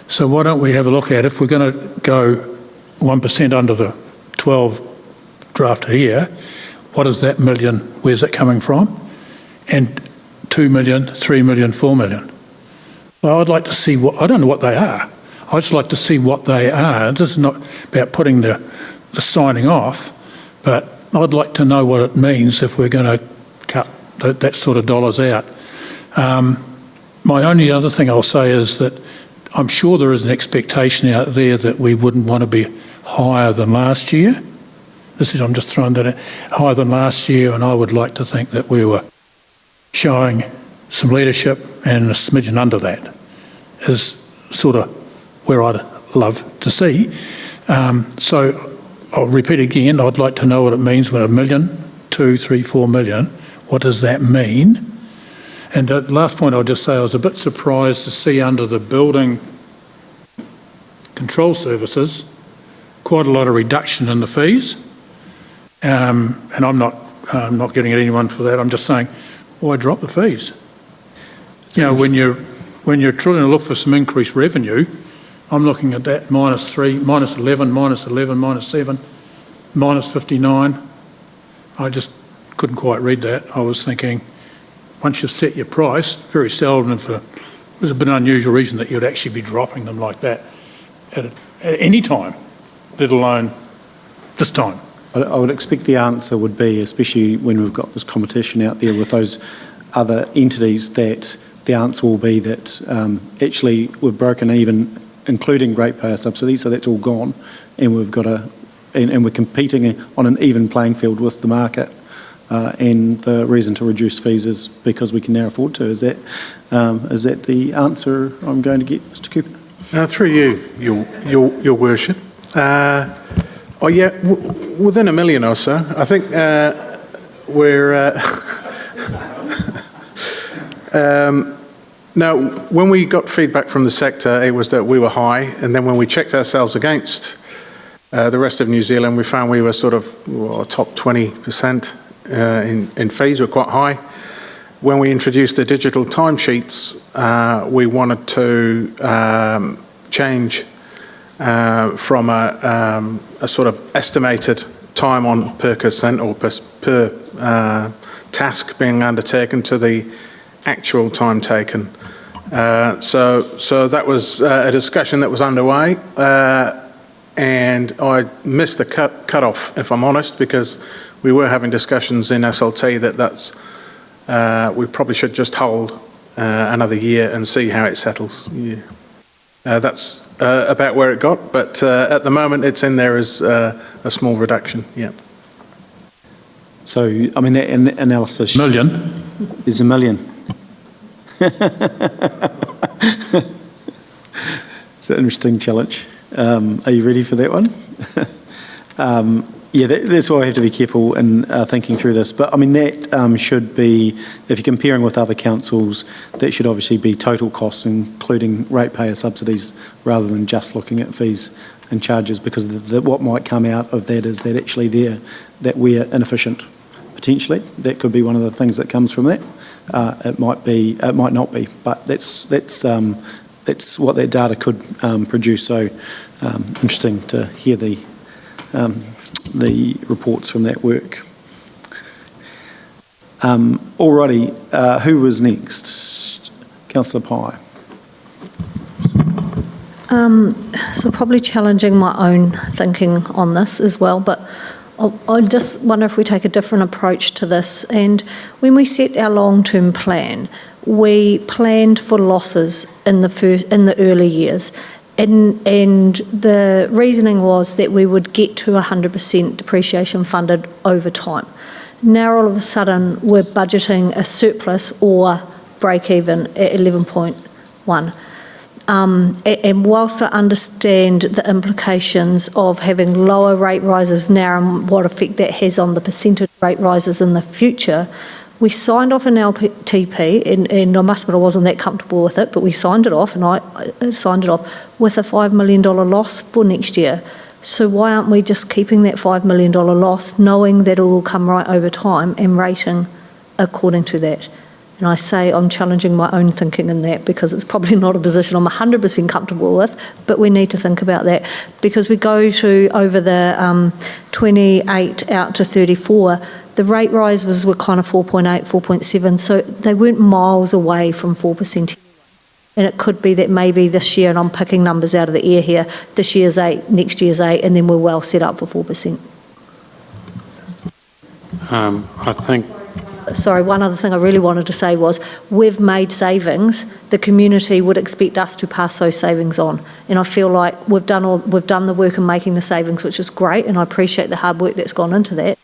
So why don't we have a look at, if we're going to go 1% under the 12 drafted here, what is that million, where's it coming from? And 2 million, 3 million, 4 million. Well, I'd like to see I don't know what they are. I'd just like to see what they are. This is not about putting the signing off, but I'd like to know what it means if we're going to cut that sort of dollars out. My only other thing I'll say is that I'm sure there is an expectation out there that we wouldn't want to be higher than last year. I'm just throwing that out, higher than last year, and I would like to think that we were showing some leadership, and a smidgen under that is sort of where I'd love to see. So I'll repeat again, I'd like to know what it means when 1 million, 2, 3, 4 million, what does that mean? And the last point I'll just say, I was a bit surprised to see under the building control services quite a lot of reduction in the fees. And I'm not getting at anyone for that. I'm just saying, why drop the fees? You know, when you're trying to look for some increased revenue, I'm looking at that -3, -11, -11, -7, -59. I just couldn't quite read that. I was thinking, once you've set your price, very seldom, it was a bit unusual reason that you'd actually be dropping them like that at any time, let alone this time. I would expect the answer would be, especially when we've got this competition out there with those other entities, that the answer will be that actually we've broken even, including ratepayer subsidies, so that's all gone, and and we're competing on an even playing field with the market. And the reason to reduce fees is because we can now afford to. Is that the answer I'm going to get, Mr. Cooper? Through you, Your Worship. Within $1 million or so. I think we're... Now, when we got feedback from the sector, it was that we were high, and then when we checked ourselves against the rest of New Zealand, we found we were sort of top 20% in fees. We're quite high. When we introduced the digital timesheets, we wanted to change from a sort of estimated time on per consent or per task being undertaken to the actual time taken. So that was a discussion that was underway, and I missed the cut-off, if I'm honest, because we were having discussions in SLT that's we probably should just hold another year and see how it settles. Yeah. That's about where it got, but at the moment it's in there as a small reduction, yeah. So, I mean, that analysis... Million? Is $1 million. It's an interesting challenge. Are you ready for that one? Yeah, that's why I have to be careful in thinking through this. But I mean, that should be, if you're comparing with other councils, that should obviously be total costs, including ratepayer subsidies, rather than just looking at fees and charges, because what might come out of that is that actually that we're inefficient, potentially. That could be one of the things that comes from that. It might be, it might not be, but that's what that data could produce. So interesting to hear the reports from that work. Alrighty, who was next? Councillor Pye. So probably challenging my own thinking on this as well, but I just wonder if we take a different approach to this. And when we set our long-term plan, we planned for losses in the early years. And the reasoning was that we would get to 100% depreciation funded over time. Now all of a sudden we're budgeting a surplus or break even at 11.1. And whilst I understand the implications of having lower rate rises now and what effect that has on the percentage rate rises in the future, we signed off an LTP, and I must admit I wasn't that comfortable with it, but we signed it off, and I signed it off with a $5 million loss for next year. So why aren't we just keeping that $5 million loss, knowing that it will come right over time and rating according to that? And I say I'm challenging my own thinking in that because it's probably not a position I'm 100% comfortable with, but we need to think about that because we go to over the 28 out to 34, the rate rises were kind of 4.8, 4.7, so they weren't miles away from 4%. And it could be that maybe this year, and I'm picking numbers out of the air here, this year's 8, next year's 8, and then we're well set up for 4%. I think... Sorry, one other thing I really wanted to say was we've made savings. The community would expect us to pass those savings on. And I feel like we've done the work in making the savings, which is great, and I appreciate the hard work that's gone into that.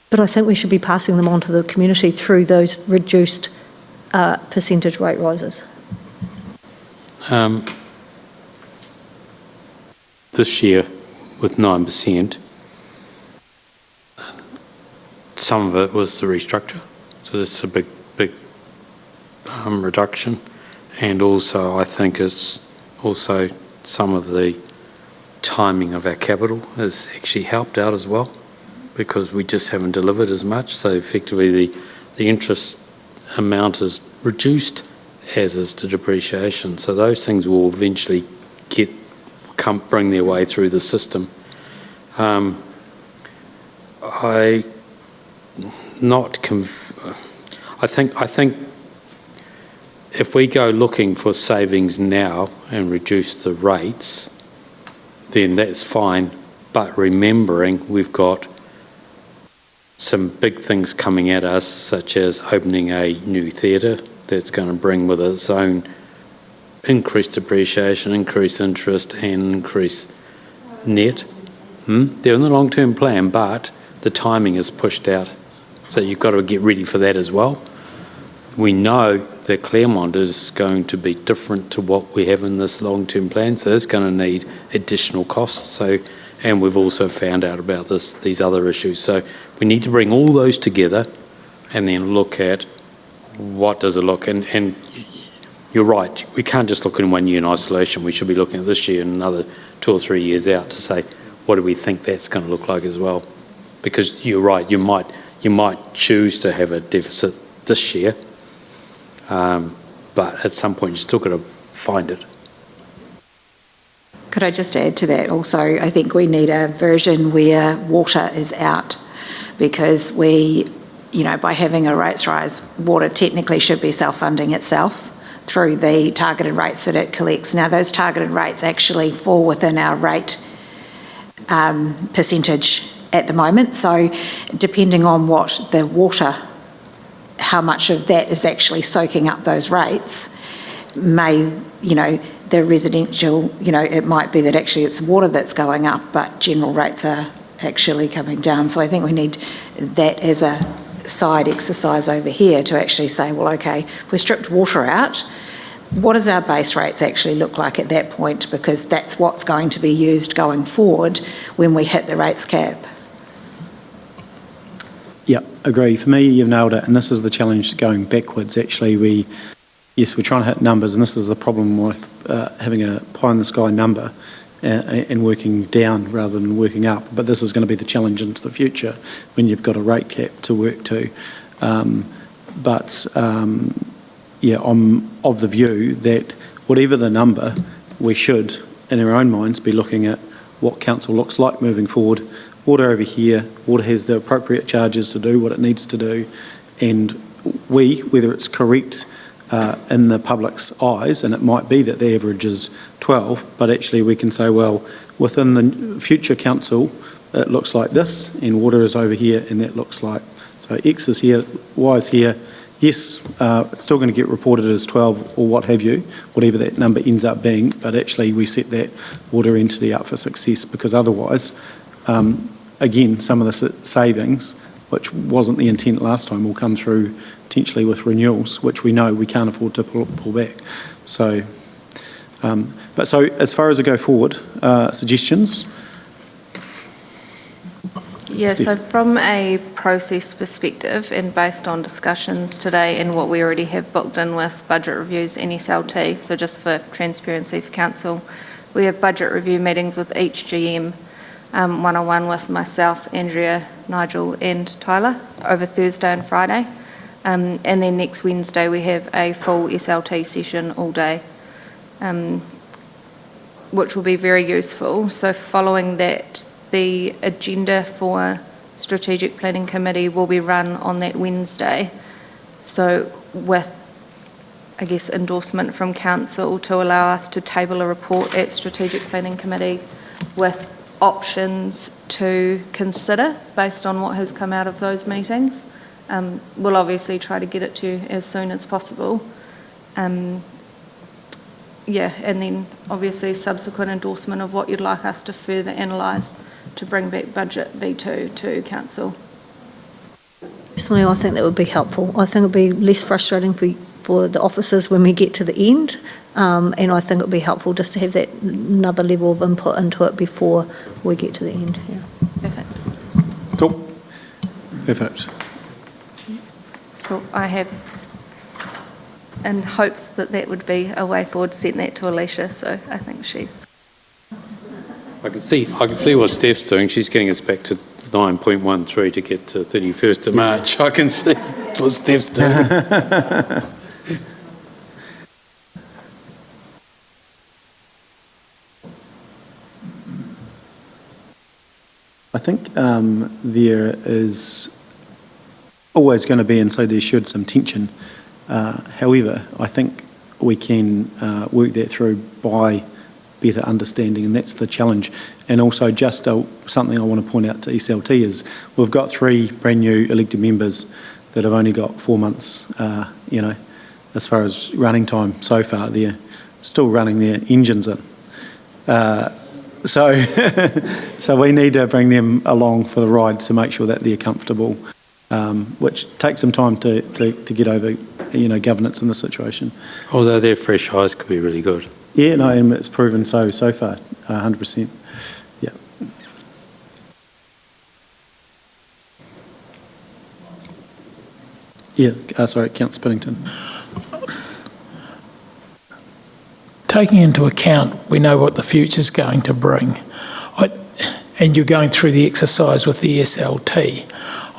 But I think we should be passing them on to the community through those reduced percentage rate rises. This year, with 9%, some of it was the restructure, so this is a big reduction, and also I think it's also some of the timing of our capital has actually helped out as well, because we just haven't delivered as much, so effectively the interest amount is reduced, as is the depreciation. So those things will eventually bring their way through the system. I think if we go looking for savings now and reduce the rates, then that's fine. But remembering we've got some big things coming at us, such as opening a new theatre that's going to bring with it its own increased depreciation, increased interest and increased net. They're in the long-term plan, but the timing is pushed out. So you've got to get ready for that as well. We know that Claremont is going to be different to what we have in this long-term plan, so it's going to need additional costs. And we've also found out about these other issues. So we need to bring all those together and then look at what does it look. And you're right, we can't just look in 1 year in isolation. We should be looking at this year and another 2 or 3 years out to say, what do we think that's going to look like as well? Because you're right, you might choose to have a deficit this year, but at some point you're still got to find it. Could I just add to that also, I think we need a version where water is out, because by having a rates rise, water technically should be self-funding itself through the targeted rates that it collects. Now, those targeted rates actually fall within our rate percentage at the moment. So depending on what the water, how much of that is actually soaking up those rates, the residential, it might be that actually it's water that's going up, but general rates are actually coming down. So I think we need that as a side exercise over here to actually say, well, okay, if we stripped water out, what does our base rates actually look like at that point? Because that's what's going to be used going forward when we hit the rates cap. Yeah, agree. For me, you've nailed it, and this is the challenge going backwards. Actually, we're trying to hit numbers, and this is the problem with having a pie-in-the-sky number and working down rather than working up. But this is going to be the challenge into the future when you've got a rate cap to work to. I'm of the view that whatever the number, we should, in our own minds, be looking at what council looks like moving forward. Water over here, water has the appropriate charges to do what it needs to do, and whether it's correct in the public's eyes, and it might be that the average is 12, but actually we can say, well, within the future council, it looks like this, and water is over here, and that looks like. So X is here, Y is here. Yes, it's still going to get reported as 12 or what have you, whatever that number ends up being, but actually we set that water entity up for success, because otherwise, again, some of the savings, which wasn't the intent last time, will come through potentially with renewals, which we know we can't afford to pull back. So, so as far as I go forward, suggestions? Yeah, so from a process perspective and based on discussions today and what we already have booked in with budget reviews, NSLT, so just for transparency for council, we have budget review meetings with each GM, one-on-one with myself, Andrea, Nigel and Tyler over Thursday and Friday. And then next Wednesday, we have a full SLT session all day, which will be very useful. So following that, the agenda for Strategic Planning Committee will be run on that Wednesday. So with, I guess, endorsement from Council to allow us to table a report at Strategic Planning Committee with options to consider based on what has come out of those meetings. We'll obviously try to get it to you as soon as possible. And then obviously subsequent endorsement of what you'd like us to further analyse to bring back budget V2 to Council. Personally, I think that would be helpful. I think it would be less frustrating for the officers when we get to the end, and I think it would be helpful just to have that another level of input into it before we get to the end. Yeah. Perfect. Cool. Perfect. Cool. I have, in hopes that that would be a way forward, sent that to Alicia, so I think she's... I can see what Steph's doing. She's getting us back to 9.13 to get to 31st of March. I can see what Steph's doing. I think there is always going to be, and so there should, some tension. However, I think we can work that through by better understanding, and that's the challenge. And also just something I want to point out to SLT is we've got 3 brand new elected members that have only got 4 months, as far as running time so far. They're still running their engines in. So we need to bring them along for the ride to make sure that they're comfortable, which takes some time to get over, governance in the situation. Although their fresh eyes could be really good. Yeah, no, and it's proven so far, 100%. Yeah. Yeah, sorry, Councillor Spinnington. Taking into account, we know what the future's going to bring, and you're going through the exercise with the SLT,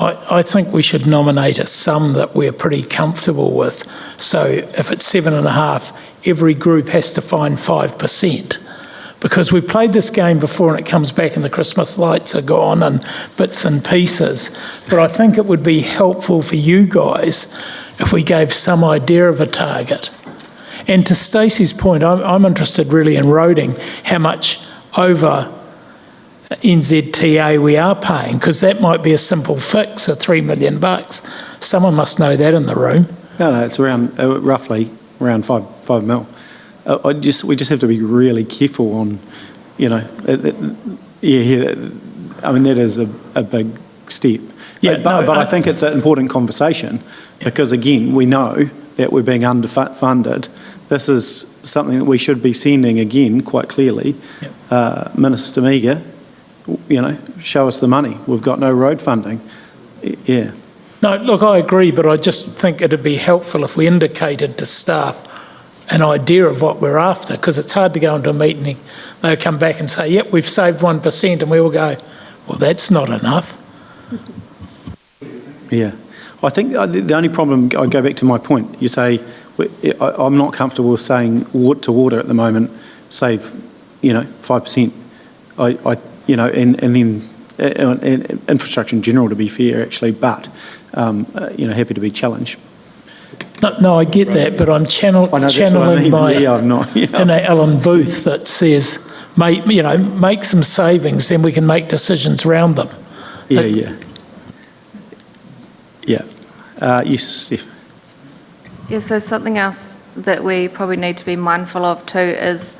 I think we should nominate a sum that we're pretty comfortable with. So if it's 7.5, every group has to find 5%. Because we've played this game before and it comes back and the Christmas lights are gone and bits and pieces. But I think it would be helpful for you guys if we gave some idea of a target. And to Stacey's point, I'm interested really in roading how much over NZTA we are paying, because that might be a simple fix of $3 million. Someone must know that in the room. No, it's around roughly around 5 mil. We just have to be really careful on, I mean, that is a big step. Yeah, but I think it's an important conversation because, again, we know that we're being underfunded. This is something that we should be sending, again, quite clearly. Minister Meager, show us the money. We've got no road funding. Yeah. No, look, I agree, but I just think it'd be helpful if we indicated to staff an idea of what we're after, because it's hard to go into a meeting, they'll come back and say, yep, we've saved 1%, and we all go, well, that's not enough. Yeah. I think the only problem, I go back to my point, you say, I'm not comfortable with saying to water at the moment, save, 5%. And then infrastructure in general, to be fair, actually, but, happy to be challenged. No, I get that, but I'm channeling my inner Alan Booth that says, make some savings, then we can make decisions around them. Yeah. Yes, Steph. Yeah, so something else that we probably need to be mindful of too is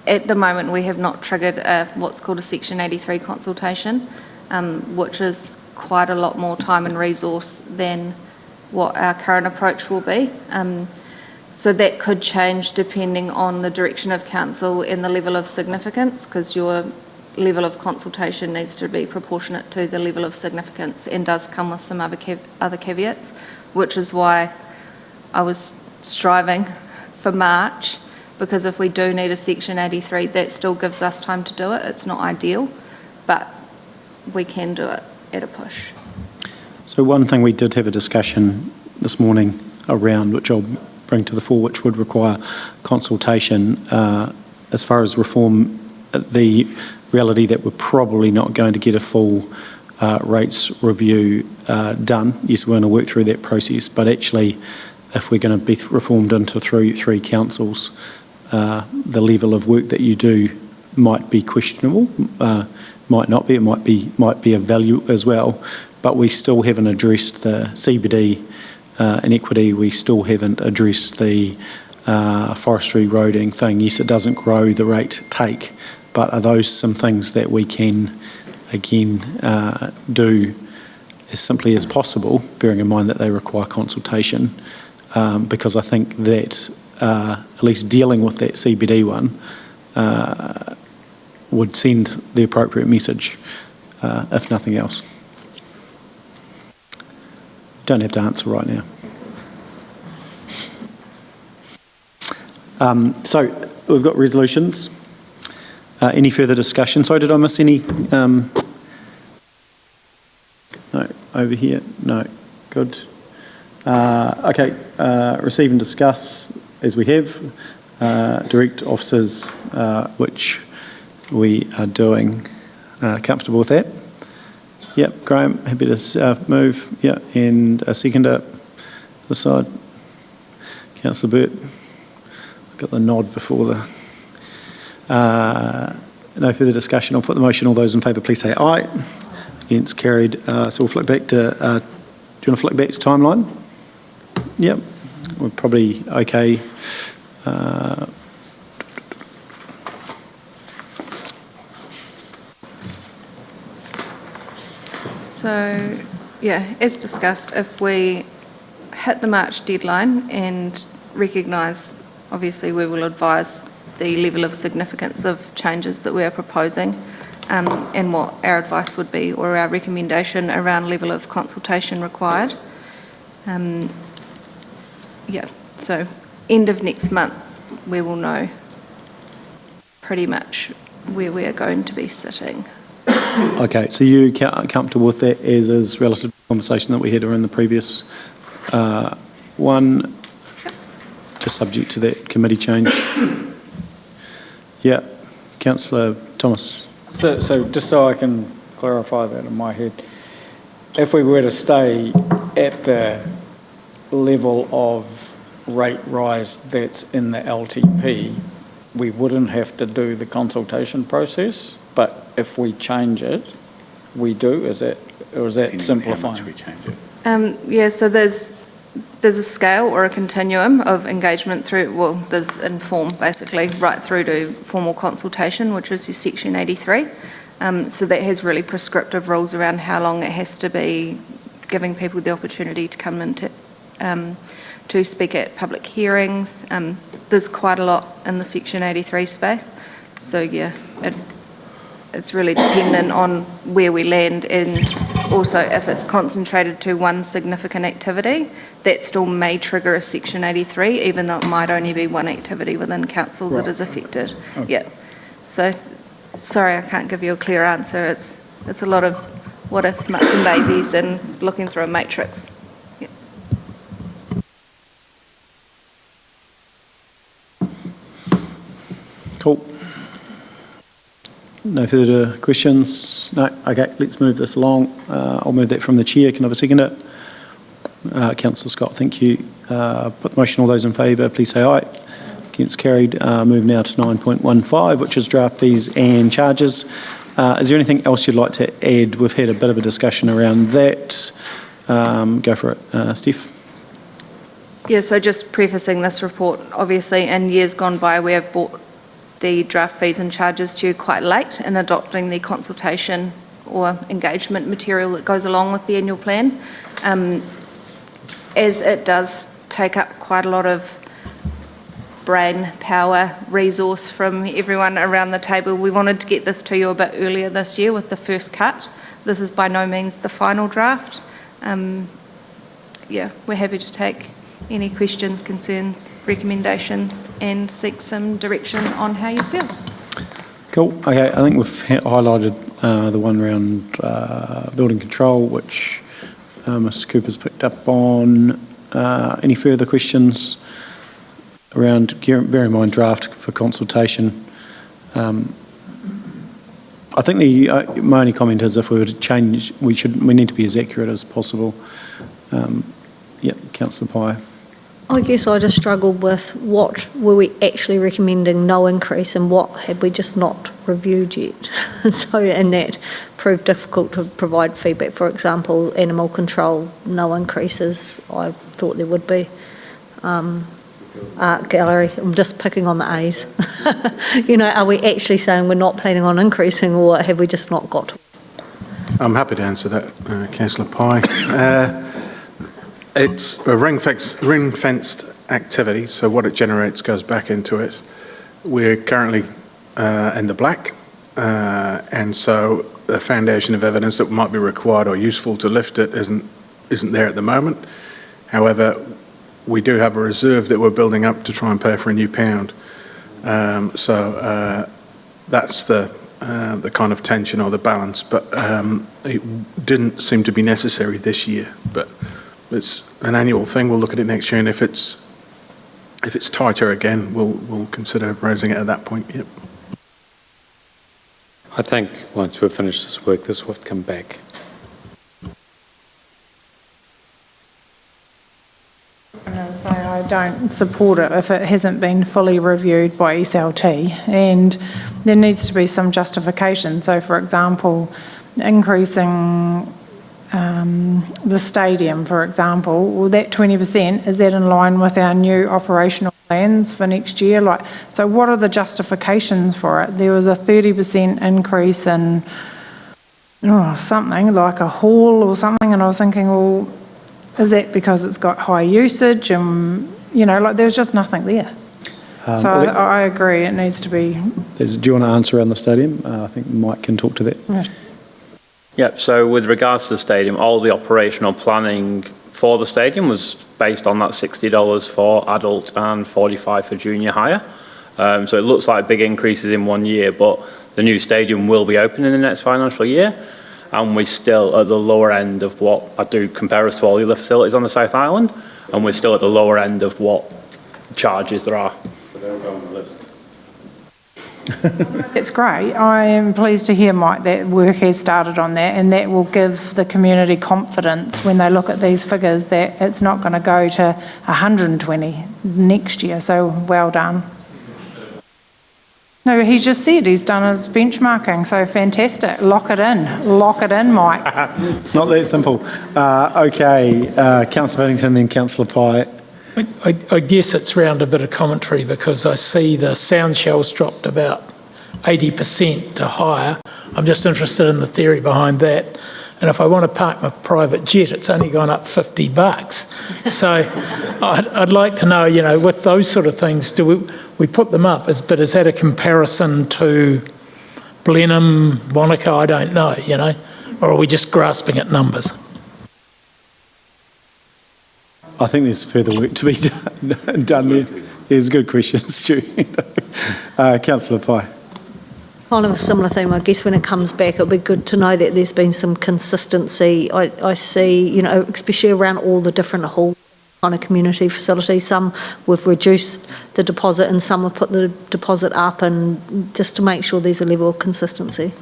at the moment we have not triggered what's called a Section 83 consultation, which is quite a lot more time and resource than what our current approach will be. So that could change depending on the direction of council and the level of significance, because your level of consultation needs to be proportionate to the level of significance and does come with some other caveats, which is why I was striving for March, because if we do need a Section 83, that still gives us time to do it. It's not ideal, but we can do it at a push. So one thing we did have a discussion this morning around, which I'll bring to the fore, which would require consultation. As far as reform, the reality that we're probably not going to get a full rates review done. Yes, we're going to work through that process, but actually, if we're going to be reformed into three councils, the level of work that you do might be questionable, might not be. It might be of value as well. But we still haven't addressed the CBD inequity. We still haven't addressed the forestry roading thing. Yes, it doesn't grow the rate take, but are those some things that we can again do as simply as possible, bearing in mind that they require consultation? Because I think that at least dealing with that CBD one would send the appropriate message, if nothing else. Don't have to answer right now. So we've got resolutions. Any further discussion? Sorry, did I miss any? No, over here. No, good. Okay, receive and discuss, as we have, direct officers, which we are doing. Comfortable with that? Yep, Graham, happy to move. Yeah, and a seconder, the side. Councillor Burt, got the nod before the... no further discussion. I'll put the motion. All those in favour, please say aye. Against, carried. So we'll flick back to... do you want to flick back to timeline? Yep, we're probably okay. So, yeah, as discussed, if we hit the March deadline and recognise, obviously we will advise the level of significance of changes that we are proposing, and what our advice would be, or our recommendation around level of consultation required. Yeah, so end of next month we will know pretty much where we are going to be sitting. Okay, so you comfortable with that as is relative to the conversation that we had around the previous one, just subject to that committee change? Yeah, Councillor Thomas. So just so I can clarify that in my head, if we were to stay at the level of rate rise that's in the LTP, we wouldn't have to do the consultation process, but if we change it, we do. Is that simplifying? How much we change it? Yeah, so there's a scale or a continuum of engagement through, well, there's inform basically, right through to formal consultation, which is your Section 83. So that has really prescriptive rules around how long it has to be, giving people the opportunity to come in to speak at public hearings. There's quite a lot in the Section 83 space. So yeah, it's really dependent on where we land, and also if it's concentrated to one significant activity, that still may trigger a Section 83, even though it might only be one activity within council that is affected. Okay. Yeah. So, sorry, I can't give you a clear answer. It's a lot of what ifs, muts and babies, and looking through a matrix. Yeah. Cool. No further questions? No? Okay, let's move this along. I'll move that from the chair. Can I have a seconder? Councillor Scott, thank you. Put the motion. All those in favour, please say aye. Against, carried. Move now to 9.15, which is draft fees and charges. Is there anything else you'd like to add? We've had a bit of a discussion around that. Go for it, Steph. Yeah, so just prefacing this report, obviously in years gone by we have brought the draft fees and charges to you quite late in adopting the consultation or engagement material that goes along with the annual plan. As it does take up quite a lot of brain power, resource from everyone around the table, we wanted to get this to you a bit earlier this year with the first cut. This is by no means the final draft. Yeah, we're happy to take any questions, concerns, recommendations, and seek some direction on how you feel. Cool. Okay, I think we've highlighted the one around building control, which Mr. Cooper's picked up on. Any further questions around, bear in mind draft for consultation? I think my only comment is if we were to change, we need to be as accurate as possible. Councillor Pye. I guess I just struggled with what were we actually recommending no increase and what had we just not reviewed yet. And that proved difficult to provide feedback. For example, animal control, no increases. I thought there would be. Art gallery, I'm just picking on the A's. Are we actually saying we're not planning on increasing, or have we just not got to? I'm happy to answer that, Councillor Pye. It's a ring-fenced activity, so what it generates goes back into it. We're currently in the black, and so the foundation of evidence that might be required or useful to lift it isn't there at the moment. However, we do have a reserve that we're building up to try and pay for a new pound. That's the kind of tension or the balance, but it didn't seem to be necessary this year. But it's an annual thing. We'll look at it next year, and if it's tighter again, we'll consider raising it at that point. Yep. I think once we've finished this work, this will come back. So I don't support it if it hasn't been fully reviewed by SLT, and there needs to be some justification. So, for example, increasing the stadium, for example, well, that 20%, is that in line with our new operational plans for next year? So what are the justifications for it? There was a 30% increase in something like a hall or something, and I was thinking, well, is that because it's got high usage? And, there's just nothing there. So I agree, it needs to be... Do you want to answer around the stadium? I think Mike can talk to that. Yep, so with regards to the stadium, all the operational planning for the stadium was based on that $60 for adult and $45 for junior hire. So it looks like big increases in 1 year, but the new stadium will be open in the next financial year, and we're still at the lower end of what I do compare us to all the other facilities on the South Island, and we're still at the lower end of what charges there are. It's great. I am pleased to hear, Mike, that work has started on that, and that will give the community confidence when they look at these figures that it's not going to go to 120 next year. So well done. No, he just said he's done his benchmarking, so fantastic. Lock it in, Mike. It's not that simple. Okay, Councillor Whittington, then Councillor Pye. I guess it's round a bit of commentary because I see the sound shells dropped about 80% to higher. I'm just interested in the theory behind that. And if I want to park my private jet, it's only gone up $50. So I'd like to know, with those sort of things, do we put them up? But is that a comparison to Blenheim, Wanaka? I don't know, or are we just grasping at numbers? I think there's further work to be done there. There's a good question, Stu. Councillor Pye. Kind of a similar theme, I guess. When it comes back, it'll be good to know that there's been some consistency. I see, especially around all the different hall kind of community facilities. Some we've reduced the deposit and some have put the deposit up, and just to make sure there's a level of consistency.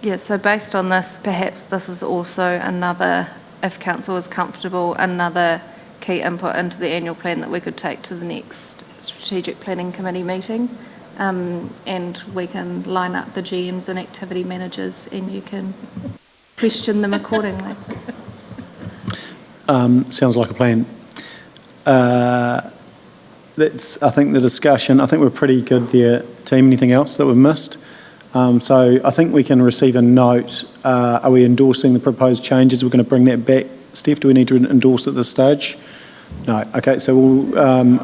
Yeah, so based on this, perhaps this is also another, if council is comfortable, another key input into the annual plan that we could take to the next strategic planning committee meeting, and we can line up the GMs and activity managers and you can question them accordingly. Sounds like a plan. That's, I think, the discussion. I think we're pretty good there, team. Anything else that we've missed? So I think we can receive a note. Are we endorsing the proposed changes? We're going to bring that back. Steph, do we need to endorse at this stage? No. Okay, so we'll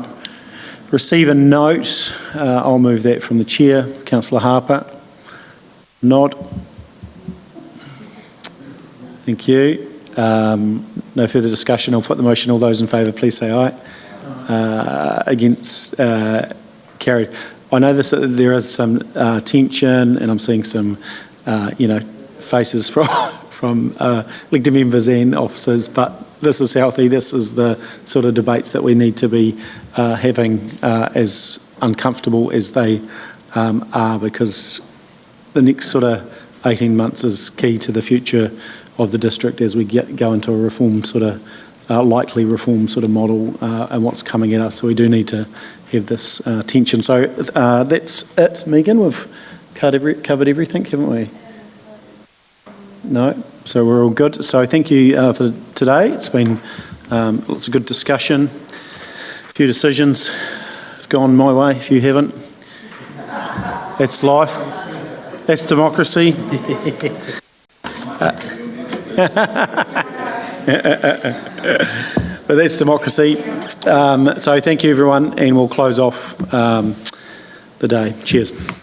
receive a note. I'll move that from the chair. Councillor Harper. Nod. Thank you. No further discussion. I'll put the motion. All those in favour, please say aye. Against, carried. I know there is some tension, and I'm seeing some, faces from from elected members and officers, but this is healthy. This is the sort of debates that we need to be having, as uncomfortable as they are, because the next sort of 18 months is key to the future of the district as we go into a reform sort of, likely reform sort of model and what's coming at us. So we do need to have this tension. So that's it, Megan. We've covered everything, haven't we? No? So we're all good. So thank you for today. It's been lots of good discussion. A few decisions have gone my way, if you haven't. That's life. That's democracy. But that's democracy. So thank you, everyone, and we'll close off the day. Cheers.